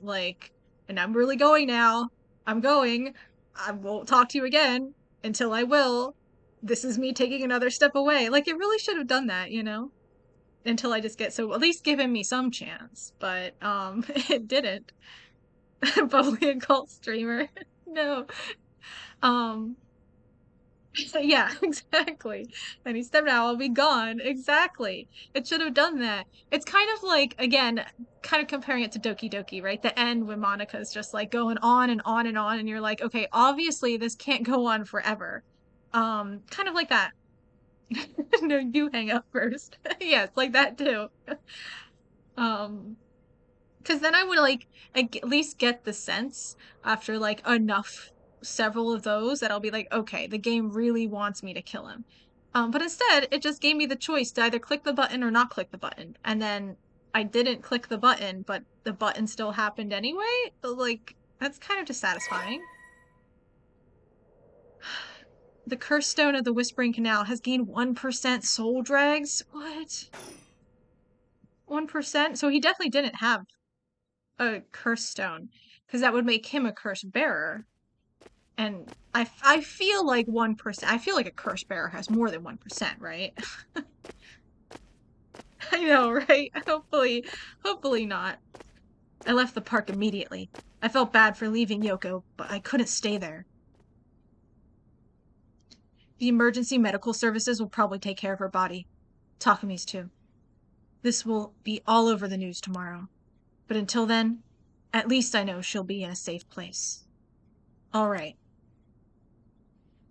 and I'm really going now. I'm going. I won't talk to you again until I will. This is me taking another step away. Like, it really should have done that, you know? Until I just get, so at least giving me some chance. But, it didn't. Bubbly occult streamer. No. Um, yeah, exactly. And he stepped out, I'll be gone. Exactly. It should have done that. It's kind of like, again, kind of comparing it to Doki Doki, right? The end when Monica's just like going on and on and on, and you're like, okay, obviously this can't go on forever. Kind of like that. No, you hang up first. Yes, like that too. Um, because then I would like at least get the sense after like enough several of those that I'll be like, okay, the game really wants me to kill him. But instead, it just gave me the choice to either click the button or not click the button. And then I didn't click the button, but the button still happened anyway. Like, that's kind of dissatisfying. The cursed stone of the Whispering Canal has gained 1% soul dregs? What? 1%. So he definitely didn't have a curse stone, because that would make him a curse bearer. And I feel like 1%. I feel like a curse bearer has more than 1%, right? I know, right? Hopefully not. I left the park immediately. I felt bad for leaving Yoko, but I couldn't stay there. The emergency medical services will probably take care of her body. Takami's too. This will be all over the news tomorrow. But until then, at least I know she'll be in a safe place. All right.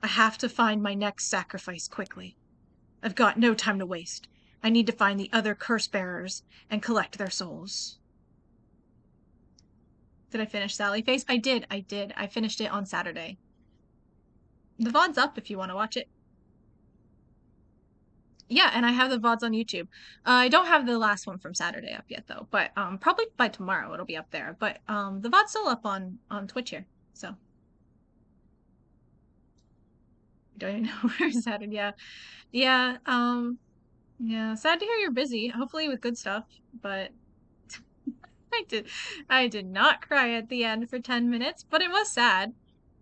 I have to find my next sacrifice quickly. I've got no time to waste. I need to find the other curse bearers and collect their souls. Did I finish Sally Face? I did. I finished it on Saturday. The VOD's up if you want to watch it. Yeah, and I have the VODs on YouTube. I don't have the last one from Saturday up yet though, but probably by tomorrow it'll be up there. But the VOD's still up on Twitch here. So don't even know where Saturday. Yeah. Yeah, yeah, sad to hear you're busy. Hopefully with good stuff, but I did not cry at the end for 10 minutes, but it was sad.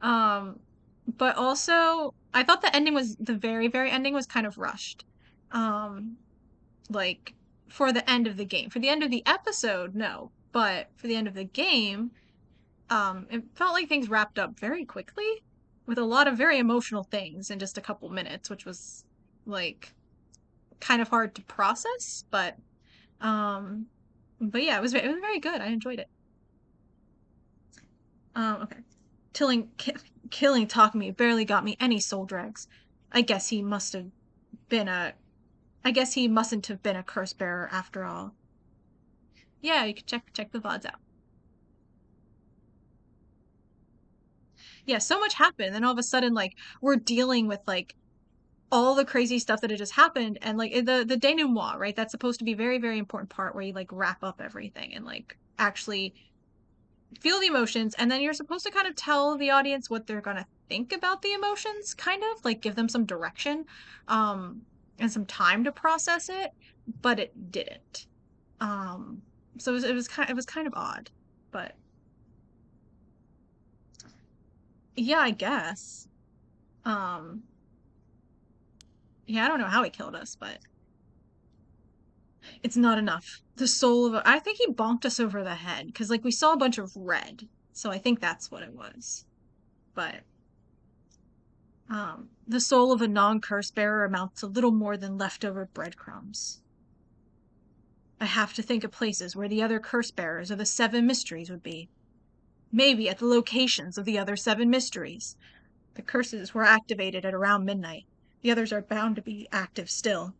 Um, but also I thought the very, very ending was kind of rushed. Um, like for the end of the game. For the end of the episode, no. But for the end of the game, it felt like things wrapped up very quickly with a lot of very emotional things in just a couple minutes, which was like kind of hard to process, um but yeah, it was very good. I enjoyed it. Okay. Killing ki killing Takumi barely got me any soul dregs. I guess he must have been a I guess he mustn't have been a curse bearer after all. Yeah, you can check the VODs out. Yeah, so much happened, and all of a sudden, like, we're dealing with like all the crazy stuff that had just happened, and like the denouement, right? That's supposed to be very, very important part where you like wrap up everything and like actually feel the emotions, and then you're supposed to kind of tell the audience what they're gonna think about the emotions, kind of like give them some direction, um, and some time to process it, but it didn't. Um, so it was kind of odd, but yeah, I guess. Um, yeah, I don't know how he killed us, but it's not enough. The soul of I think he bonked us over the head because like we saw a bunch of red, so I think that's what it was. But the soul of a non-curse bearer amounts to little more than leftover breadcrumbs. I have to think of places where the other curse bearers of the seven mysteries would be. Maybe at the locations of the other seven mysteries. The curses were activated at around midnight. The others are bound to be active still.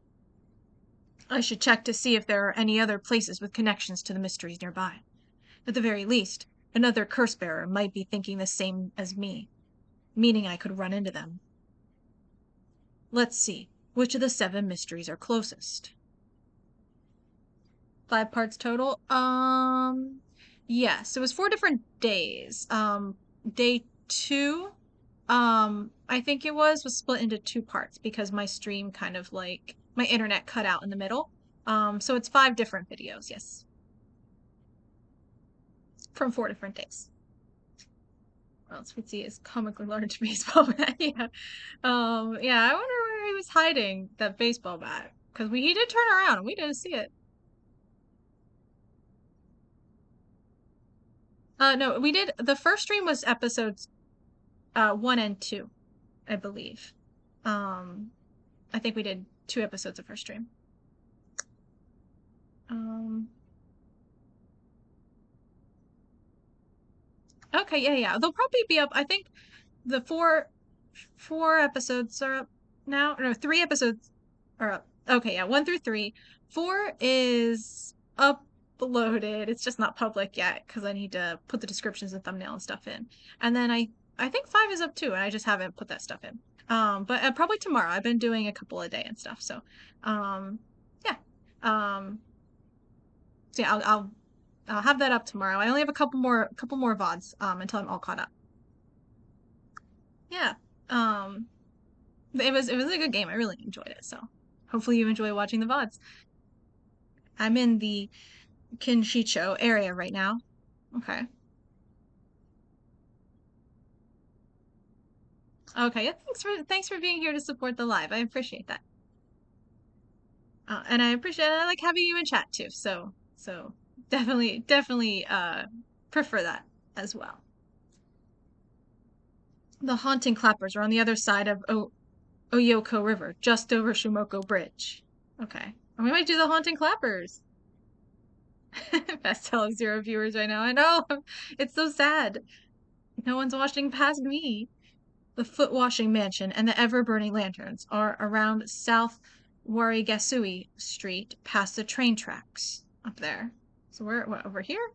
I should check to see if there are any other places with connections to the mysteries nearby. At the very least, another curse bearer might be thinking the same as me, meaning I could run into them. Let's see, which of the seven mysteries are closest? 5 parts total? Yes, it was 4 different days. Day two, I think was split into 2 parts because my stream kind of like, my internet cut out in the middle. So it's 5 different videos, yes. From 4 different days. What else we see is comically large baseball bat. Yeah. Yeah, I wonder where he was hiding that baseball bat. Because he did turn around and we didn't see it. No, we did. The first stream was episodes 1 and 2, I believe. Um, I think we did 2 episodes of first stream. Um, okay, yeah. They'll probably be up. I think the four episodes are up now. No, 3 episodes are up. Okay, yeah, 1 through 3. 4 is uploaded. It's just not public yet because I need to put the descriptions and thumbnail and stuff in. And then I think 5 is up too, and I just haven't put that stuff in. But probably tomorrow. I've been doing a couple a day and stuff. So, yeah. So yeah, I'll have that up tomorrow. I only have a couple more VODs until I'm all caught up. Yeah. Um, it was a good game. I really enjoyed it. So hopefully you enjoy watching the VODs. I'm in the Kinshicho area right now. Okay. Okay, yeah, thanks for being here to support the live. I appreciate that. And I appreciate I like having you in chat too. So definitely prefer that as well. The haunting clappers are on the other side of Oyoko River, just over Shumoko Bridge. Okay. And we might do the haunting clappers. Best tell of 0 viewers right now. I know. It's so sad. No one's watching past me. The foot washing mansion and the ever burning lanterns are around South Warigasui Street past the train tracks up there. So we're what, over here?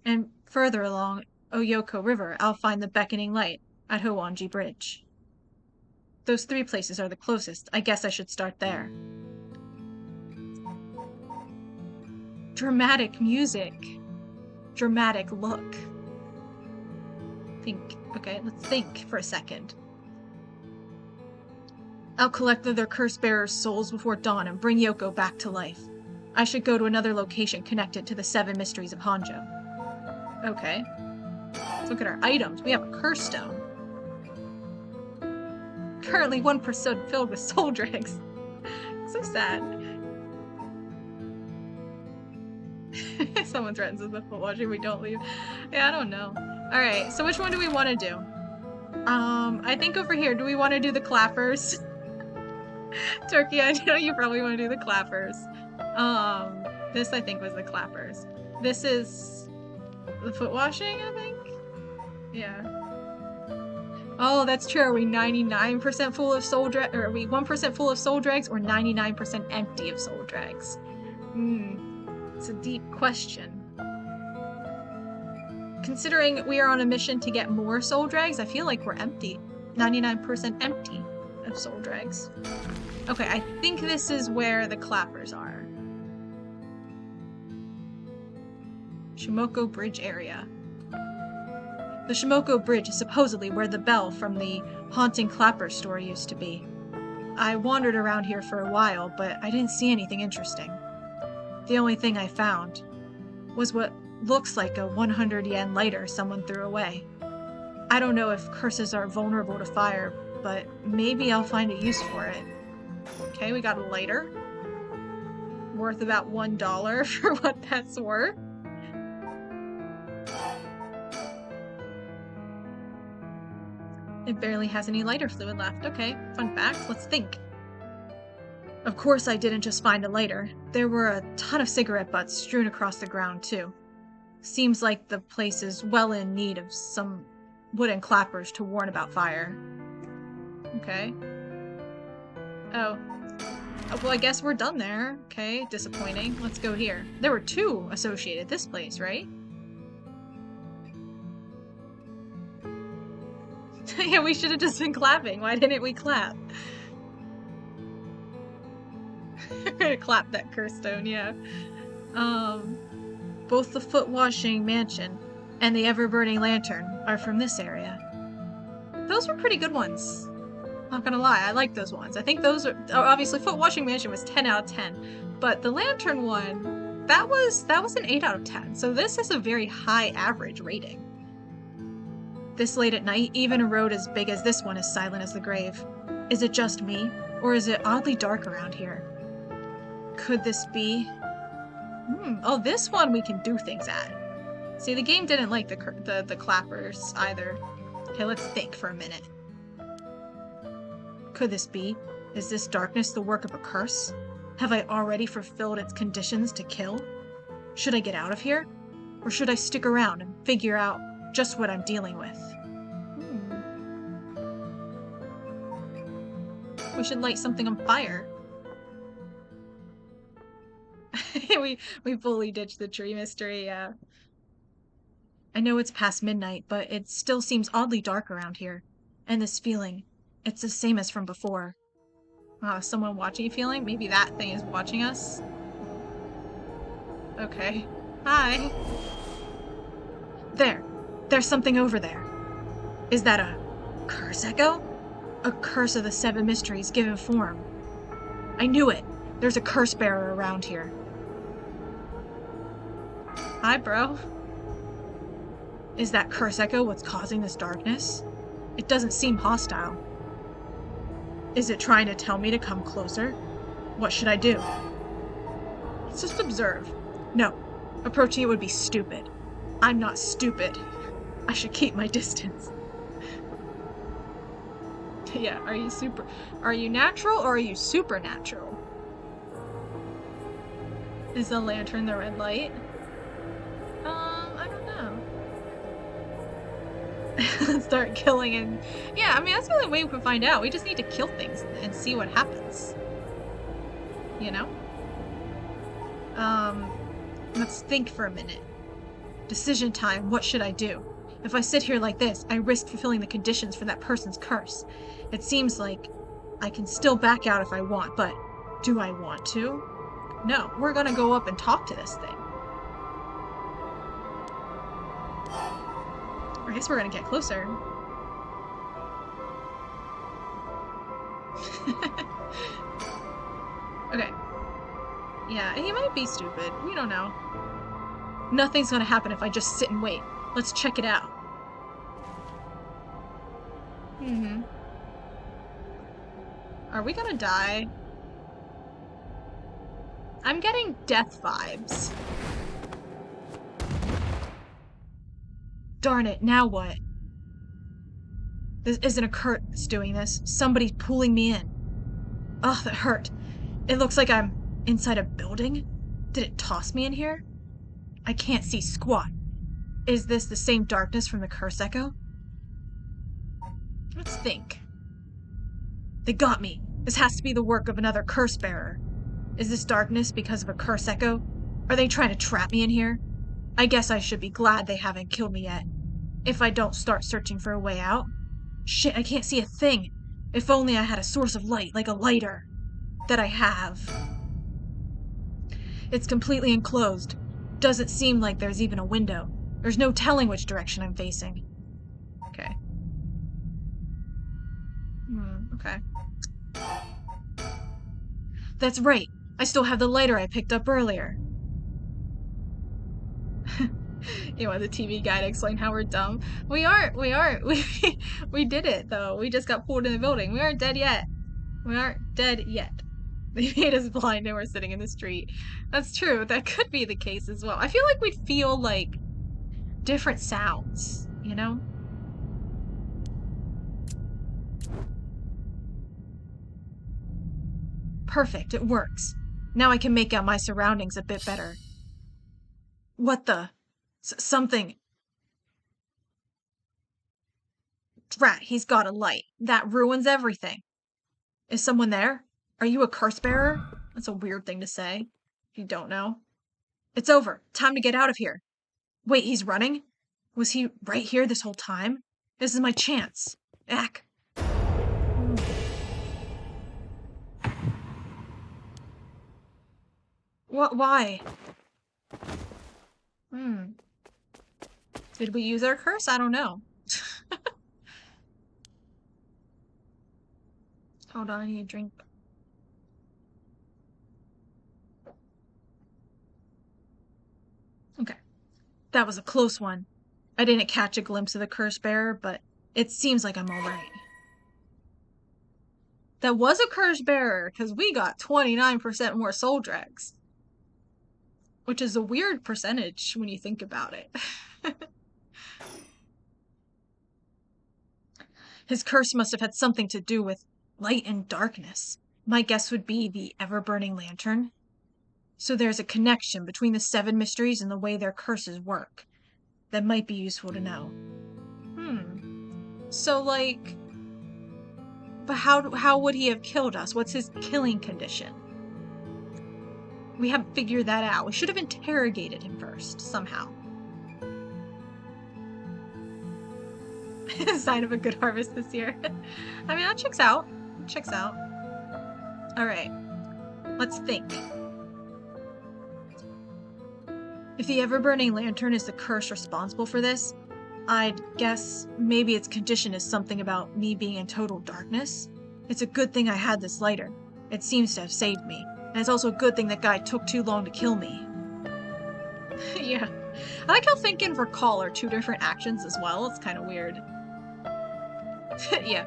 And further along Oyoko River, I'll find the beckoning light at Howanji Bridge. Those 3 places are the closest. I guess I should start there. Dramatic music. Dramatic look. Think. Okay, let's think for a second. I'll collect their curse bearers' souls before dawn and bring Yoko back to life. I should go to another location connected to the 7 mysteries of Honjo. Okay. Let's look at our items. We have a curse stone. Currently 1% filled with soul dregs. So sad. Someone threatens us with foot washing, we don't leave. Yeah, I don't know. Alright, so which one do we want to do? I think over here, do we want to do the clappers? Turkey, I know you probably want to do the clappers. This I think was the clappers. This is the foot washing, I think? Yeah. Oh, that's true. Are we 99% full of soul dregs? Or are we 1% full of soul dregs or 99% empty of soul dregs? It's a deep question. Considering we are on a mission to get more soul dregs, I feel like we're empty. 99% empty of soul dregs. Okay, I think this is where the clappers are. Shumoko Bridge area. The Shumoko Bridge is supposedly where the bell from the haunting clapper story used to be. I wandered around here for a while, but I didn't see anything interesting. The only thing I found was what looks like a 100 yen lighter someone threw away. I don't know if curses are vulnerable to fire, but maybe I'll find a use for it. Okay, we got a lighter. Worth about $1 for what that's worth. It barely has any lighter fluid left. Okay, fun fact, let's think. Of course I didn't just find a lighter. There were a ton of cigarette butts strewn across the ground too. Seems like the place is well in need of some wooden clappers to warn about fire. Okay. Oh. Well, I guess we're done there. Okay, disappointing. Let's go here. There were 2 associated this place, right? Yeah, we should have just been clapping. Why didn't we clap? We're gonna clap that curse stone, yeah. Both the foot washing mansion and the ever-burning lantern are from this area. Those were pretty good ones. Not gonna lie, I like those ones. I think those are obviously foot washing mansion was 10 out of 10, but the lantern one, that was an 8 out of 10. So this is a very high average rating. This late at night, even a road as big as this one is silent as the grave. Is it just me, or is it oddly dark around here? Could this be? Oh, this one we can do things at. See, the game didn't like the clappers either. Okay, let's think for a minute. Could this be? Is this darkness the work of a curse? Have I already fulfilled its conditions to kill? Should I get out of here? Or should I stick around and figure out just what I'm dealing with? We should light something on fire. we fully ditched the tree mystery, yeah. I know it's past midnight, but it still seems oddly dark around here. And this feeling, it's the same as from before. Wow, someone watching you feeling? Maybe that thing is watching us? Okay. Hi. There's something over there. Is that a curse echo? A curse of the 7 mysteries given form. I knew it. There's a curse bearer around here. Hi, bro. Is that curse echo what's causing this darkness? It doesn't seem hostile. Is it trying to tell me to come closer? What should I do? Let's just observe. No, approaching it would be stupid. I'm not stupid. I should keep my distance. Yeah, are you natural or are you supernatural? Is the lantern the red light? I don't know. Start killing and... Yeah, I mean, that's the only way we can find out. We just need to kill things and see what happens. You know? Let's think for a minute. Decision time, what should I do? If I sit here like this, I risk fulfilling the conditions for that person's curse. It seems like I can still back out if I want, but do I want to? No, we're gonna go up and talk to this thing. I guess we're gonna get closer. Okay. Yeah, he might be stupid. We don't know. Nothing's gonna happen if I just sit and wait. Let's check it out. Are we gonna die? I'm getting death vibes. Darn it, now what? This isn't a curse that's doing this. Somebody's pulling me in. Ugh, that hurt. It looks like I'm inside a building? Did it toss me in here? I can't see squat. Is this the same darkness from the curse echo? Let's think. They got me. This has to be the work of another curse bearer. Is this darkness because of a curse echo? Are they trying to trap me in here? I guess I should be glad they haven't killed me yet. If I don't start searching for a way out. Shit, I can't see a thing. If only I had a source of light, like a lighter. That I have. It's completely enclosed. Doesn't seem like there's even a window. There's no telling which direction I'm facing. Okay. Okay. That's right. I still have the lighter I picked up earlier. You want the TV guy to explain how we're dumb? We aren't. We did it, though. We just got pulled in the building. We aren't dead yet. We aren't dead yet. They made us blind and we're sitting in the street. That's true. That could be the case as well. I feel like we'd feel, like, different sounds, you know? Perfect. It works. Now I can make out my surroundings a bit better. What the? Something. Drat, he's got a light. That ruins everything. Is someone there? Are you a curse bearer? That's a weird thing to say. If you don't know. It's over. Time to get out of here. Wait, he's running? Was he right here this whole time? This is my chance. Ack. What? Why? Did we use our curse? I don't know. Hold on, I need a drink. Okay. That was a close one. I didn't catch a glimpse of the curse bearer, but it seems like I'm alright. That was a curse bearer, because we got 29% more soul dregs. Which is a weird percentage when you think about it. His curse must have had something to do with light and darkness. My guess would be the ever-burning lantern. So there's a connection between the 7 mysteries and the way their curses work. That might be useful to know. So, like... But how would he have killed us? What's his killing condition? We haven't figured that out. We should have interrogated him first, somehow. Sign of a good harvest this year. I mean, that checks out. Checks out. Alright. Let's think. If the ever-burning lantern is the curse responsible for this, I'd guess maybe its condition is something about me being in total darkness. It's a good thing I had this lighter. It seems to have saved me. And it's also a good thing that guy took too long to kill me. Yeah, I like how think and recall are two different actions as well. It's kind of weird. Yeah.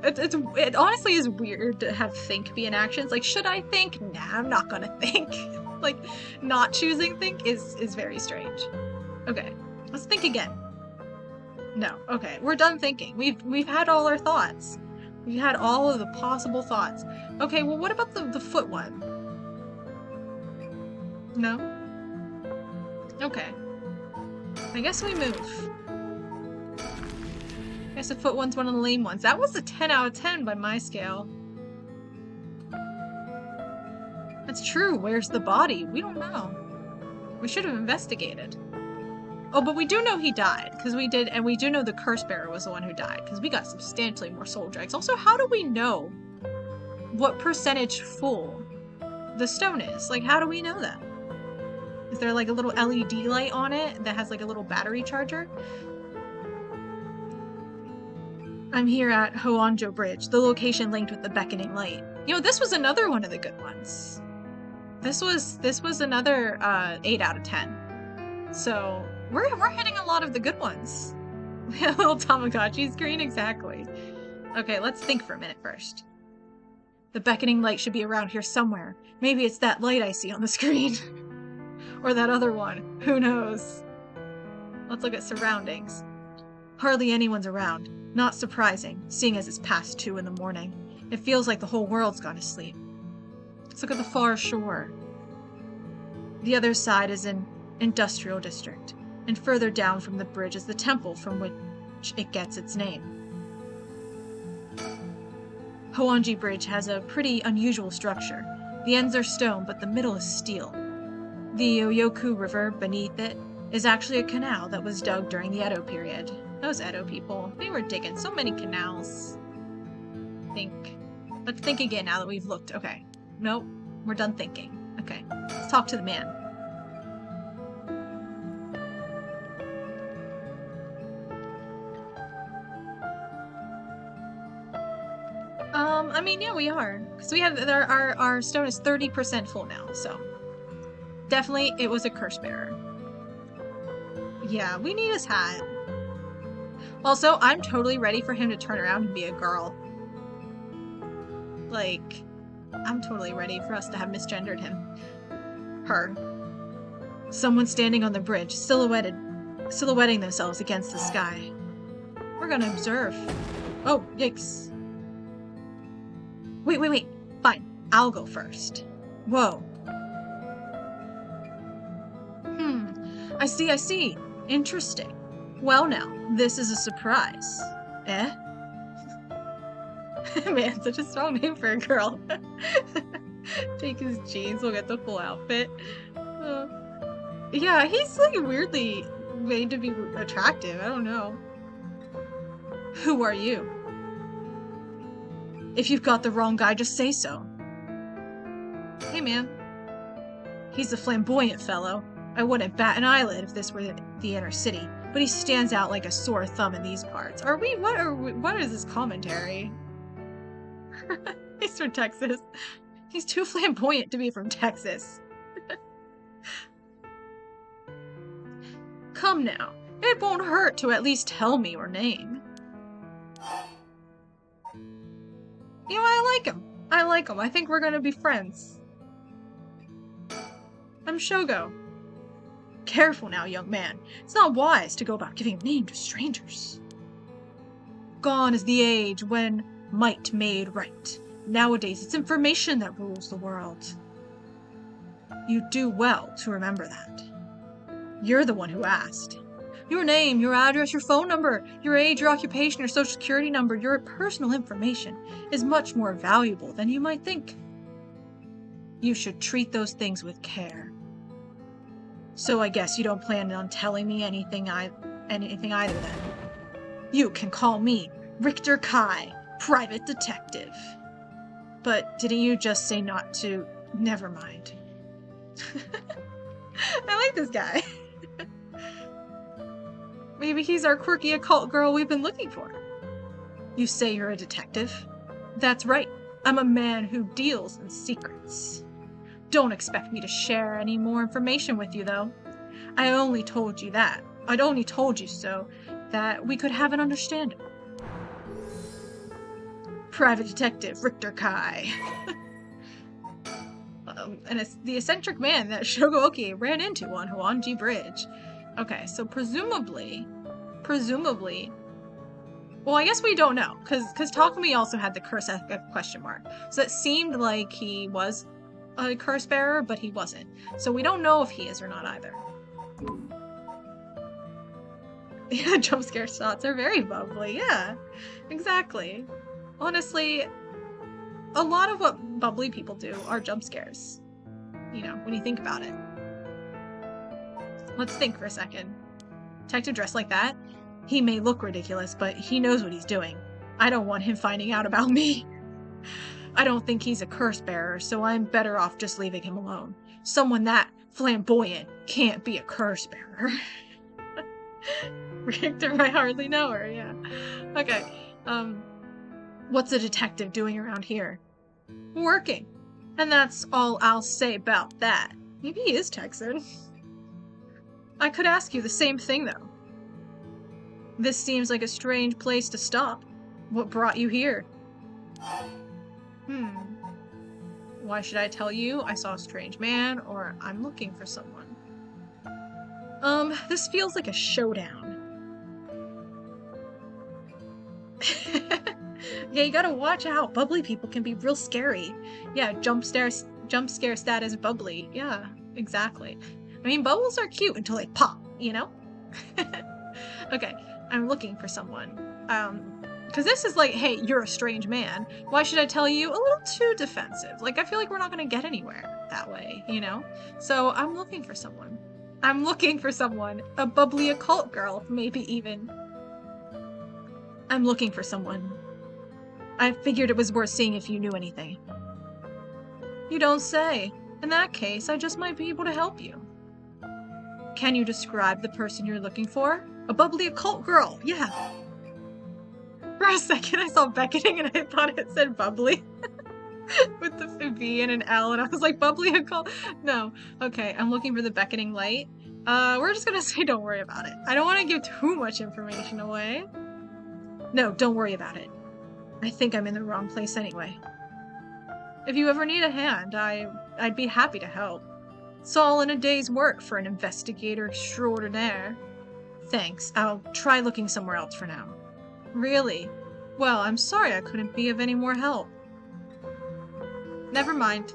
It honestly is weird to have think be an action. It's like, should I think? Nah, I'm not gonna think. Like, not choosing think is very strange. Okay, let's think again. No, okay, we're done thinking. We've had all our thoughts. We've had all of the possible thoughts. Okay, well, what about the foot one? No? Okay. I guess we move. I guess the foot one's one of the lame ones. That was a 10 out of 10 by my scale. That's true. Where's the body? We don't know. We should have investigated. Oh, but we do know he died, because we did, and we do know the curse bearer was the one who died, because we got substantially more soul dregs. Also, how do we know what percentage full the stone is? Like, how do we know that? Is there like a little LED light on it that has like a little battery charger? I'm here at Honjo Bridge, the location linked with the beckoning light. You know, this was another one of the good ones. This was another 8 out of 10. So we're hitting a lot of the good ones. A little Tamagotchi screen, exactly. Okay, let's think for a minute first. The beckoning light should be around here somewhere. Maybe it's that light I see on the screen. Or that other one. Who knows? Let's look at surroundings. Hardly anyone's around. Not surprising, seeing as it's past 2 in the morning. It feels like the whole world's gone to sleep. Let's look at the far shore. The other side is an industrial district, and further down from the bridge is the temple from which it gets its name. Honjo Bridge has a pretty unusual structure. The ends are stone, but the middle is steel. The Oyoku River beneath it is actually a canal that was dug during the Edo period. Those Edo people, they were digging so many canals. Let's think again now that we've looked. Okay. Nope. We're done thinking. Okay. Let's talk to the man. I mean, yeah, we are. Because we have, our stone is 30% full now, so. Definitely, it was a curse bearer. Yeah, we need his hat. Also, I'm totally ready for him to turn around and be a girl. Like, I'm totally ready for us to have misgendered him. Her. Someone standing on the bridge, silhouetting themselves against the sky. We're gonna observe. Oh, yikes. Wait. Fine. I'll go first. Whoa. I see. Interesting. Well now, this is a surprise. Eh? Man, such a strong name for a girl. Take his jeans, we'll get the full outfit. Yeah, he's like weirdly made to be attractive. I don't know. Who are you? If you've got the wrong guy, just say so. Hey man. He's a flamboyant fellow. I wouldn't bat an eyelid if this were the inner city, but he stands out like a sore thumb in these parts. What is this commentary? He's from Texas. He's too flamboyant to be from Texas. Come now, it won't hurt to at least tell me your name. You know, I like him. I think we're gonna be friends. I'm Shogo. Careful now, young man. It's not wise to go about giving a name to strangers. Gone is the age when might made right. Nowadays, it's information that rules the world. You do well to remember that. You're the one who asked. Your name, your address, your phone number, your age, your occupation, your social security number, your personal information is much more valuable than you might think. You should treat those things with care. So I guess you don't plan on telling me anything either then. You can call me Richter Kai, private detective. But didn't you just say not to? Never mind. I like this guy. Maybe he's our quirky occult girl we've been looking for. You say you're a detective? That's right. I'm a man who deals in secrets. Don't expect me to share any more information with you, though. I only told you that. I'd only told you so that we could have an understanding. Private Detective Richter Kai. And it's the eccentric man that Shogooki ran into on Honjo Bridge. Okay, so presumably, well, I guess we don't know, because Takumi also had the curse question mark. So it seemed like he was a curse bearer, but he wasn't. So we don't know if he is or not either. Yeah, jump scare shots are very bubbly. Yeah, exactly. Honestly, a lot of what bubbly people do are jump scares. You know, when you think about it. Let's think for a second. Detective dressed like that? He may look ridiculous, but he knows what he's doing. I don't want him finding out about me. I don't think he's a curse bearer, so I'm better off just leaving him alone. Someone that flamboyant can't be a curse bearer. Richter, I hardly know her, yeah. Okay, what's a detective doing around here? Working. And that's all I'll say about that. Maybe he is Texan. I could ask you the same thing, though. This seems like a strange place to stop. What brought you here? Why should I tell you I saw a strange man, or I'm looking for someone? This feels like a showdown. Yeah, you gotta watch out. Bubbly people can be real scary. Yeah, jump scare status bubbly. Yeah, exactly. I mean, bubbles are cute until they pop, you know? Okay, I'm looking for someone. Because this is like, hey, you're a strange man. Why should I tell you? A little too defensive. Like, I feel like we're not gonna get anywhere that way, you know? So I'm looking for someone. I'm looking for someone. A bubbly occult girl, maybe even. I'm looking for someone. I figured it was worth seeing if you knew anything. You don't say. In that case, I just might be able to help you. Can you describe the person you're looking for? A bubbly occult girl, yeah. For a second I saw beckoning and I thought it said bubbly. With the V and an L, and I was like, bubbly occult? No. Okay, I'm looking for the beckoning light. We're just gonna say don't worry about it. I don't want to give too much information away. No, don't worry about it. I think I'm in the wrong place anyway. If you ever need a hand, I'd be happy to help. It's all in a day's work for an investigator extraordinaire. Thanks, I'll try looking somewhere else for now. Really? Well, I'm sorry I couldn't be of any more help. Never mind.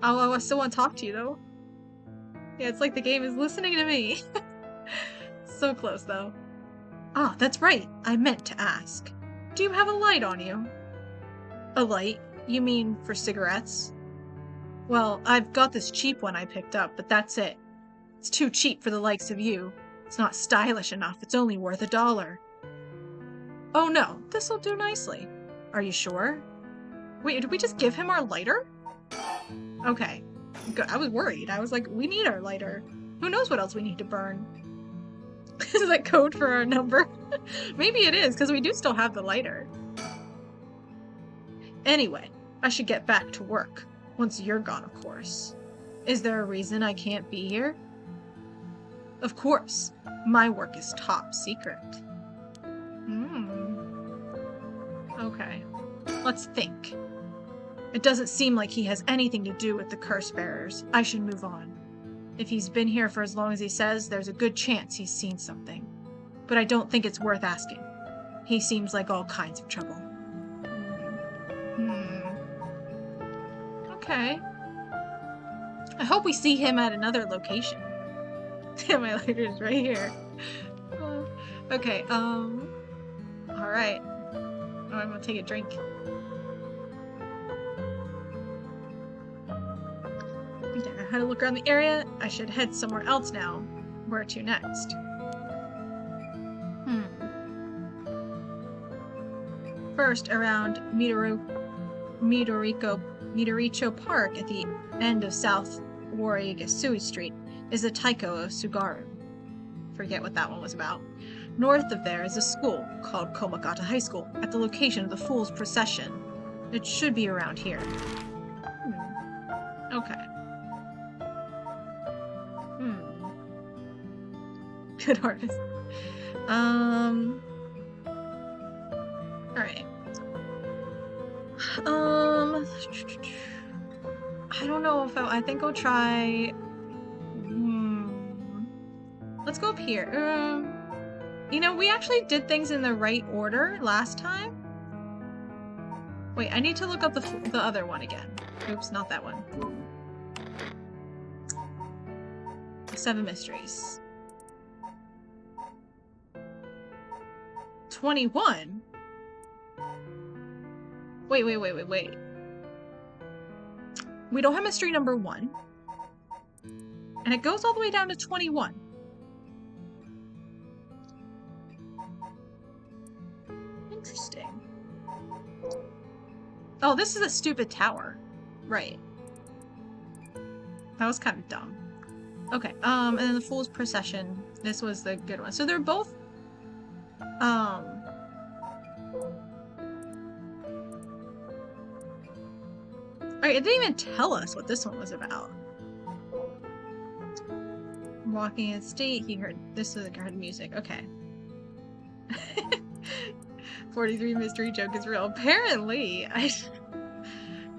I still want to talk to you, though. Yeah, it's like the game is listening to me. So close, though. Ah, that's right. I meant to ask. Do you have a light on you? A light? You mean for cigarettes? Well, I've got this cheap one I picked up, but that's it. It's too cheap for the likes of you. It's not stylish enough. It's only worth $1. Oh no, this'll do nicely. Are you sure? Wait, did we just give him our lighter? Okay. Good. I was worried. I was like, we need our lighter. Who knows what else we need to burn? Is that code for our number? Maybe it is, because we do still have the lighter. Anyway, I should get back to work. Once you're gone, of course. Is there a reason I can't be here? Of course. My work is top secret. Okay. Let's think. It doesn't seem like he has anything to do with the curse bearers. I should move on. If he's been here for as long as he says, there's a good chance he's seen something. But I don't think it's worth asking. He seems like all kinds of trouble. Okay. I hope we see him at another location. My lighter's right here. Okay, alright. Oh, I'm gonna take a drink. Okay, I had to look around the area. I should head somewhere else now. Where to next? First, around Midoricho Park at the end of South Warigasui Street is the Taiko of Sugaru. Forget what that one was about. North of there is a school called Komagata High School at the location of the Fool's Procession. It should be around here. Okay. Good artist. Alright. I don't know if I think I'll try. Let's go up here. You know, we actually did things in the right order last time. Wait, I need to look up the other one again. Oops, not that one. 7 mysteries. 21? Wait. We don't have mystery number 1. And it goes all the way down to 21. Interesting. Oh, this is a stupid tower. Right. That was kind of dumb. Okay, and then the Fool's Procession. This was the good one. So they're both, Alright, it didn't even tell us what this one was about. Walking in state, he heard, this was heard music. Okay. 43 mystery joke is real. Apparently,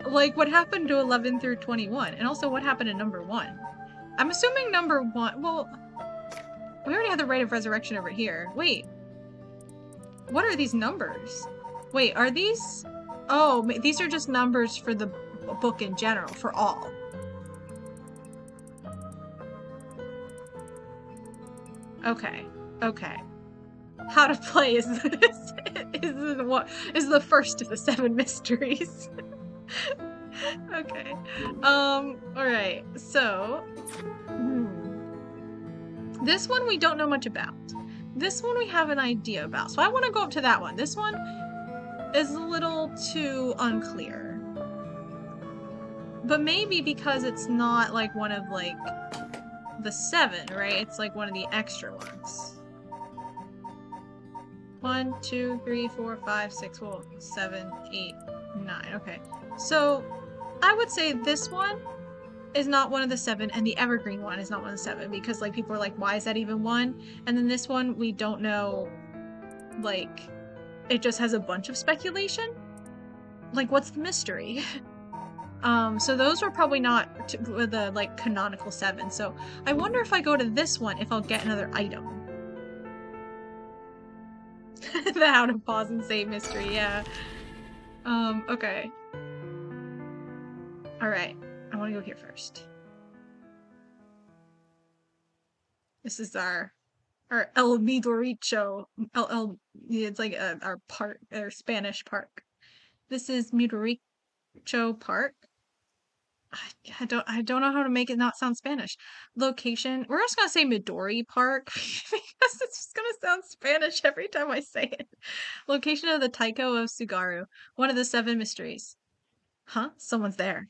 like, what happened to 11 through 21? And also, what happened to number 1? I'm assuming number 1, well, we already have the Rite of Resurrection over here. Wait. What are these numbers? Wait, are these? Oh, these are just numbers for the book in general, for all. Okay. How to play is the first of the 7 mysteries. Okay. Alright, so this one we don't know much about. This one we have an idea about. So I want to go up to that one. This one is a little too unclear. But maybe because it's not like one of like the 7, right? It's like one of the extra ones. 1, 2, 3, 4, 5, 6, well, 7, 8, 9. Okay. So I would say this one is not one of the 7, and the evergreen one is not one of the 7, because like people are like, why is that even 1? And then this one, we don't know, like, it just has a bunch of speculation. Like, what's the mystery? So those are probably not the like canonical 7. So I wonder if I go to this one, if I'll get another item. The how to pause and save mystery, yeah. Okay. Alright, I want to go here first. This is our El Midoricho. It's like our park, our Spanish park. This is Midoricho Park. I don't know how to make it not sound Spanish. Location, we're just gonna say Midori Park because it's just gonna sound Spanish every time I say it. Location of the Taiko of Sugaru, one of the 7 mysteries. Huh? Someone's there.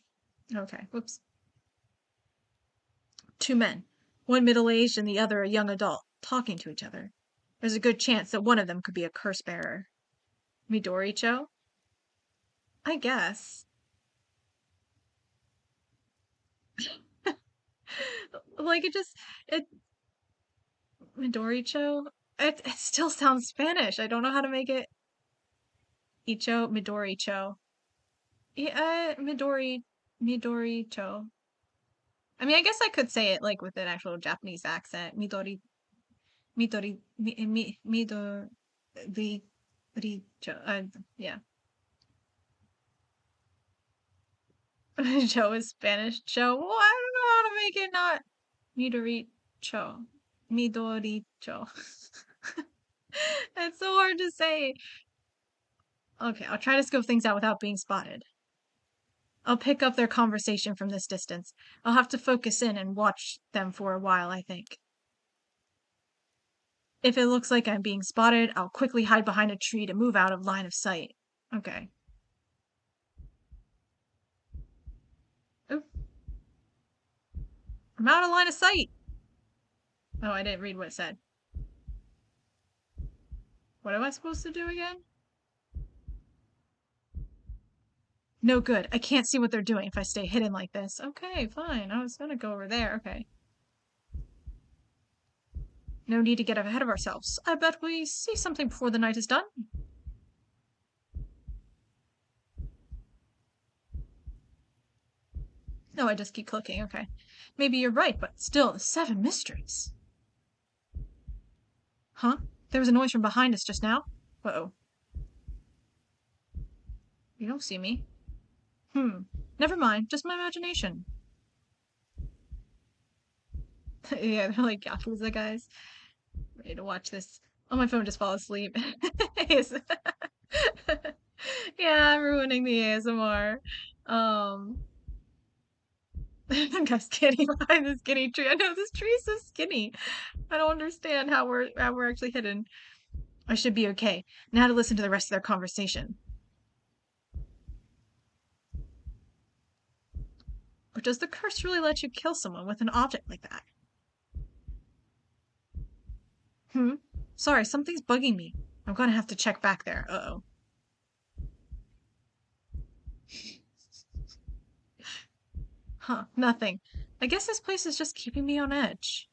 Okay, whoops. 2 men, one middle-aged and the other a young adult, talking to each other. There's a good chance that one of them could be a curse bearer. Midoricho? I guess. Like, Midoricho? It still sounds Spanish. I don't know how to make it. Icho, Midoricho. Yeah, Midoricho. I mean, I guess I could say it like with an actual Japanese accent. Midoricho. Yeah. Joe is Spanish. Joe. Well, I don't know how to make it not Midoricho. Midoricho. It's so hard to say. Okay, I'll try to scope things out without being spotted. I'll pick up their conversation from this distance. I'll have to focus in and watch them for a while, I think. If it looks like I'm being spotted, I'll quickly hide behind a tree to move out of line of sight. Okay. Oop. I'm out of line of sight! Oh, I didn't read what it said. What am I supposed to do again? No good. I can't see what they're doing if I stay hidden like this. Okay, fine. I was gonna go over there. Okay. No need to get ahead of ourselves. I bet we see something before the night is done. No, I just keep clicking, okay. Maybe you're right, but still, the 7 mysteries. Huh? There was a noise from behind us just now? Uh-oh. You don't see me. Never mind, just my imagination. Yeah, they're like Yakuza guys. Ready to watch this. On my phone, just fall asleep. Yeah, I'm ruining the ASMR. Got skinny behind this skinny tree. I know this tree is so skinny. I don't understand how we're actually hidden. I should be okay. Now to listen to the rest of their conversation. But does the curse really let you kill someone with an object like that? Sorry, something's bugging me. I'm gonna have to check back there. Uh-oh. Huh, nothing. I guess this place is just keeping me on edge.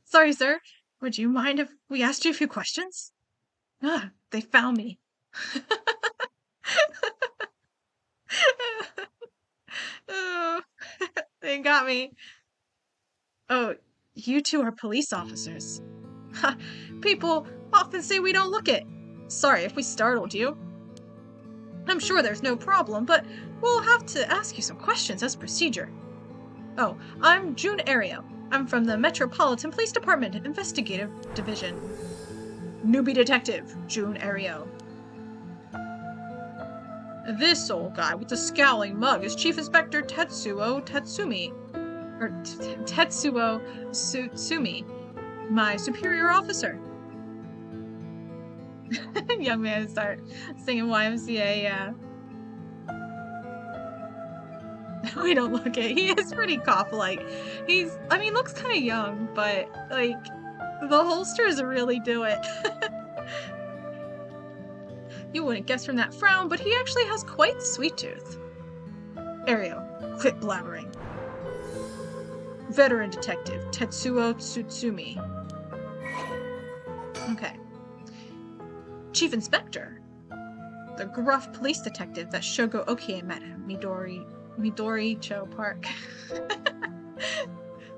Sorry, sir. Would you mind if we asked you a few questions? They found me. Oh, they got me. Oh, you two are police officers. People often say we don't look it. Sorry if we startled you. I'm sure there's no problem, but we'll have to ask you some questions as procedure. Oh, I'm June Ario. I'm from the Metropolitan Police Department Investigative Division. Newbie Detective, June Ario. This old guy with the scowling mug is Chief Inspector Tetsuo Tatsumi. Or Tetsuo Tsumi, my superior officer. Young man start singing YMCA, yeah. We don't look it. He is pretty cop-like. Looks kind of young, but, like, the holsters really do it. You wouldn't guess from that frown, but he actually has quite the sweet tooth. Ario, quit blabbering. Veteran Detective, Tetsuo Tsutsumi. Okay. Chief Inspector. The gruff police detective that Shogo Okie met at Midori-cho Park.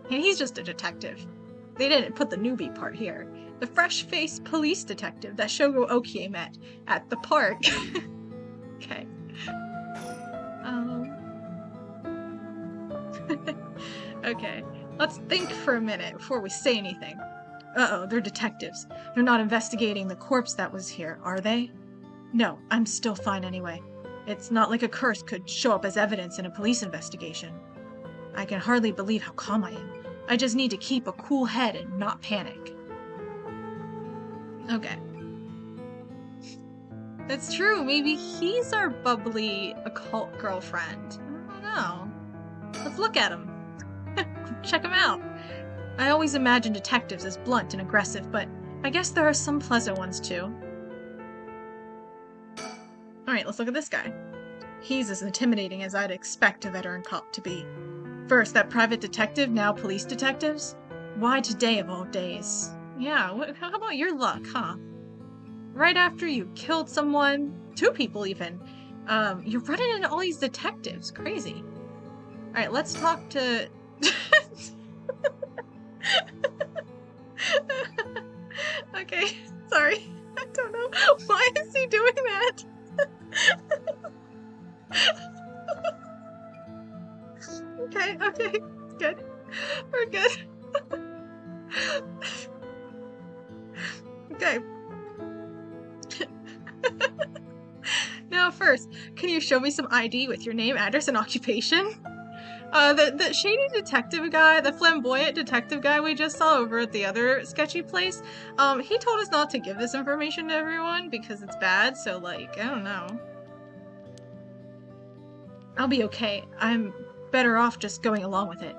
And he's just a detective. They didn't put the newbie part here. The fresh-faced police detective that Shogo Okie met at the park. Okay. Okay. Let's think for a minute before we say anything. Uh-oh, they're detectives. They're not investigating the corpse that was here, are they? No, I'm still fine anyway. It's not like a curse could show up as evidence in a police investigation. I can hardly believe how calm I am. I just need to keep a cool head and not panic. Okay. That's true. Maybe he's our bubbly occult girlfriend. I don't know. Let's look at him. Check him out. I always imagine detectives as blunt and aggressive, but I guess there are some pleasant ones too. Alright, let's look at this guy. He's as intimidating as I'd expect a veteran cop to be. First, that private detective, now police detectives? Why today of all days? Yeah, how about your luck, huh? Right after you killed someone, 2 people even, you're running into all these detectives. Crazy. Alright, let's talk to... Okay, sorry. I don't know. Why is he doing that? Okay. Good. We're good. Okay. Now first, can you show me some ID with your name, address, and occupation? The shady detective guy, the flamboyant detective guy we just saw over at the other sketchy place, he told us not to give this information to everyone because it's bad, so like, I don't know. I'll be okay. I'm better off just going along with it.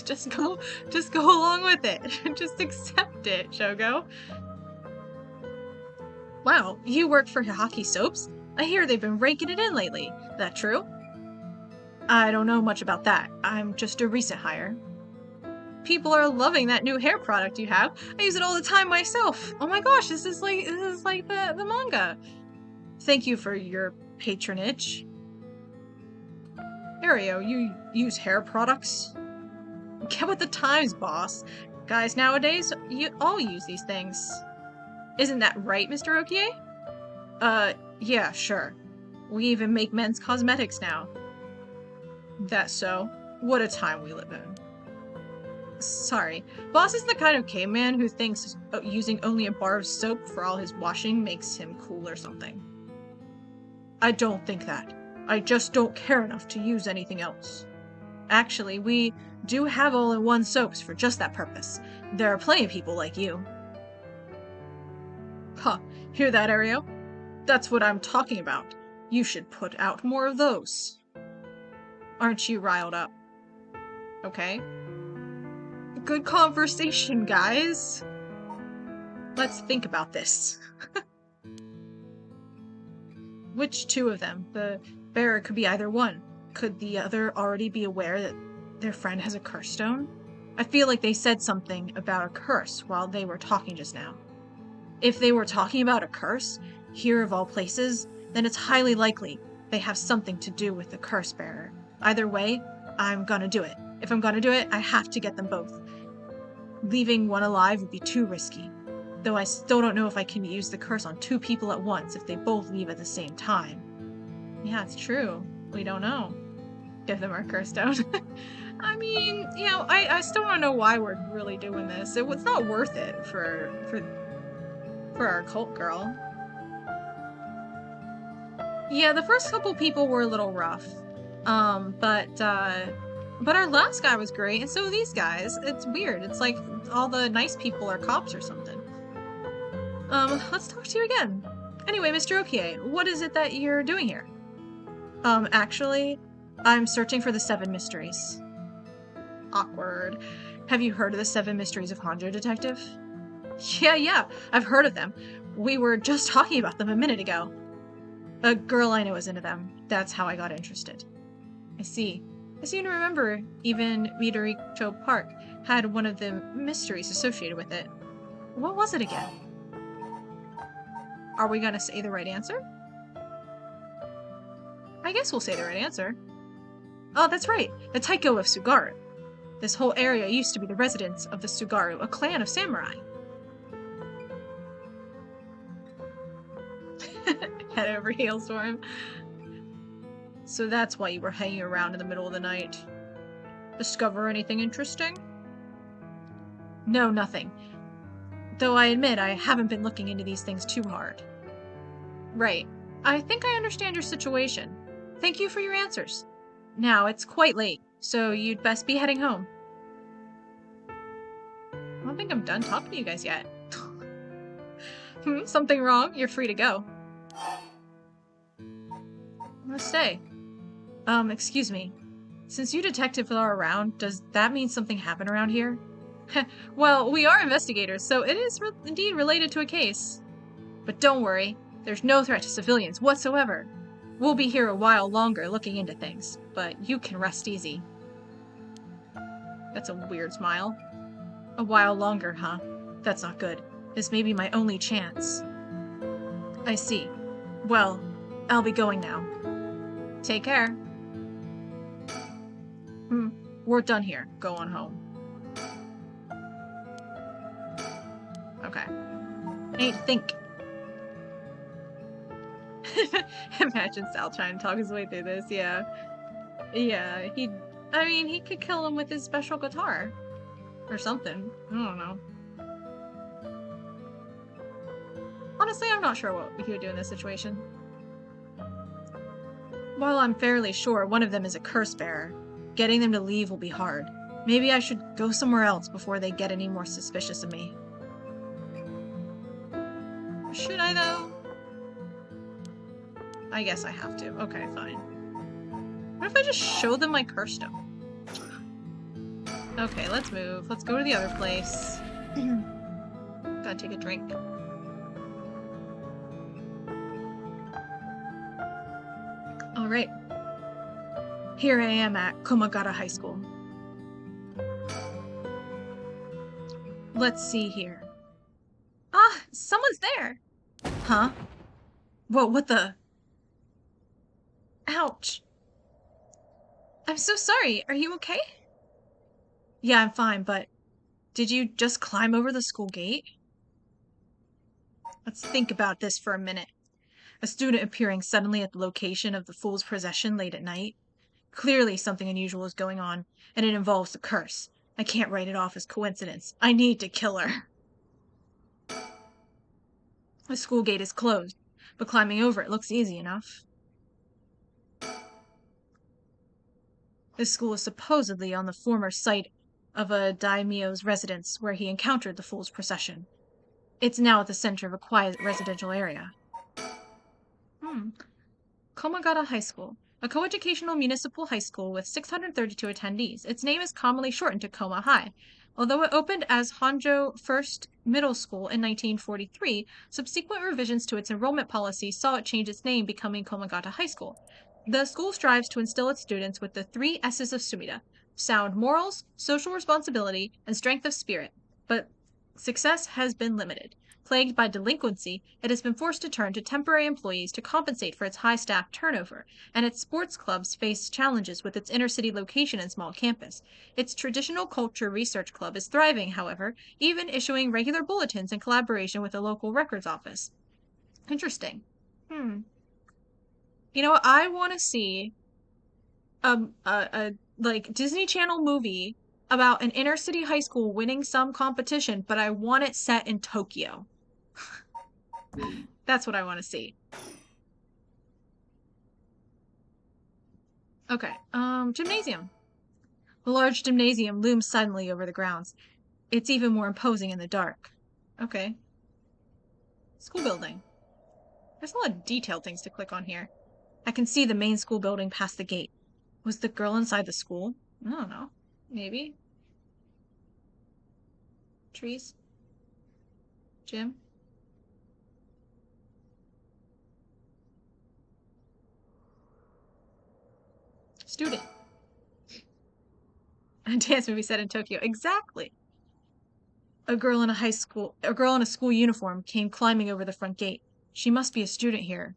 Just go along with it. Just accept it, Shogo. Wow, you work for Hihaki Soaps? I hear they've been raking it in lately. That true? I don't know much about that. I'm just a recent hire. People are loving that new hair product you have. I use it all the time myself. Oh my gosh, this is like the manga. Thank you for your patronage. Ario, you use hair products? Get with the times, boss. Guys nowadays, you all use these things. Isn't that right, Mr. Okie? Yeah, sure. We even make men's cosmetics now. That's so. What a time we live in. Sorry. Boss is the kind of caveman who thinks using only a bar of soap for all his washing makes him cool or something. I don't think that. I just don't care enough to use anything else. Actually, we do have all-in-one soaps for just that purpose. There are plenty of people like you. Huh. Hear that, Ario? That's what I'm talking about. You should put out more of those. Aren't you riled up? Okay. Good conversation, guys. Let's think about this. Which two of them? The bearer could be either one. Could the other already be aware that their friend has a curse stone? I feel like they said something about a curse while they were talking just now. If they were talking about a curse, here of all places, then it's highly likely they have something to do with the curse bearer. Either way, I'm gonna do it. If I'm gonna do it, I have to get them both. Leaving one alive would be too risky. Though I still don't know if I can use the curse on two people at once if they both leave at the same time. Yeah, it's true. We don't know. Give them our curse stone. I mean, you know, I still don't know why we're really doing this. It's not worth it for our cult girl. Yeah, the first couple people were a little rough. But our last guy was great, and so these guys. It's weird. It's like all the nice people are cops or something. Let's talk to you again. Anyway, Mr. Okie, what is it that you're doing here? Actually, I'm searching for the 7 mysteries. Awkward. Have you heard of the 7 mysteries of Honjo, Detective? Yeah, I've heard of them. We were just talking about them a minute ago. A girl I know is into them. That's how I got interested. I see. I seem to remember even Midoricho Park had one of the mysteries associated with it. What was it again? Are we gonna say the right answer? I guess we'll say the right answer. Oh, that's right, the Taiko of Tsugaru. This whole area used to be the residence of the Tsugaru, a clan of samurai. Head over heels for him. So that's why you were hanging around in the middle of the night. Discover anything interesting? No, nothing. Though I admit I haven't been looking into these things too hard. Right. I think I understand your situation. Thank you for your answers. Now, it's quite late, so you'd best be heading home. I don't think I'm done talking to you guys yet. Something wrong? You're free to go. Let's stay. Excuse me. Since you detectives are around, does that mean something happened around here? Well, we are investigators, so it is indeed related to a case. But don't worry, there's no threat to civilians whatsoever. We'll be here a while longer looking into things, but you can rest easy. That's a weird smile. A while longer, huh? That's not good. This may be my only chance. I see. Well, I'll be going now. Take care. We're done here. Go on home. Okay. I need to think. Imagine Sal trying to talk his way through this, yeah. Yeah, I mean, he could kill him with his special guitar. Or something. I don't know. Honestly, I'm not sure what he would do in this situation. While I'm fairly sure one of them is a curse bearer, getting them to leave will be hard. Maybe I should go somewhere else before they get any more suspicious of me. Should I, though? I guess I have to. Okay, fine. What if I just show them my curse stone? Okay, let's move. Let's go to the other place. Gotta take a drink. right. Here I am at Komagata High School. Let's see here. Ah, someone's there. Huh? Whoa, what the? Ouch. I'm so sorry. Are you okay? Yeah, I'm fine, but did you just climb over the school gate? Let's think about this for a minute. A student appearing suddenly at the location of the fool's possession late at night. Clearly something unusual is going on, and it involves a curse. I can't write it off as coincidence. I need to kill her. The school gate is closed, but climbing over it looks easy enough. This school is supposedly on the former site of a daimyo's residence where he encountered the fool's procession. It's now at the center of a quiet residential area. Komagata High School, a coeducational municipal high school with 632 attendees. Its name is commonly shortened to Koma High. Although it opened as Honjo First Middle School in 1943, subsequent revisions to its enrollment policy saw it change its name, becoming Komagata High School. The school strives to instill its students with the 3 S's of Sumida: sound morals, social responsibility, and strength of spirit. But success has been limited. Plagued by delinquency, it has been forced to turn to temporary employees to compensate for its high staff turnover, and its sports clubs face challenges with its inner-city location and small campus. Its traditional culture research club is thriving, however, even issuing regular bulletins in collaboration with a local records office. Interesting. You know what? I want to see a like Disney Channel movie about an inner city high school winning some competition, but I want it set in Tokyo. That's what I want to see. Okay, gymnasium. The large gymnasium looms suddenly over the grounds. It's even more imposing in the dark. Okay. School building. There's a lot of detailed things to click on here. I can see the main school building past the gate. Was the girl inside the school? I don't know. Maybe. Trees. Gym. Student. A dance movie set in Tokyo. Exactly. A girl in a school uniform came climbing over the front gate. She must be a student here.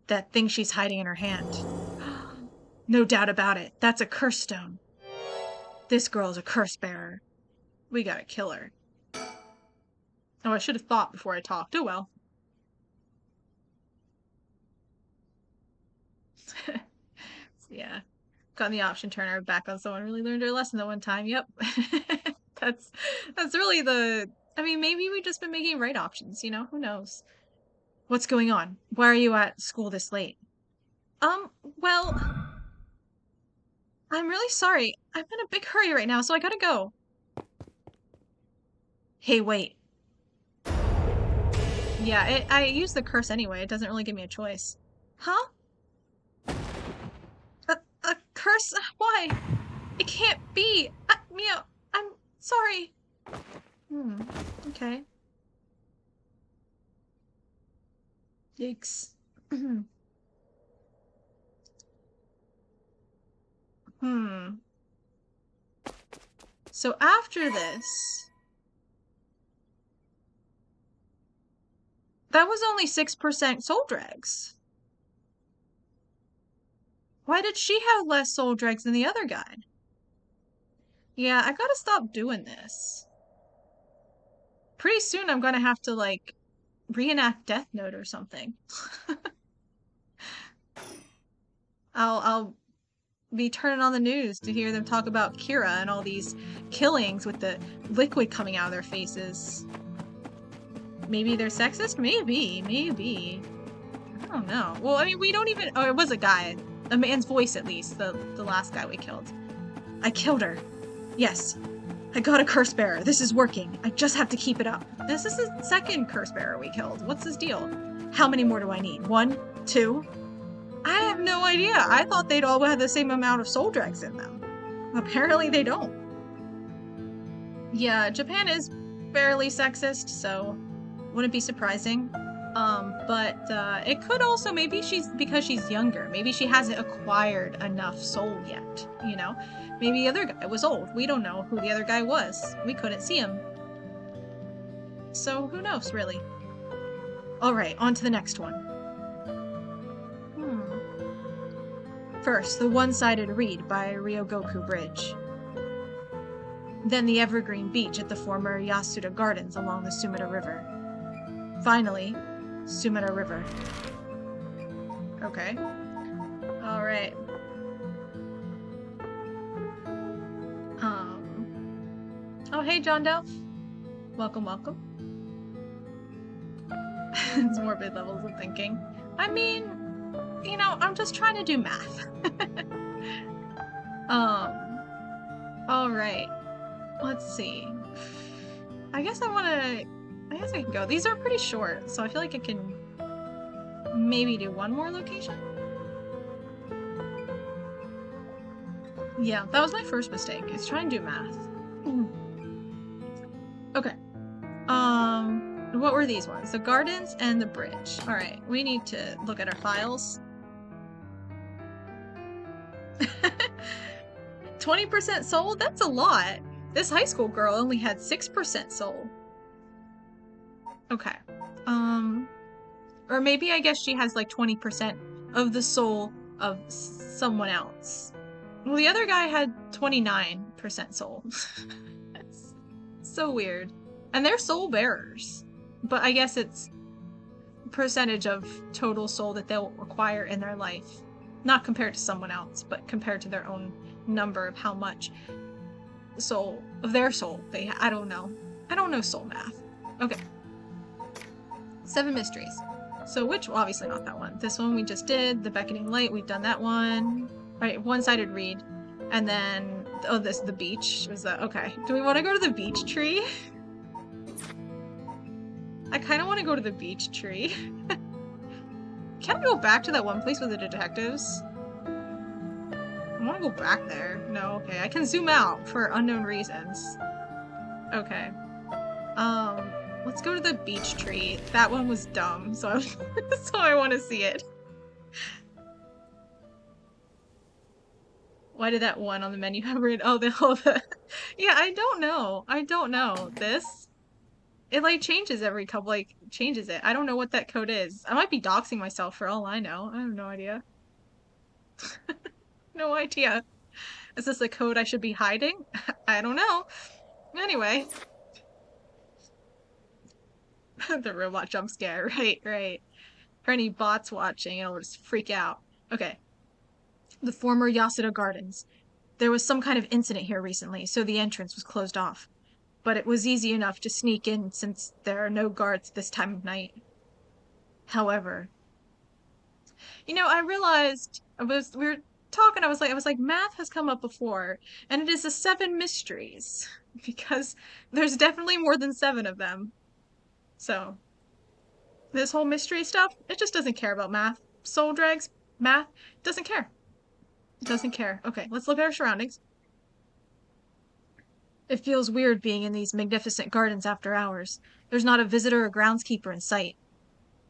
That thing she's hiding in her hand. No doubt about it. That's a curse stone. This girl is a curse bearer. We gotta kill her. Oh, I should have thought before I talked. Oh well. Yeah. Got the option turner back on someone really learned their lesson that one time. Yep. that's really the I mean, maybe we've just been making right options, you know? Who knows? What's going on? Why are you at school this late? Well, I'm really sorry. I'm in a big hurry right now, so I gotta go. Hey, wait. Yeah, I use the curse anyway. It doesn't really give me a choice. Huh? A curse? Why? It can't be. Mia, I'm sorry. Okay. Yikes. So after this, that was only 6% soul dregs. Why did she have less soul dregs than the other guy? Yeah, I gotta stop doing this. Pretty soon I'm gonna have to, like, reenact Death Note or something. I'll be turning on the news to hear them talk about Kira and all these killings with the liquid coming out of their faces. Maybe they're sexist? Maybe. I don't know. Well, I mean, we don't even... Oh, it was a guy. A man's voice, at least. The last guy we killed. I killed her. Yes. I got a curse bearer. This is working. I just have to keep it up. This is the second curse bearer we killed. What's his deal? How many more do I need? 1? 2? I have no idea. I thought they'd all have the same amount of soul dregs in them. Apparently they don't. Yeah, Japan is fairly sexist, so wouldn't be surprising. But it could also, maybe because she's younger. Maybe she hasn't acquired enough soul yet, you know? Maybe the other guy was old. We don't know who the other guy was. We couldn't see him. So who knows, really? Alright, on to the next one. First, the one-sided reed by Ryogoku Bridge. Then the evergreen beach at the former Yasuda Gardens along the Sumida River. Finally, Sumida River. Okay. Alright. Oh, hey, John Doe. Welcome, welcome. It's morbid levels of thinking. I mean, you know, I'm just trying to do math. Alright. Let's see. I guess I can go. These are pretty short, so I feel like I can maybe do one more location. Yeah, that was my first mistake, is trying to do math. Okay. What were these ones? The gardens and the bridge. Alright, we need to look at our files. 20% soul? That's a lot. This high school girl only had 6% soul. Okay. Or maybe I guess she has like 20% of the soul of someone else. Well, the other guy had 29% soul. That's so weird. And they're soul bearers. But I guess it's percentage of total soul that they'll require in their life. Not compared to someone else, but compared to their own number of how much soul, of their soul they I don't know. I don't know soul math. Okay. 7 mysteries. So which, well, obviously not that one. This one we just did. The beckoning light, we've done that one. Alright, one-sided reed. And then, oh, the beach was the, okay. Do we want to go to the beach tree? I kind of want to go to the beach tree. Can I go back to that one place with the detectives? I want to go back there. No, okay. I can zoom out for unknown reasons. Okay. Let's go to the beach tree. That one was dumb, so I want to see it. Why did that one on the menu have it? Oh, the yeah, I don't know. I don't know. This? It like changes every couple, like changes it. I don't know what that code is. I might be doxing myself for all I know. I have no idea. No idea. Is this a code I should be hiding? I don't know. Anyway. The robot jump scare. Right, right. For any bots watching, it'll just freak out. Okay. The former Yasuda Gardens. There was some kind of incident here recently, so the entrance was closed off. But it was easy enough to sneak in since there are no guards this time of night. However, you know, I realized we were talking, I was like, math has come up before, and it is the 7 mysteries. Because there's definitely more than 7 of them. So, this whole mystery stuff, it just doesn't care about math. Soul dregs, math, doesn't care. Doesn't care. Okay, let's look at our surroundings. It feels weird being in these magnificent gardens after hours. There's not a visitor or groundskeeper in sight.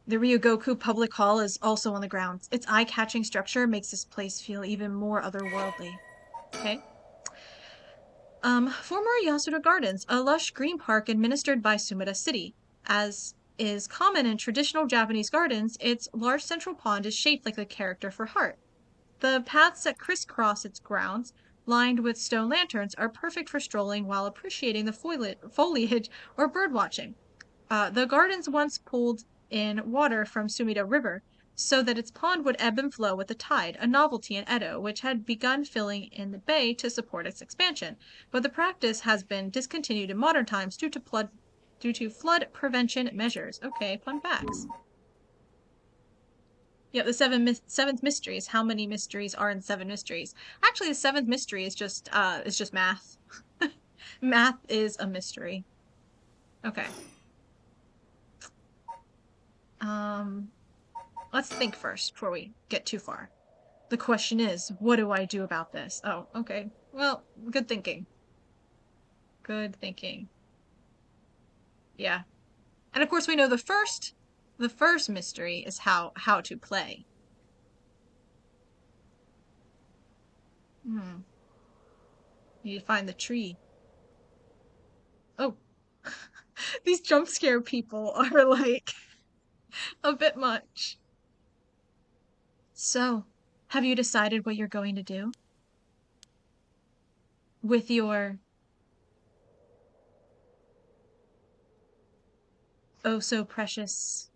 The Ryogoku Public Hall is also on the grounds. Its eye-catching structure makes this place feel even more otherworldly. Okay. Former Yasuda Gardens, a lush green park administered by Sumida City. As is common in traditional Japanese gardens, its large central pond is shaped like the character for heart. The paths that crisscross its grounds, lined with stone lanterns, are perfect for strolling while appreciating the foliage or birdwatching. The gardens once pulled in water from Sumida River, so that its pond would ebb and flow with the tide, a novelty in Edo, which had begun filling in the bay to support its expansion. But the practice has been discontinued in modern times due to flood prevention measures. Okay, fun facts. Yeah, the seventh mystery is how many mysteries are in 7 mysteries. Actually, the 7th mystery is just math. Math is a mystery. Okay. Let's think first before we get too far. The question is, what do I do about this? Oh, okay. Well, good thinking. Good thinking. Yeah. And of course we know the first The first mystery is how to play. Hmm. You need to find the tree. Oh. These jump scare people are like a bit much. So, have you decided what you're going to do? With your oh so precious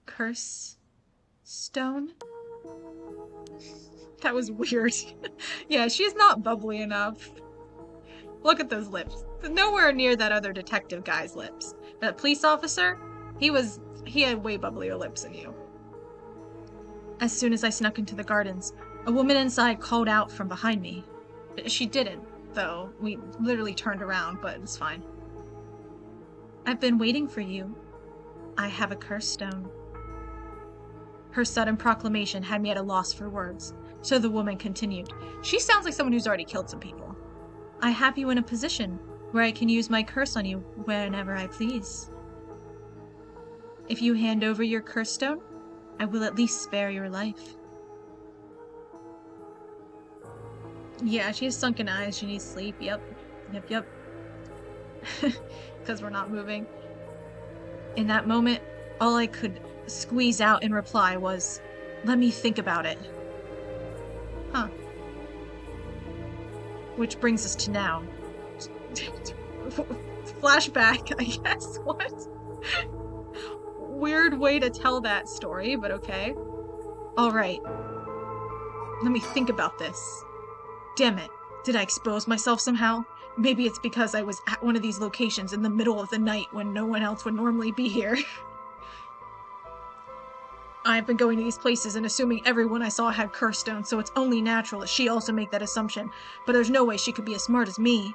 curse stone? That was weird. Yeah, she's not bubbly enough. Look at those lips. Nowhere near that other detective guy's lips. That police officer, he had way bubblier lips than you. As soon as I snuck into the gardens, a woman inside called out from behind me. She didn't, though. We literally turned around, but it's fine. I've been waiting for you. I have a curse stone. Her sudden proclamation had me at a loss for words, so the woman continued. She sounds like someone who's already killed some people. I have you in a position where I can use my curse on you whenever I please. If you hand over your curse stone, I will at least spare your life. Yeah, she has sunken eyes. She needs sleep. Yep. Because we're not moving. In that moment, all I could squeeze out in reply was, let me think about it. Huh. Which brings us to now. Flashback, I guess. What? Weird way to tell that story, but okay. Alright. Let me think about this. Damn it. Did I expose myself somehow? Maybe it's because I was at one of these locations in the middle of the night when no one else would normally be here. I've been going to these places and assuming everyone I saw had curse stones, so it's only natural that she also make that assumption, but there's no way she could be as smart as me.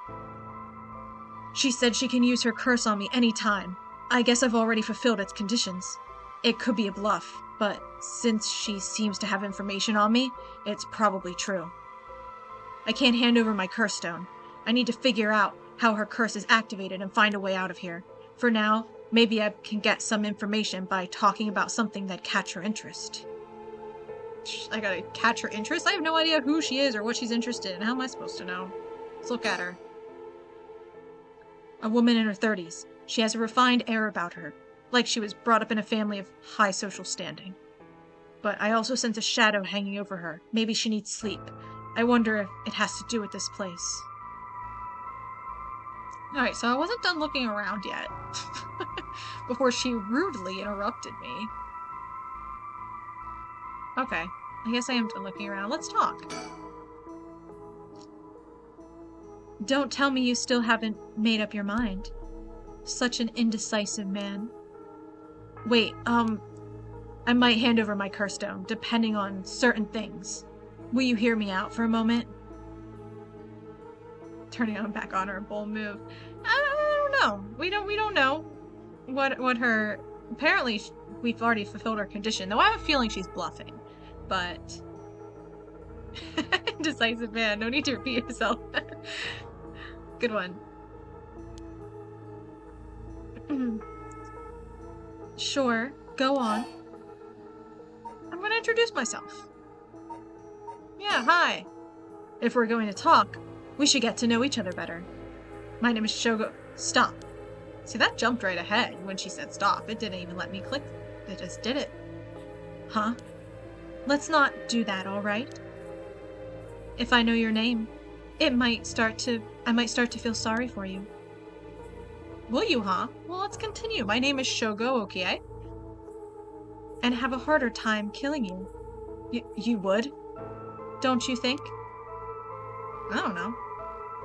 She said she can use her curse on me anytime. I guess I've already fulfilled its conditions. It could be a bluff, but since she seems to have information on me, it's probably true. I can't hand over my curse stone. I need to figure out how her curse is activated and find a way out of here. For now, maybe I can get some information by talking about something that'd catch her interest. I gotta catch her interest? I have no idea who she is or what she's interested in. How am I supposed to know? Let's look at her. A woman in her 30s. She has a refined air about her, like she was brought up in a family of high social standing. But I also sense a shadow hanging over her. Maybe she needs sleep. I wonder if it has to do with this place. Alright, so I wasn't done looking around yet. Before she rudely interrupted me. Okay, I guess I am done looking around. Let's talk. Don't tell me you still haven't made up your mind. Such an indecisive man. Wait, I might hand over my curse stone, depending on certain things. Will you hear me out for a moment? Turning on back on her, bold move. I don't know. We don't know what her. Apparently, we've already fulfilled her condition. Though I have a feeling she's bluffing, but indecisive man. No need to repeat yourself. Good one. Sure, go on. I'm gonna introduce myself. Yeah, hi. If we're going to talk, we should get to know each other better. My name is Shogo. Stop. See, that jumped right ahead when she said stop. It didn't even let me click. It just did it. Huh? Let's not do that, alright? If I know your name, I might start to feel sorry for you. Will you, huh? Well, let's continue. My name is Shogo, okay? And have a harder time killing you. You would? Don't you think? I don't know.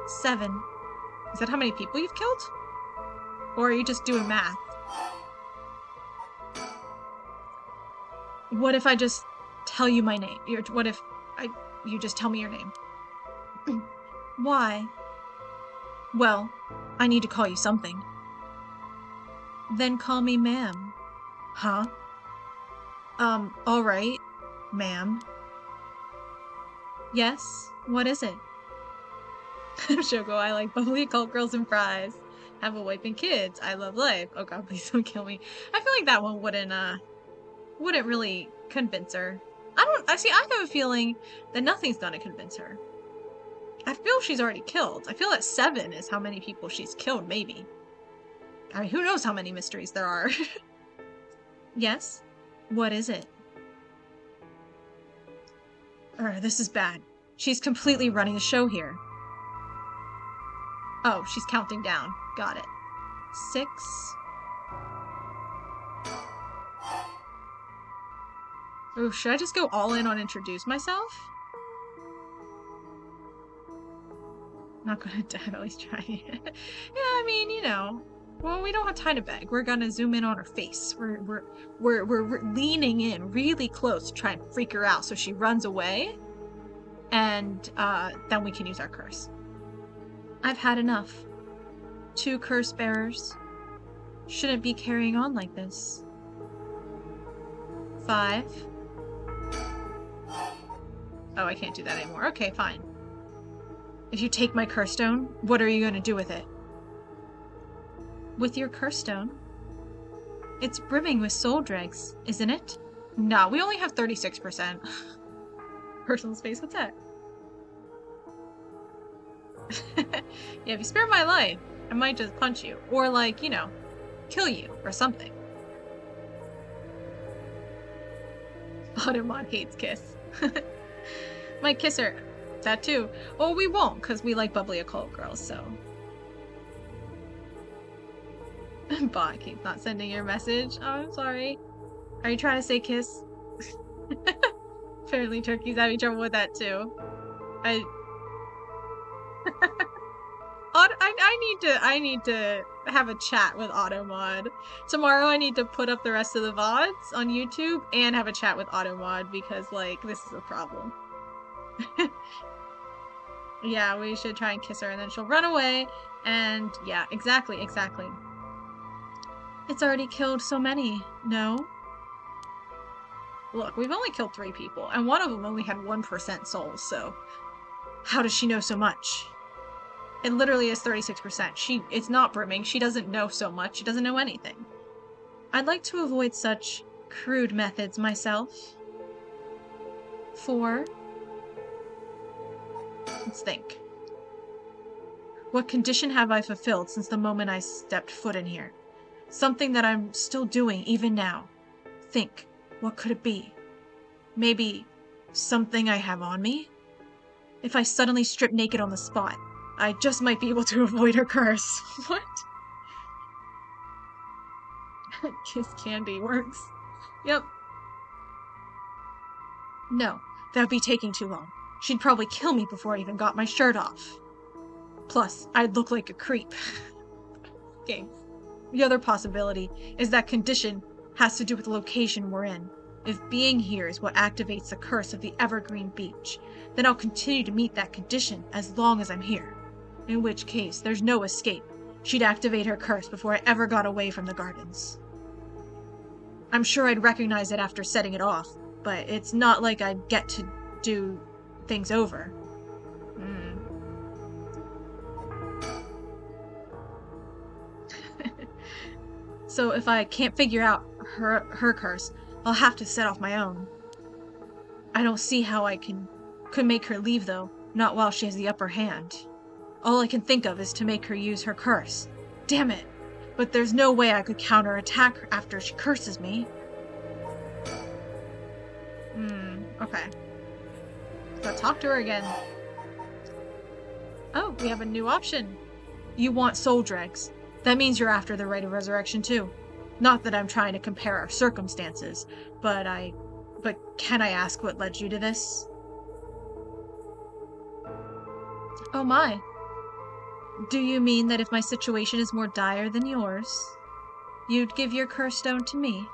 7. Is that how many people you've killed? Or are you just doing math? What if I just tell you my name? What if you just tell me your name? Why? Well, I need to call you something. Then call me ma'am. Huh? Alright, ma'am. Yes? What is it? Shoko, I like bubbly occult girls and fries. Have a wife and kids. I love life. Oh god, please don't kill me. I feel like that one wouldn't really convince her. I have a feeling that nothing's gonna convince her. I feel she's already killed. I feel that 7 is how many people she's killed, maybe. I mean, who knows how many mysteries there are. Yes? What is it? This is bad. She's completely running the show here. Oh, she's counting down. Got it. 6. Oh, should I just go all in on introduce myself? Not gonna at least try. Yeah, I mean, you know. Well, we don't have time to beg. We're gonna zoom in on her face. We're leaning in really close to try and freak her out so she runs away. And then we can use our curse. I've had enough. 2 curse bearers. Shouldn't be carrying on like this. 5. Oh, I can't do that anymore. Okay, fine. If you take my curse stone, what are you going to do with it? With your curse stone? It's brimming with soul dregs, isn't it? No, we only have 36%. Personal space, what's that? Yeah, if you spare my life, I might just punch you. Or, like, you know, kill you or something. Automod hates kiss. Might kiss her. That too. Well, we won't, because we like bubbly occult girls, so. Bot keeps not sending your message. Oh, I'm sorry. Are you trying to say kiss? Apparently Turkey's having trouble with that too. I need to have a chat with Automod. Tomorrow I need to put up the rest of the VODs on YouTube and have a chat with Automod because, like, this is a problem. Yeah, we should try and kiss her and then she'll run away. And yeah, exactly. It's already killed so many, no? Look, we've only killed 3 people, and one of them only had 1% souls, so how does she know so much? It literally is 36%. It's not brimming. She doesn't know so much. She doesn't know anything. I'd like to avoid such crude methods myself. 4. Let's think. What condition have I fulfilled since the moment I stepped foot in here? Something that I'm still doing even now. Think. What could it be? Maybe something I have on me? If I suddenly strip naked on the spot, I just might be able to avoid her curse. What? Kiss candy works. Yep. No, that would be taking too long. She'd probably kill me before I even got my shirt off. Plus, I'd look like a creep. Okay. The other possibility is that condition has to do with the location we're in. If being here is what activates the curse of the Evergreen Beach, then I'll continue to meet that condition as long as I'm here. In which case, there's no escape. She'd activate her curse before I ever got away from the gardens. I'm sure I'd recognize it after setting it off, but it's not like I'd get to do things over. So if I can't figure out her curse, I'll have to set off my own. I don't see how I could make her leave, though, not while she has the upper hand. All I can think of is to make her use her curse. Damn it! But there's no way I could counterattack her after she curses me. Okay. Let's talk to her again. Oh, we have a new option. You want soul dregs. That means you're after the right of resurrection too. Not that I'm trying to compare our circumstances, but can I ask what led you to this? Oh my. Do you mean that if my situation is more dire than yours, you'd give your curse stone to me?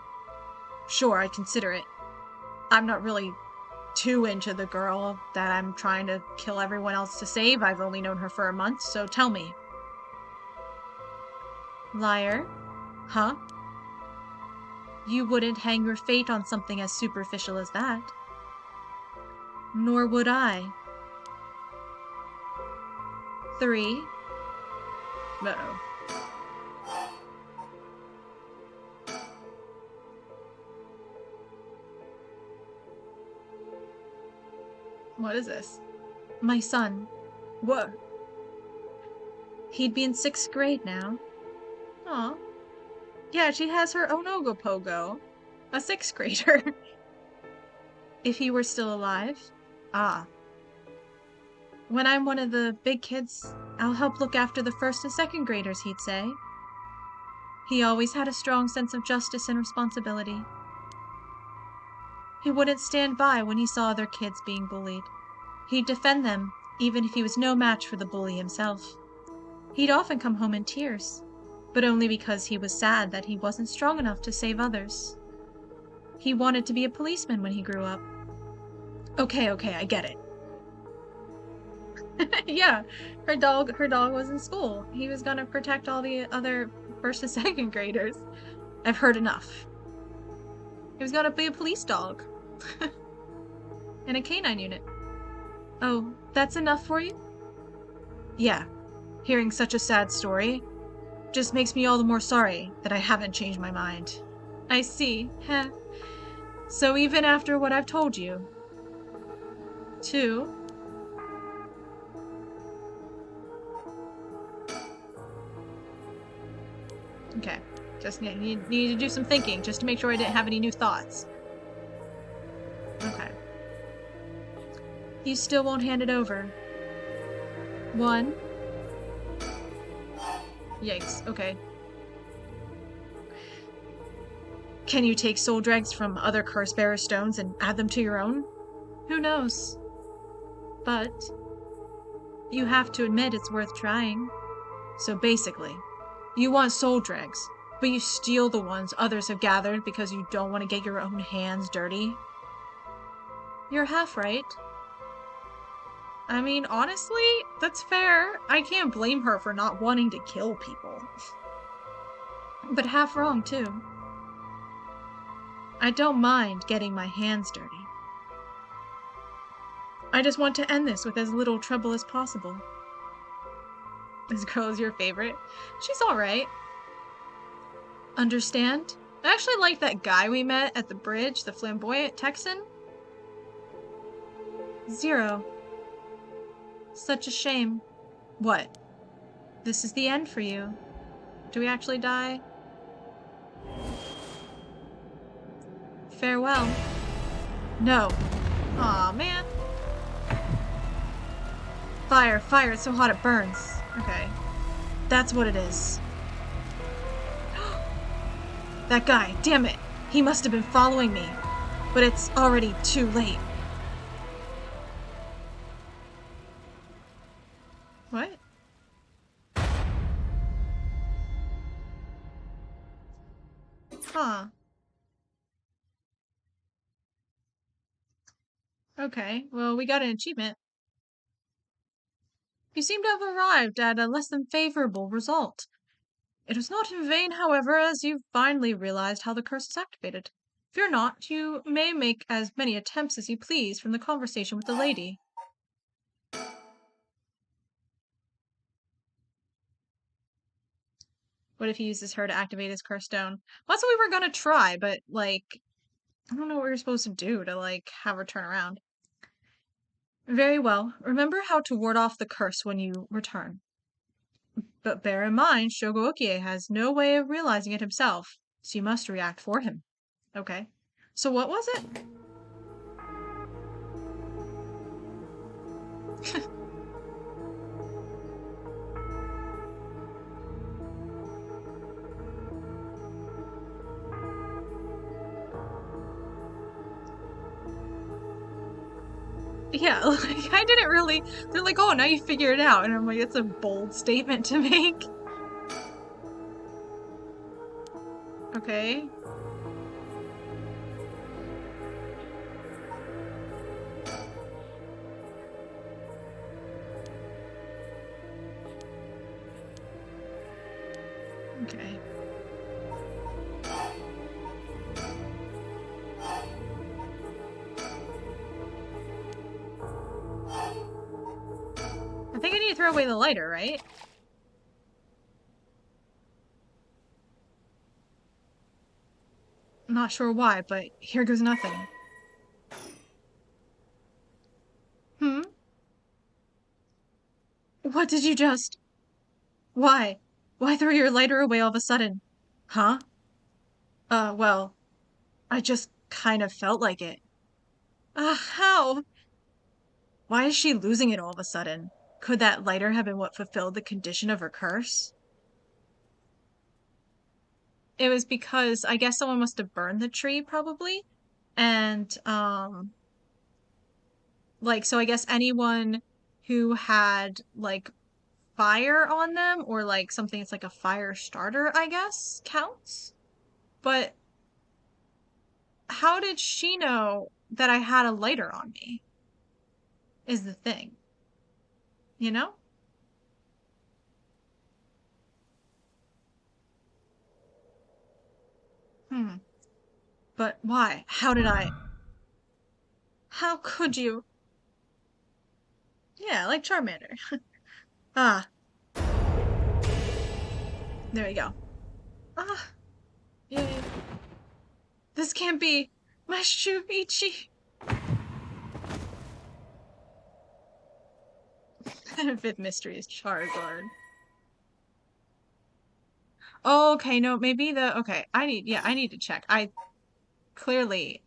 Sure, I'd consider it. I'm not really too into the girl that I'm trying to kill everyone else to save. I've only known her for a month, so tell me. Liar? Huh? You wouldn't hang your fate on something as superficial as that. Nor would I. 3. Uh-oh. What is this? My son. What? He'd be in 6th grade now. Aw. Yeah, she has her Onogopogo. A 6th grader. If he were still alive? Ah. When I'm one of the big kids, I'll help look after the 1st and 2nd graders, he'd say. He always had a strong sense of justice and responsibility. He wouldn't stand by when he saw other kids being bullied. He'd defend them, even if he was no match for the bully himself. He'd often come home in tears, but only because he was sad that he wasn't strong enough to save others. He wanted to be a policeman when he grew up. Okay, I get it. Yeah, her dog was in school. He was gonna protect all the other 1st and 2nd graders. I've heard enough. He was gonna be a police dog. In a canine unit. Oh, that's enough for you? Yeah. Hearing such a sad story just makes me all the more sorry that I haven't changed my mind. I see. Heh. So even after what I've told you, too. Okay. Just need to do some thinking just to make sure I didn't have any new thoughts. Okay. You still won't hand it over. 1. Yikes. Okay. Can you take soul dregs from other curse-bearer stones and add them to your own? Who knows? But you have to admit it's worth trying. So basically, you want soul dregs, but you steal the ones others have gathered because you don't want to get your own hands dirty. You're half right. I mean, honestly, that's fair. I can't blame her for not wanting to kill people. But half wrong, too. I don't mind getting my hands dirty. I just want to end this with as little trouble as possible. This girl is your favorite? She's alright. Understand? I actually like that guy we met at the bridge, the flamboyant Texan. 0. Such a shame. What? This is the end for you. Do we actually die? Farewell. No. Aw, man. Fire, it's so hot it burns. Okay. That's what it is. That guy, damn it. He must have been following me. But it's already too late. What? Huh. Okay, well, we got an achievement. You seem to have arrived at a less than favorable result. It was not in vain, however, as you finally realized how the curse is activated. Fear not, you may make as many attempts as you please from the conversation with the lady. What if he uses her to activate his curse stone? Well, that's what we were gonna try, but, like, I don't know what we were supposed to do to, like, have her turn around. Very well. Remember how to ward off the curse when you return. But bear in mind, Shogo Okie has no way of realizing it himself, so you must react for him. Okay. So what was it? Yeah, like, I didn't really... They're like, oh, now you figure it out. And I'm like, it's a bold statement to make. Okay. Okay. I think I need need to throw away the lighter, right? I'm not sure why, but here goes nothing. Hmm? What did you just... Why? Why throw your lighter away all of a sudden? Huh? Well, I just kind of felt like it. How? Why is she losing it all of a sudden? Could that lighter have been what fulfilled the condition of her curse? It was because I guess someone must have burned the tree, probably. And, like, so I guess anyone who had, like, fire on them or, like, something that's like a fire starter, I guess, counts. But how did she know that I had a lighter on me? Is the thing. You know? Hmm. But why? How did I? How could you? Yeah, like Charmander. Ah, there you go. Ah, yay. This can't be. My Shuichi. Fifth mystery is Charizard. Oh, okay, no, maybe the okay. I need to check. I clearly.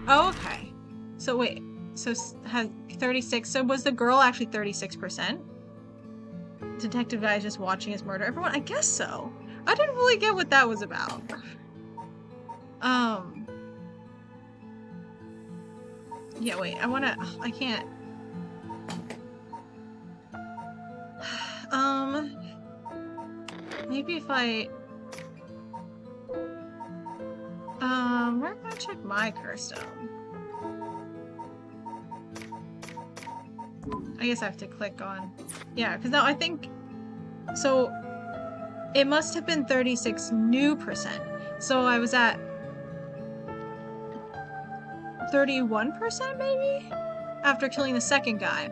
Oh, okay. So wait, so has 36. So was the girl actually 36%? Detective guy is just watching his murder everyone? I guess so. I didn't really get what that was about. Um. Yeah, wait. I can't. Um. Maybe if I. Where can I check my curse stone? I guess I have to click on. Yeah, because now I think. So. It must have been 36 new percent. So I was at 31% maybe? After killing the second guy.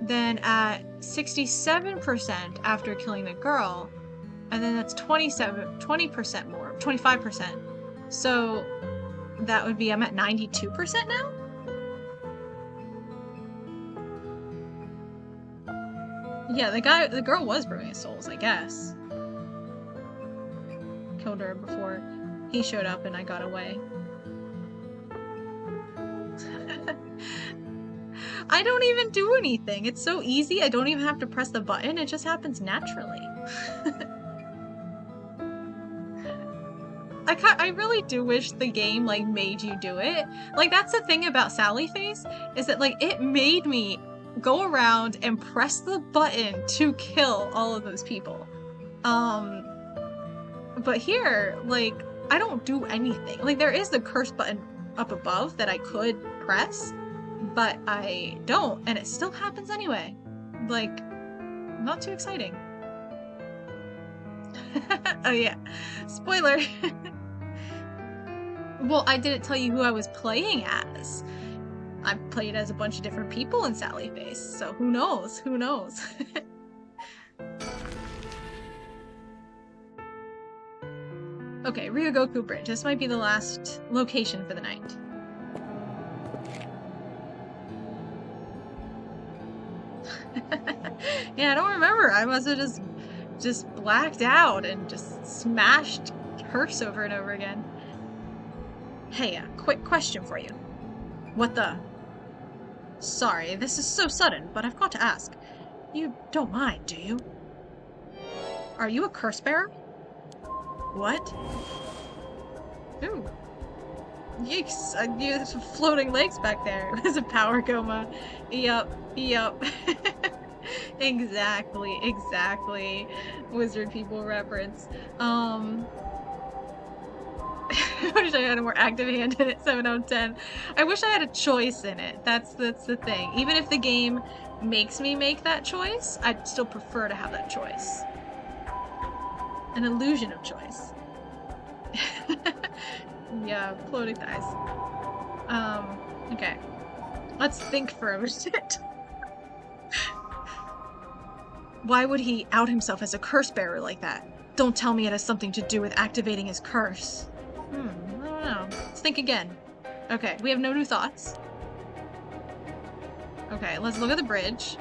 Then at 67% after killing the girl. And then that's 20% more, 25%. So that would be, I'm at 92% now? Yeah, the girl was bringing souls, I guess. Killed her before he showed up and I got away. I don't even do anything. It's so easy. I don't even have to press the button. It just happens naturally. I really do wish the game, like, made you do it. Like, that's the thing about Sally Face, is that, like, it made me go around and press the button to kill all of those people. But here, like, I don't do anything. Like, there is the curse button up above that I could press, but I don't, and it still happens anyway. Like, not too exciting. Oh yeah, spoiler. Well, I didn't tell you who I was playing as. I played as a bunch of different people in Sally Face, so who knows? Who knows? Okay, Ryogoku Bridge. This might be the last location for the night. Yeah, I don't remember. I must have just blacked out and just smashed curse over and over again. Hey, a quick question for you. What the? Sorry, this is so sudden, but I've got to ask. You don't mind, do you? Are you a curse bearer? What? Ooh. Yikes, you have some floating legs back there. It was a power coma. Yup. Exactly. Wizard people reference. I wish I had a more active hand in it, 7 out of 10. I wish I had a choice in it. That's the thing. Even if the game makes me make that choice, I'd still prefer to have that choice. An illusion of choice. Yeah, floating thighs. Okay. Let's think for a minute. Why would he out himself as a curse bearer like that? Don't tell me it has something to do with activating his curse. I don't know. Let's think again. Okay, we have no new thoughts. Okay, let's look at the bridge.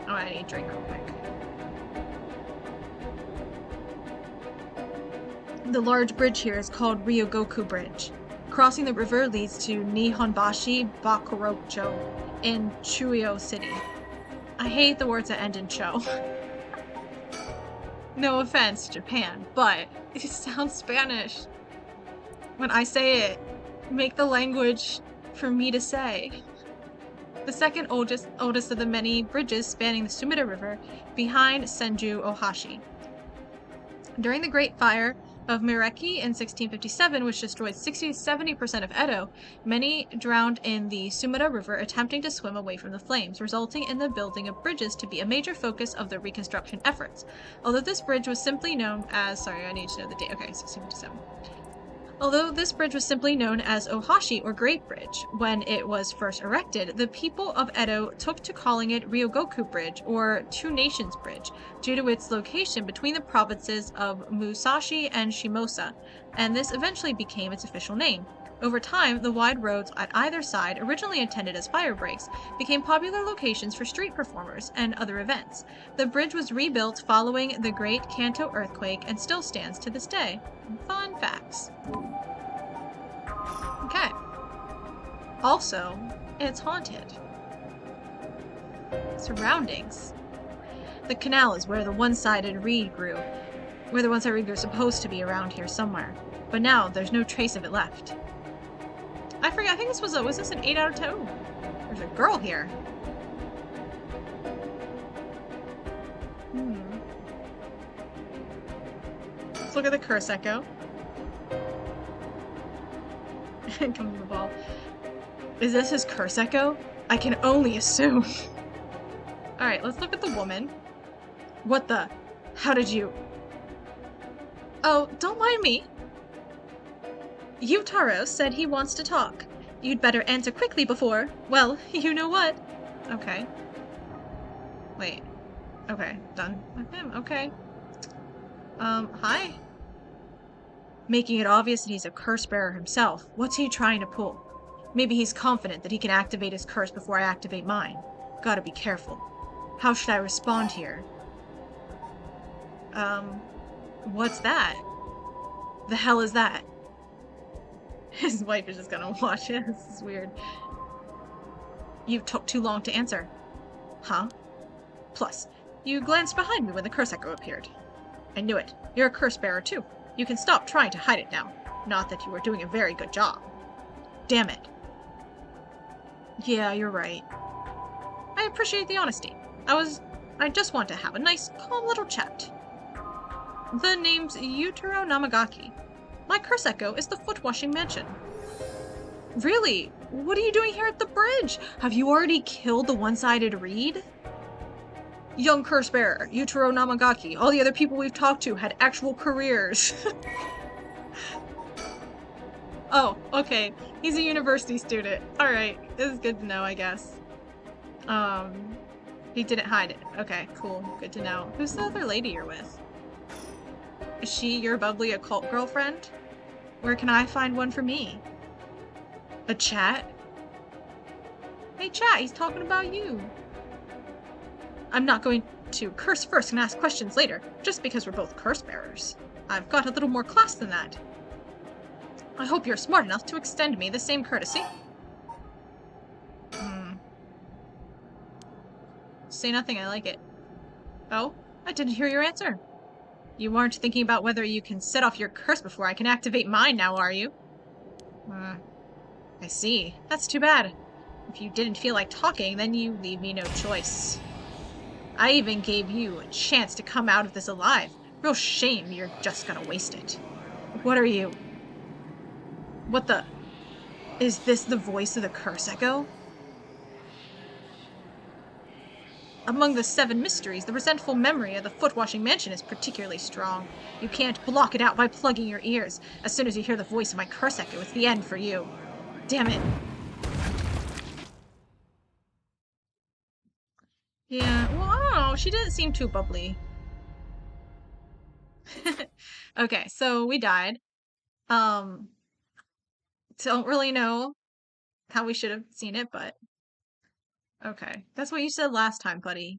Oh, I need a drink real quick. The large bridge here is called Ryogoku Bridge. Crossing the river leads to Nihonbashi Bakorocho in Chuyo City. I hate the words that end in cho. No offense, Japan, but it sounds Spanish. When I say it, make the language for me to say. The second oldest of the many bridges spanning the Sumida River behind Senju Ohashi. During the Great Fire of Mireki in 1657, which destroyed 60-70% of Edo, many drowned in the Sumida River attempting to swim away from the flames, resulting in the building of bridges to be a major focus of the reconstruction efforts. Although this bridge was simply known as... Sorry, I need to know the date. Okay, 1657. Although this bridge was simply known as Ohashi, or Great Bridge, when it was first erected, the people of Edo took to calling it Ryogoku Bridge, or Two Nations Bridge, due to its location between the provinces of Musashi and Shimosa, and this eventually became its official name. Over time, the wide roads at either side, originally intended as fire breaks, became popular locations for street performers and other events. The bridge was rebuilt following the Great Kanto earthquake and still stands to this day. Fun facts. Okay. Also, it's haunted. Surroundings. The canal is where the one-sided reed grew. Where the one-sided reed grew is supposed to be around here somewhere. But now, there's no trace of it left. I forget, I think this was this an 8 out of 10? Ooh, there's a girl here. Let's look at the curse echo. Come to the ball. Is this his curse echo? I can only assume. Alright, let's look at the woman. What the? How did you... Oh, don't mind me. Yutaro said he wants to talk. You'd better answer quickly before... Well, you know what. Okay. Wait. Okay, done with him. Okay. Hi? Making it obvious that he's a curse bearer himself. What's he trying to pull? Maybe he's confident that he can activate his curse before I activate mine. Gotta be careful. How should I respond here? What's that? The hell is that? His wife is just gonna watch it. This is weird. You took too long to answer. Huh? Plus, you glanced behind me when the curse echo appeared. I knew it. You're a curse bearer too. You can stop trying to hide it now. Not that you were doing a very good job. Damn it. Yeah, you're right. I appreciate the honesty. I just want to have a nice, calm little chat. The name's Yutaro Namagaki. My curse echo is the foot-washing mansion. Really? What are you doing here at the bridge? Have you already killed the one-sided reed? Young curse bearer, Yutaro Namagaki. All the other people we've talked to had actual careers. Oh, okay. He's a university student. Alright. This is good to know, I guess. He didn't hide it. Okay, cool. Good to know. Who's the other lady you're with? Is she your bubbly occult girlfriend? Where can I find one for me? A chat? Hey chat, he's talking about you. I'm not going to curse first and ask questions later, just because we're both curse bearers. I've got a little more class than that. I hope you're smart enough to extend me the same courtesy. Say nothing, I like it. Oh, I didn't hear your answer. You weren't thinking about whether you can set off your curse before I can activate mine now, are you? I see. That's too bad. If you didn't feel like talking, then you leave me no choice. I even gave you a chance to come out of this alive. Real shame you're just gonna waste it. What are you? What the? Is this the voice of the curse echo? Among the 7 mysteries, the resentful memory of the foot-washing mansion is particularly strong. You can't block it out by plugging your ears. As soon as you hear the voice of my curse echo, it's the end for you. Damn it. Yeah, well, I don't know. No, she didn't seem too bubbly. Okay, so we died. Don't really know how we should have seen it, but okay. That's what you said last time, buddy.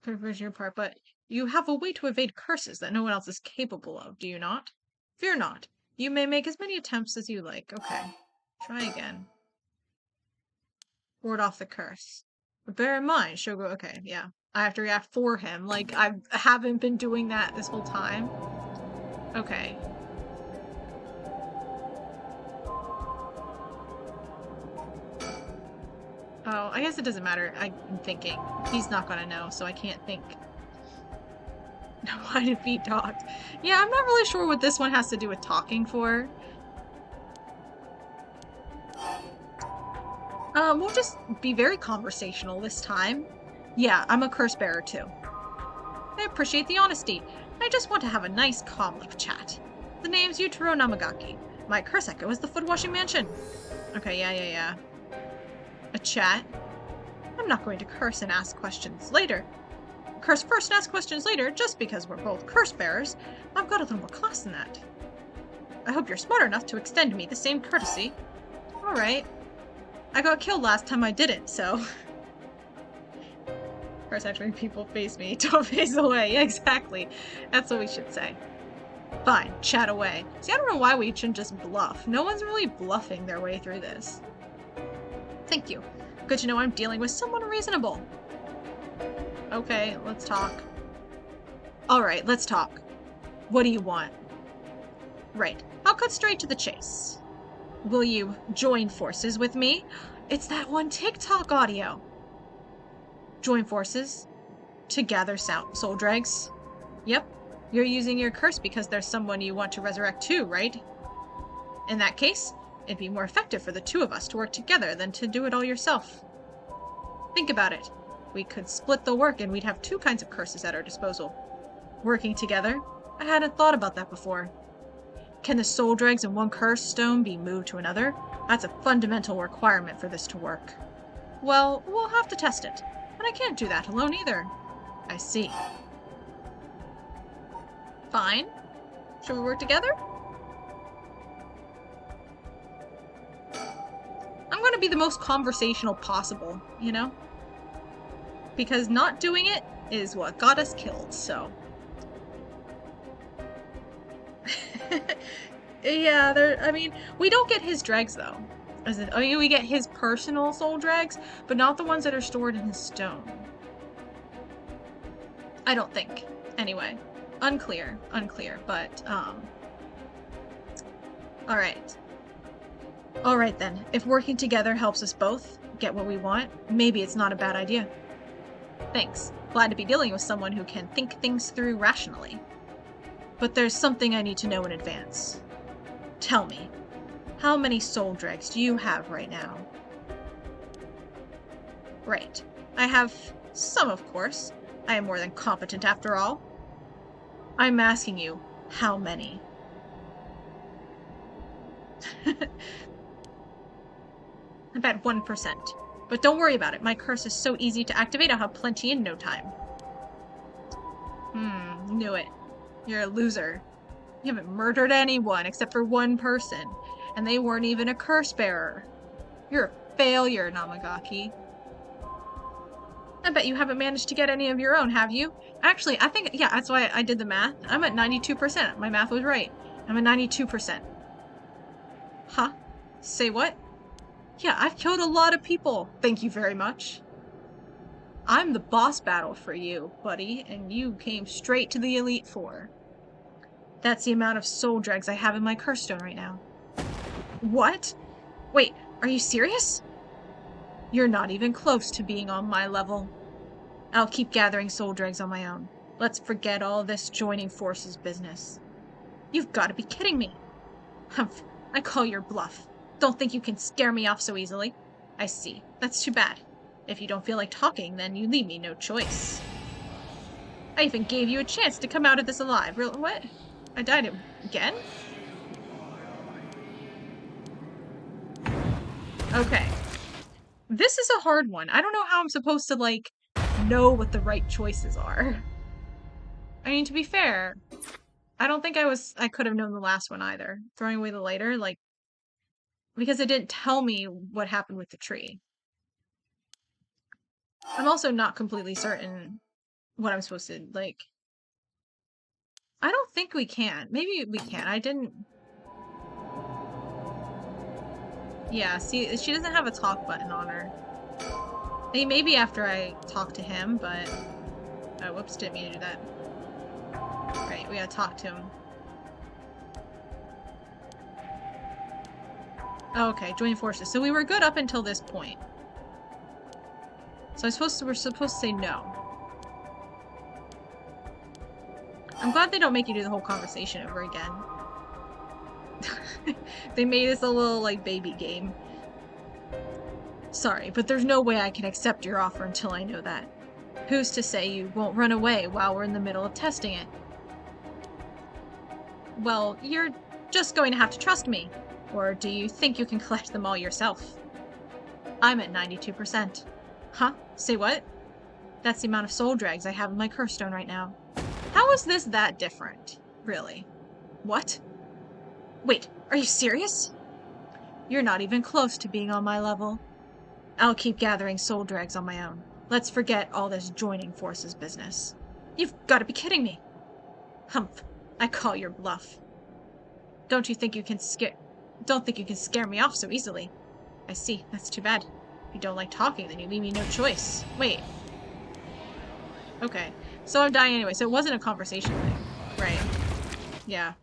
Privilege your part, but you have a way to evade curses that no one else is capable of, do you not? Fear not. You may make as many attempts as you like. Okay. Try again. Ward off the curse. But bear in mind, Shogo. Okay, yeah. I have to react for him. Like, I haven't been doing that this whole time. Okay. Oh, I guess it doesn't matter. I'm thinking. He's not gonna know, so I can't think. Why did feet talk? Yeah, I'm not really sure what this one has to do with talking for. We'll just be very conversational this time. Yeah, I'm a curse bearer too. I appreciate the honesty. I just want to have a nice, calm little chat. The name's Yutaro Namagaki. My curse echo is the foot washing mansion. Okay, yeah. A chat? I'm not going to curse and ask questions later. Curse first and ask questions later, just because we're both curse bearers. I've got a little more class than that. I hope you're smart enough to extend me the same courtesy. Alright. I got killed last time I did it, so... Curse actually people face me. Don't face away. Yeah, exactly. That's what we should say. Fine, chat away. See, I don't know why we shouldn't just bluff. No one's really bluffing their way through this. Thank you. Good to know I'm dealing with someone reasonable. Okay, let's talk. Alright, let's talk. What do you want? Right, I'll cut straight to the chase. Will you join forces with me? It's that one TikTok audio. Join forces? To gather soul dregs? Yep, you're using your curse because there's someone you want to resurrect too, right? In that case, it'd be more effective for the two of us to work together than to do it all yourself. Think about it. We could split the work and we'd have two kinds of curses at our disposal. Working together? I hadn't thought about that before. Can the soul dregs in one curse stone be moved to another? That's a fundamental requirement for this to work. Well, we'll have to test it. But I can't do that alone either. I see. Fine. Shall we work together? I'm gonna be the most conversational possible, you know? Because not doing it is what got us killed, so... Yeah, I mean, we don't get his dregs, though. I mean, we get his personal soul dregs, but not the ones that are stored in his stone. I don't think. Anyway. Unclear, but, Alright. Alright then, if working together helps us both get what we want, maybe it's not a bad idea. Thanks. Glad to be dealing with someone who can think things through rationally. But there's something I need to know in advance. Tell me, how many soul dregs do you have right now? Right. I have some, of course. I am more than competent after all. I'm asking you, how many? About 1%. But don't worry about it. My curse is so easy to activate, I'll have plenty in no time. Knew it. You're a loser. You haven't murdered anyone except for one person, and they weren't even a curse bearer. You're a failure, Namagaki. I bet you haven't managed to get any of your own, have you? Actually, I think, yeah, that's why I did the math. I'm at 92%. My math was right. I'm at 92%. Huh? Say what? Yeah, I've killed a lot of people. Thank you very much. I'm the boss battle for you, buddy, and you came straight to the Elite Four. That's the amount of soul dregs I have in my curse stone right now. What? Wait, are you serious? You're not even close to being on my level. I'll keep gathering soul dregs on my own. Let's forget all this joining forces business. You've got to be kidding me. Humph, I call your bluff. Don't think you can scare me off so easily. I see. That's too bad. If you don't feel like talking, then you leave me no choice. I even gave you a chance to come out of this alive. Real what? I died again? Okay. This is a hard one. I don't know how I'm supposed to, like, know what the right choices are. I mean, to be fair, I don't think I could have known the last one either. Throwing away the lighter, like, because it didn't tell me what happened with the tree. I'm also not completely certain what I'm supposed to, like, I don't think we can. Maybe we can. I didn't. Yeah, see, she doesn't have a talk button on her. I mean, maybe after I talk to him, but... Oh, whoops, didn't mean to do that. Right, we gotta talk to him. Oh, okay, join forces. So we were good up until this point. So we're supposed to say no. I'm glad they don't make you do the whole conversation over again. They made this a little, like, baby game. Sorry, but there's no way I can accept your offer until I know that. Who's to say you won't run away while we're in the middle of testing it? Well, you're just going to have to trust me. Or do you think you can collect them all yourself? I'm at 92%. Huh? Say what? That's the amount of soul drags I have in my curse stone right now. How is this that different? Really? What? Wait, are you serious? You're not even close to being on my level. I'll keep gathering soul drags on my own. Let's forget all this joining forces business. You've got to be kidding me. Humph, I call your bluff. Don't think you can scare me off so easily. I see, that's too bad. If you don't like talking, then you leave me no choice. Wait. Okay, so I'm dying anyway, so it wasn't a conversation thing. Right. Yeah.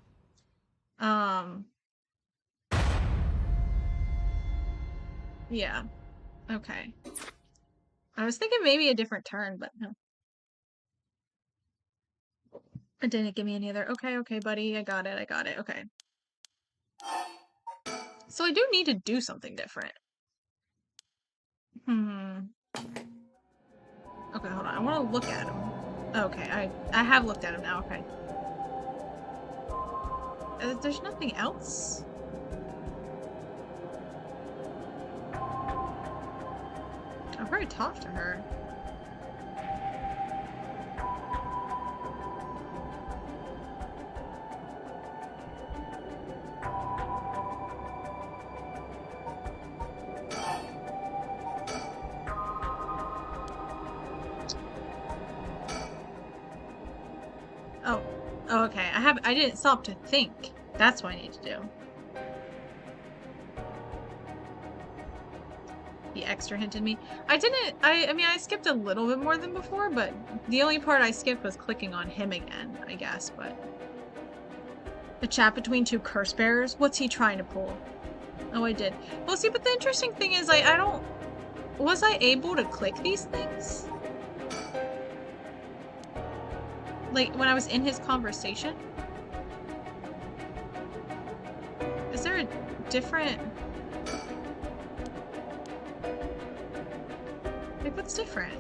Yeah. Okay. I was thinking maybe a different turn, but no. It didn't give me any other. Okay, buddy, I got it, okay. So I do need to do something different. Okay, hold on, I want to look at him. Okay, I have looked at him now, okay. There's nothing else? I've already talked to her. Oh, okay. I didn't stop to think. That's what I need to do. He extra hinted me. I mean, I skipped a little bit more than before, but the only part I skipped was clicking on him again, I guess, but... A chat between two curse bearers? What's he trying to pull? Oh, I did. Well, see, but the interesting thing is, I don't... Was I able to click these things? Like, when I was in his conversation? Is there a different... Like, what's different?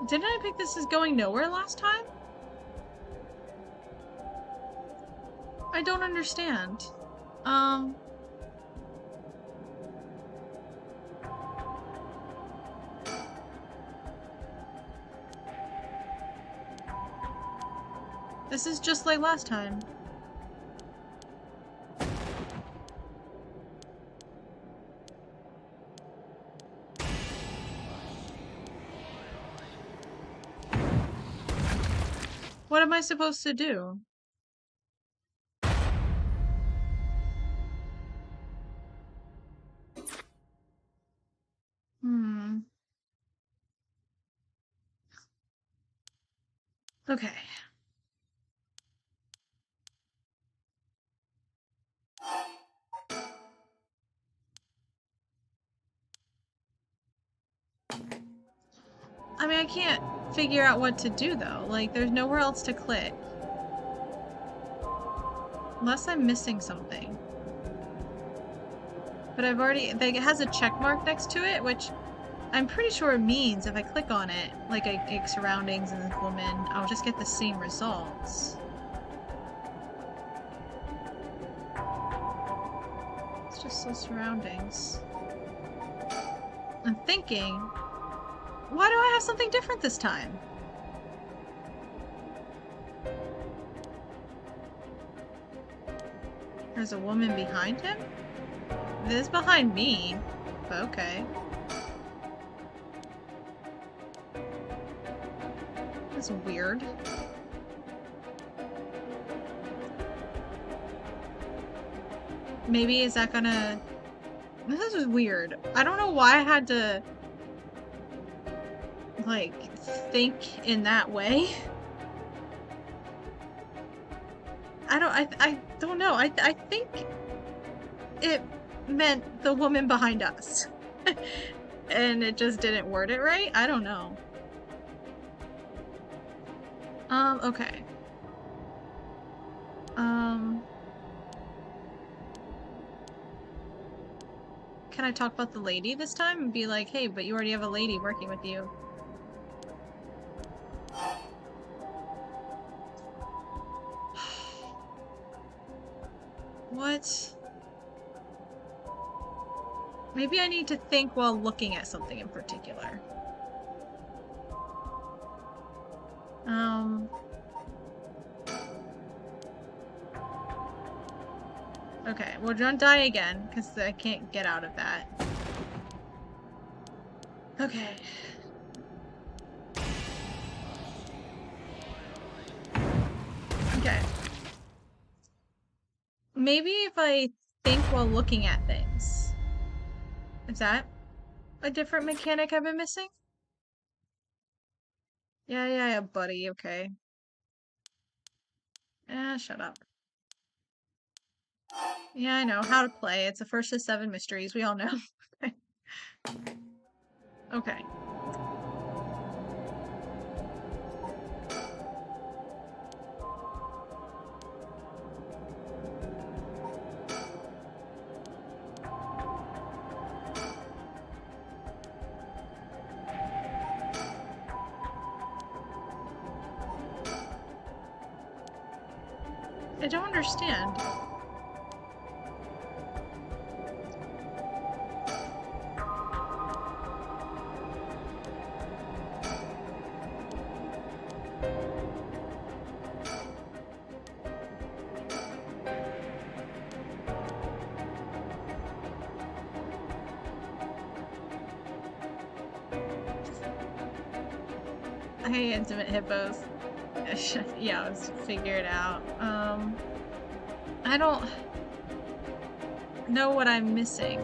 Didn't I pick this as going nowhere last time? I don't understand. This is just like last time. What am I supposed to do? Okay. I mean, I can't figure out what to do though. Like, there's nowhere else to click. Unless I'm missing something. But I've already, like, it has a check mark next to it, which I'm pretty sure it means if I click on it, like surroundings and this woman, I'll just get the same results. It's just the surroundings. I'm thinking, why do I have something different this time? There's a woman behind him? It is behind me, but okay. That's weird. Maybe is that gonna... This is weird. I don't know why I had to, like, think in that way. I don't know. I think it meant the woman behind us. And it just didn't word it right? I don't know. Okay. Can I talk about the lady this time and be like, hey, but you already have a lady working with you? What? Maybe I need to think while looking at something in particular. Okay, well, don't die again, because I can't get out of that. Okay. Okay. Maybe if I think while looking at things. Is that a different mechanic I've been missing? Yeah, buddy, okay. Shut up. Yeah, I know how to play. It's the first of 7 mysteries. We all know. Okay. I don't understand. I hate intimate hippos. Yeah, let's figure it out. I don't know what I'm missing.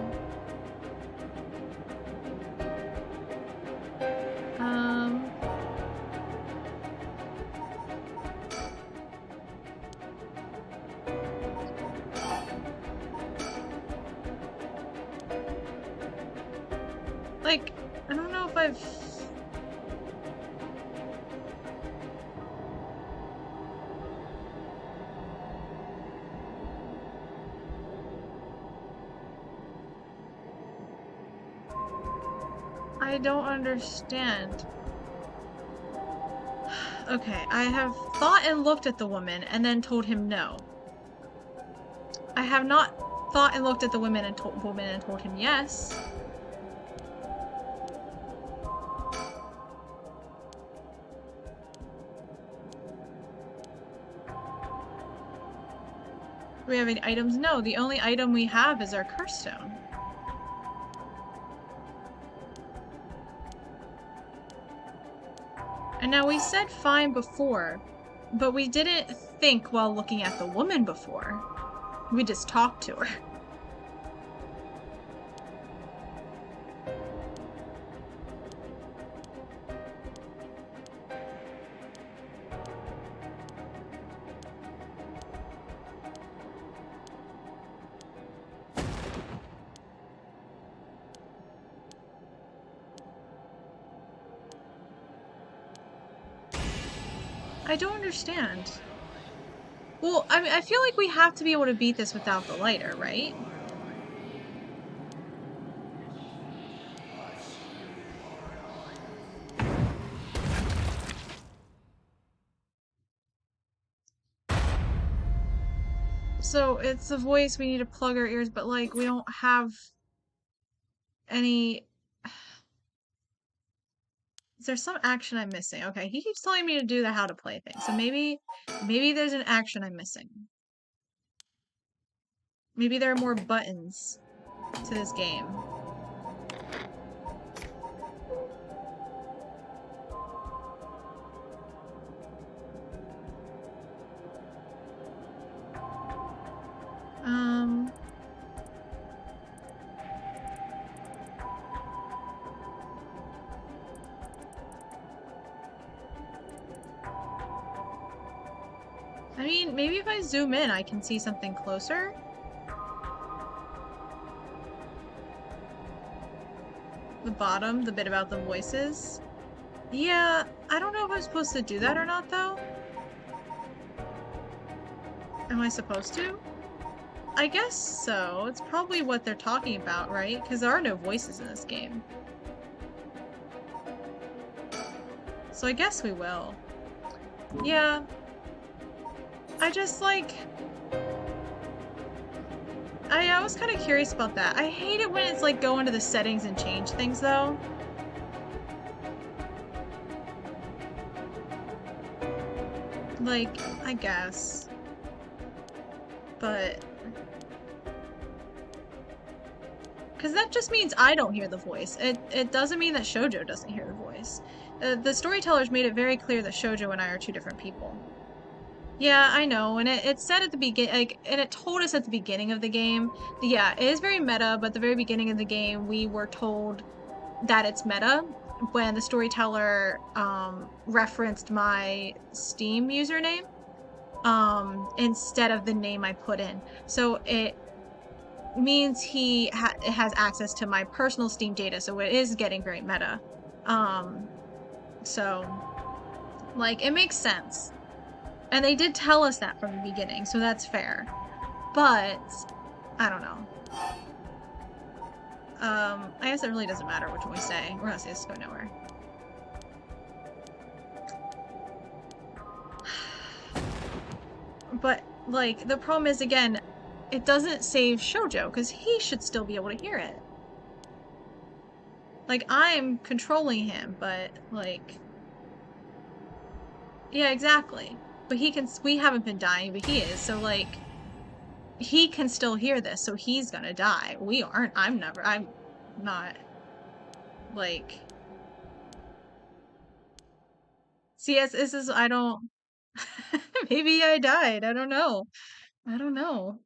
Like, I don't know if I've... I don't understand. Okay, I have thought and looked at the woman and then told him no. I have not thought and looked at the woman and told him yes. Do we have any items? No, the only item we have is our curse stone. And now we said fine before, but we didn't think while looking at the woman before. We just talked to her. I don't understand. Well, I mean, I feel like we have to be able to beat this without the lighter, right? So it's the voice, we need to plug our ears, but like we don't have any. Is there some action I'm missing? Okay, he keeps telling me to do the how to play thing. So maybe there's an action I'm missing. Maybe there are more buttons to this game. Um, I mean, maybe if I zoom in, I can see something closer. The bottom, the bit about the voices. Yeah, I don't know if I'm supposed to do that or not, though. Am I supposed to? I guess so. It's probably what they're talking about, right? Because there are no voices in this game. So I guess we will. Yeah. I just, like... I was kind of curious about that. I hate it when it's, like, go into the settings and change things, though. Like, I guess. But... Because that just means I don't hear the voice. It doesn't mean that Shoujo doesn't hear the voice. The storytellers made it very clear that Shoujo and I are two different people. Yeah, I know, and it said at the beginning, like, and it told us at the beginning of the game. Yeah, it is very meta, but at the very beginning of the game, we were told that it's meta when the storyteller referenced my Steam username instead of the name I put in. So it means he has access to my personal Steam data, so it is getting very meta. So, like, it makes sense. And they did tell us that from the beginning, so that's fair. But, I don't know. I guess it really doesn't matter which one we say. We're gonna say this go nowhere. But, like, the problem is, again, it doesn't save Shoujo, because he should still be able to hear it. Like, I'm controlling him, but, like... Yeah, exactly. But we haven't been dying, but he is, so, like... He can still hear this, so he's gonna die. We aren't. I'm not. Like... See, this is, I don't... Maybe I died, I don't know. I don't know.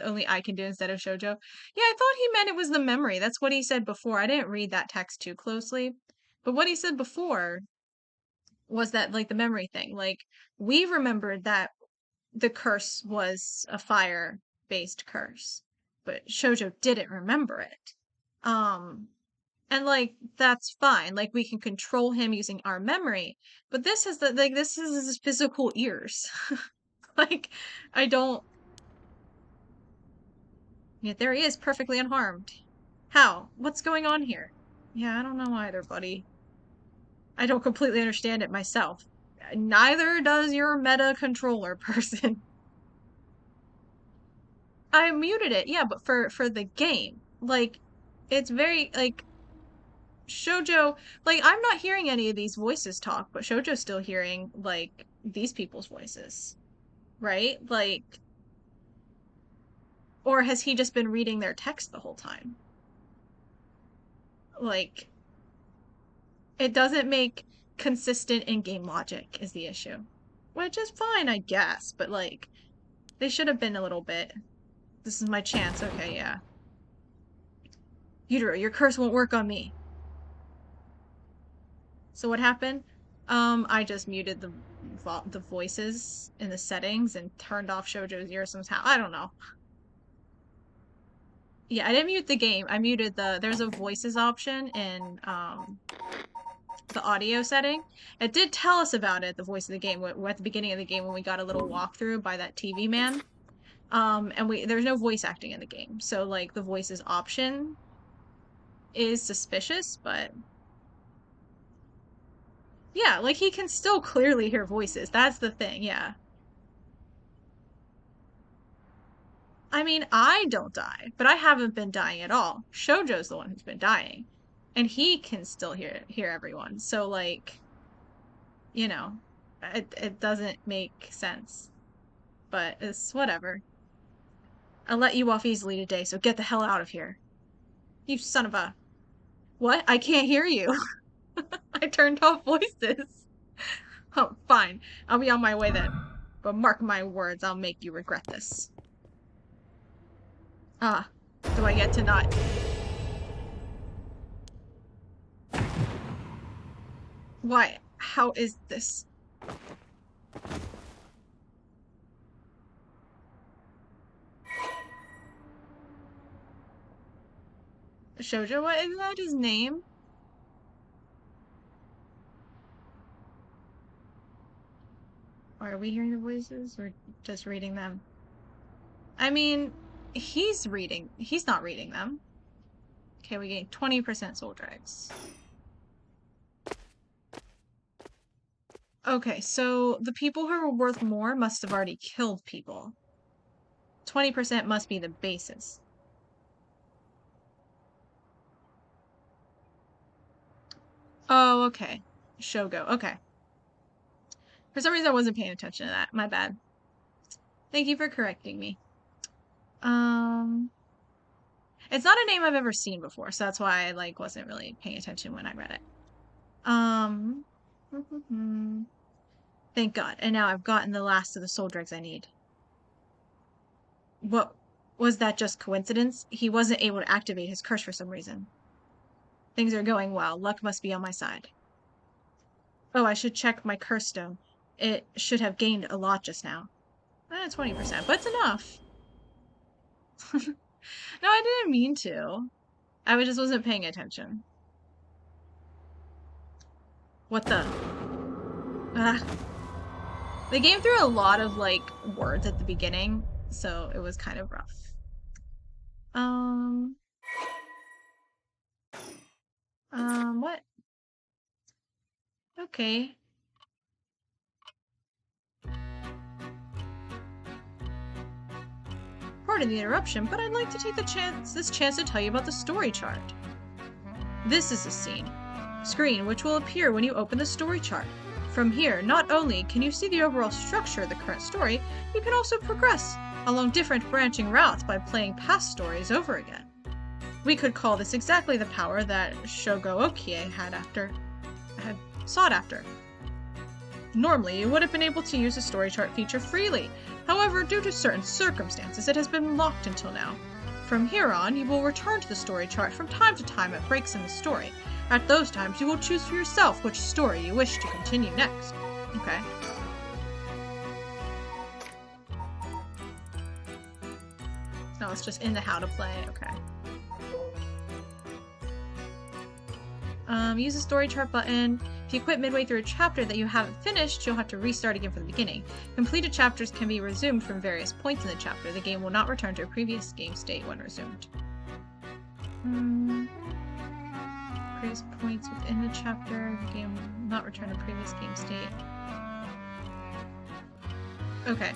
Only I can do instead of Shoujo. Yeah, I thought he meant it was the memory. That's what he said before. I didn't read that text too closely. But what he said before was that, like, the memory thing. Like, we remembered that the curse was a fire-based curse, but Shoujo didn't remember it. And, like, that's fine. Like, we can control him using our memory. But this is this is his physical ears. Like, I don't... Yet there he is, perfectly unharmed. How? What's going on here? Yeah, I don't know either, buddy. I don't completely understand it myself. Neither does your meta controller person. I muted it, yeah, but for the game. Like, it's very, like, Shoujo, like, I'm not hearing any of these voices talk, but Shoujo's still hearing, like, these people's voices. Right? Like, or has he just been reading their text the whole time? Like, it doesn't make consistent in-game logic is the issue. Which is fine, I guess, but, like, they should have been a little bit. This is my chance. Okay, yeah. Utero, your curse won't work on me. So what happened? I just muted the voices in the settings and turned off Shoujo's ears somehow. I don't know. Yeah, I didn't mute the game. I muted there's a voices option in the audio setting. It did tell us about it, the voice of the game, at the beginning of the game when we got a little walkthrough by that TV man. And there's no voice acting in the game. So like the voices option is suspicious, but yeah, like he can still clearly hear voices. That's the thing, yeah. I mean, I don't die, but I haven't been dying at all. Shoujo's the one who's been dying, and he can still hear everyone. So like, you know, it doesn't make sense, but it's whatever. I'll let you off easily today, so get the hell out of here. You son of a... What? I can't hear you. I turned off voices. Oh, fine. I'll be on my way then. But mark my words, I'll make you regret this. Ah, do I get to not... Why? How is this? Shoujo, what is that his name? Are we hearing the voices or just reading them? I mean, he's not reading them. Okay, we gained 20% soul dregs. Okay, so the people who are worth more must have already killed people. 20% must be the basis. Oh, okay. Shogo, okay. For some reason I wasn't paying attention to that. My bad. Thank you for correcting me. It's not a name I've ever seen before, so that's why I like wasn't really paying attention when I read it. Thank God. And now I've gotten the last of the soul dregs I need. What was that, just coincidence? He wasn't able to activate his curse for some reason. Things are going well. Luck must be on my side. Oh, I should check my curse stone. It should have gained a lot just now. 20%, but it's enough. No, I didn't mean to. I just wasn't paying attention. What the? The game threw a lot of, like, words at the beginning, so it was kind of rough. What? Okay. Pardon the interruption, but I'd like to take this chance to tell you about the story chart. This is the screen which will appear when you open the story chart. From here, not only can you see the overall structure of the current story, you can also progress along different branching routes by playing past stories over again. We could call this exactly the power that Shogo Okie had sought after. Normally, you would have been able to use the story chart feature freely. However, due to certain circumstances, it has been locked until now. From here on, you will return to the story chart from time to time at breaks in the story. At those times, you will choose for yourself which story you wish to continue next. Okay. No, it's just in the how to play. Okay. Use the story chart button. If you quit midway through a chapter that you haven't finished, you'll have to restart again from the beginning. Completed chapters can be resumed from various points in the chapter. The game will not return to a previous game state when resumed. Previous points within the chapter. The game will not return to previous game state. Okay.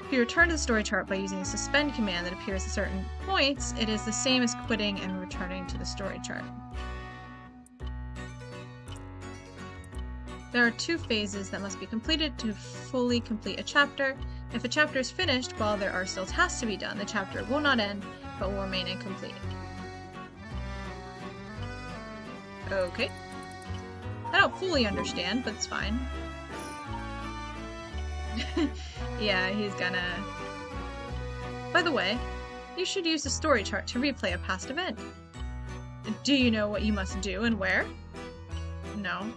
If you return to the story chart by using the suspend command that appears at certain points, it is the same as quitting and returning to the story chart. There are 2 phases that must be completed to fully complete a chapter. If a chapter is finished while there are still tasks to be done, the chapter will not end, but will remain incomplete. Okay. I don't fully understand, but it's fine. Yeah, he's gonna... By the way, you should use the story chart to replay a past event. Do you know what you must do and where? No.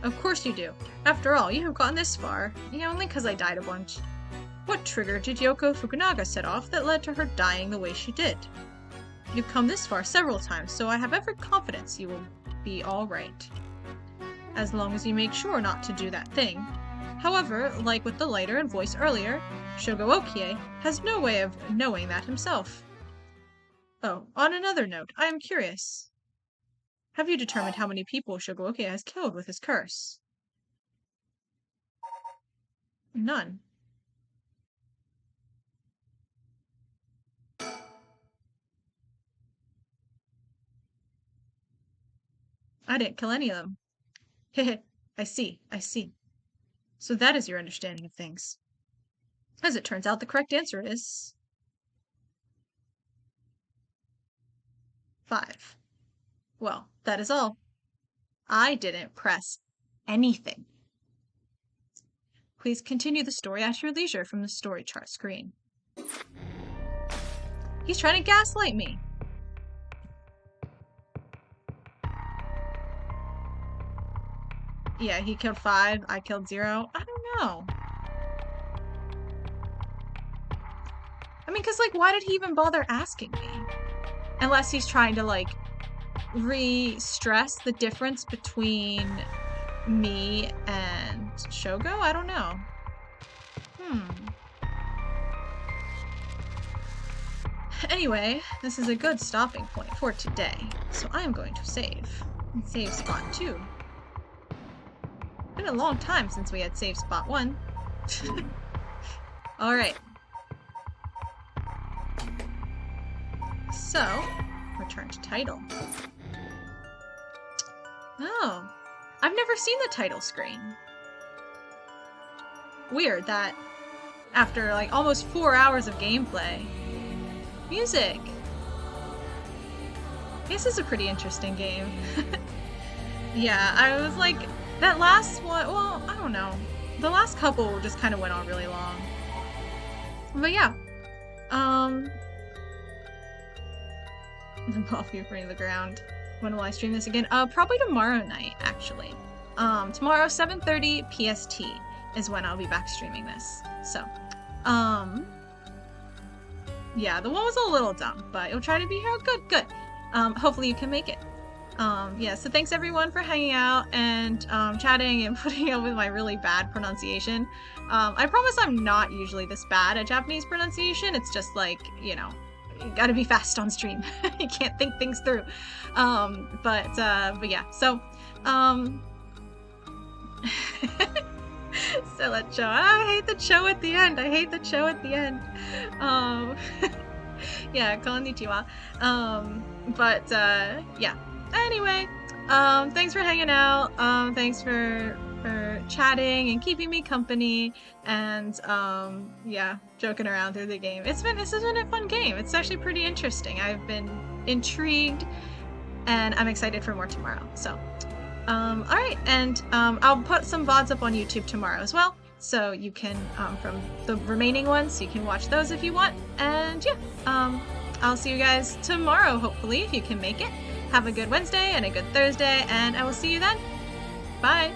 Of course you do. After all, you have gotten this far. Yeah, only because I died a bunch. What trigger did Yoko Fukunaga set off that led to her dying the way she did? You've come this far several times, so I have every confidence you will be alright. As long as you make sure not to do that thing. However, like with the lighter and voice earlier, Shogo Okie has no way of knowing that himself. Oh, on another note, I am curious. Have you determined how many people Shogo Okie has killed with his curse? None. I didn't kill any of them. Heh, I see. So that is your understanding of things. As it turns out, the correct answer is 5. Well, that is all. I didn't press anything. Please continue the story at your leisure from the story chart screen. He's trying to gaslight me. Yeah, he killed 5, I killed 0. I don't know. I mean, because, like, why did he even bother asking me? Unless he's trying to, like, re-stress the difference between me and Shogo? I don't know. Anyway, this is a good stopping point for today, so I am going to save. And save spot 2. Been a long time since we had save spot 1. Alright. So, return to title. Oh, I've never seen the title screen. Weird that after like almost 4 hours of gameplay. Music! This is a pretty interesting game. Yeah, I was like, that last one, well, I don't know. The last couple just kind of went on really long. But yeah. The coffee in the ground. When will I stream this again? Probably tomorrow night, actually. Tomorrow, 7:30 PST is when I'll be back streaming this. So, yeah, the one was a little dumb, but you'll try to be here. Good. Hopefully you can make it. Yeah, so thanks everyone for hanging out and chatting and putting up with my really bad pronunciation. I promise I'm not usually this bad at Japanese pronunciation. It's just like, you know, you gotta be fast on stream. You can't think things through. But yeah, so, so let's show. I hate the show at the end. Yeah, konnichiwa. But yeah. Anyway, thanks for hanging out. Thanks for chatting and keeping me company, and yeah, joking around through the game. This has been a fun game. It's actually pretty interesting. I've been intrigued, and I'm excited for more tomorrow. So, alright, and I'll put some VODs up on YouTube tomorrow as well, so you can, from the remaining ones, so you can watch those if you want. And yeah, I'll see you guys tomorrow, hopefully, if you can make it. Have a good Wednesday and a good Thursday, and I will see you then. Bye!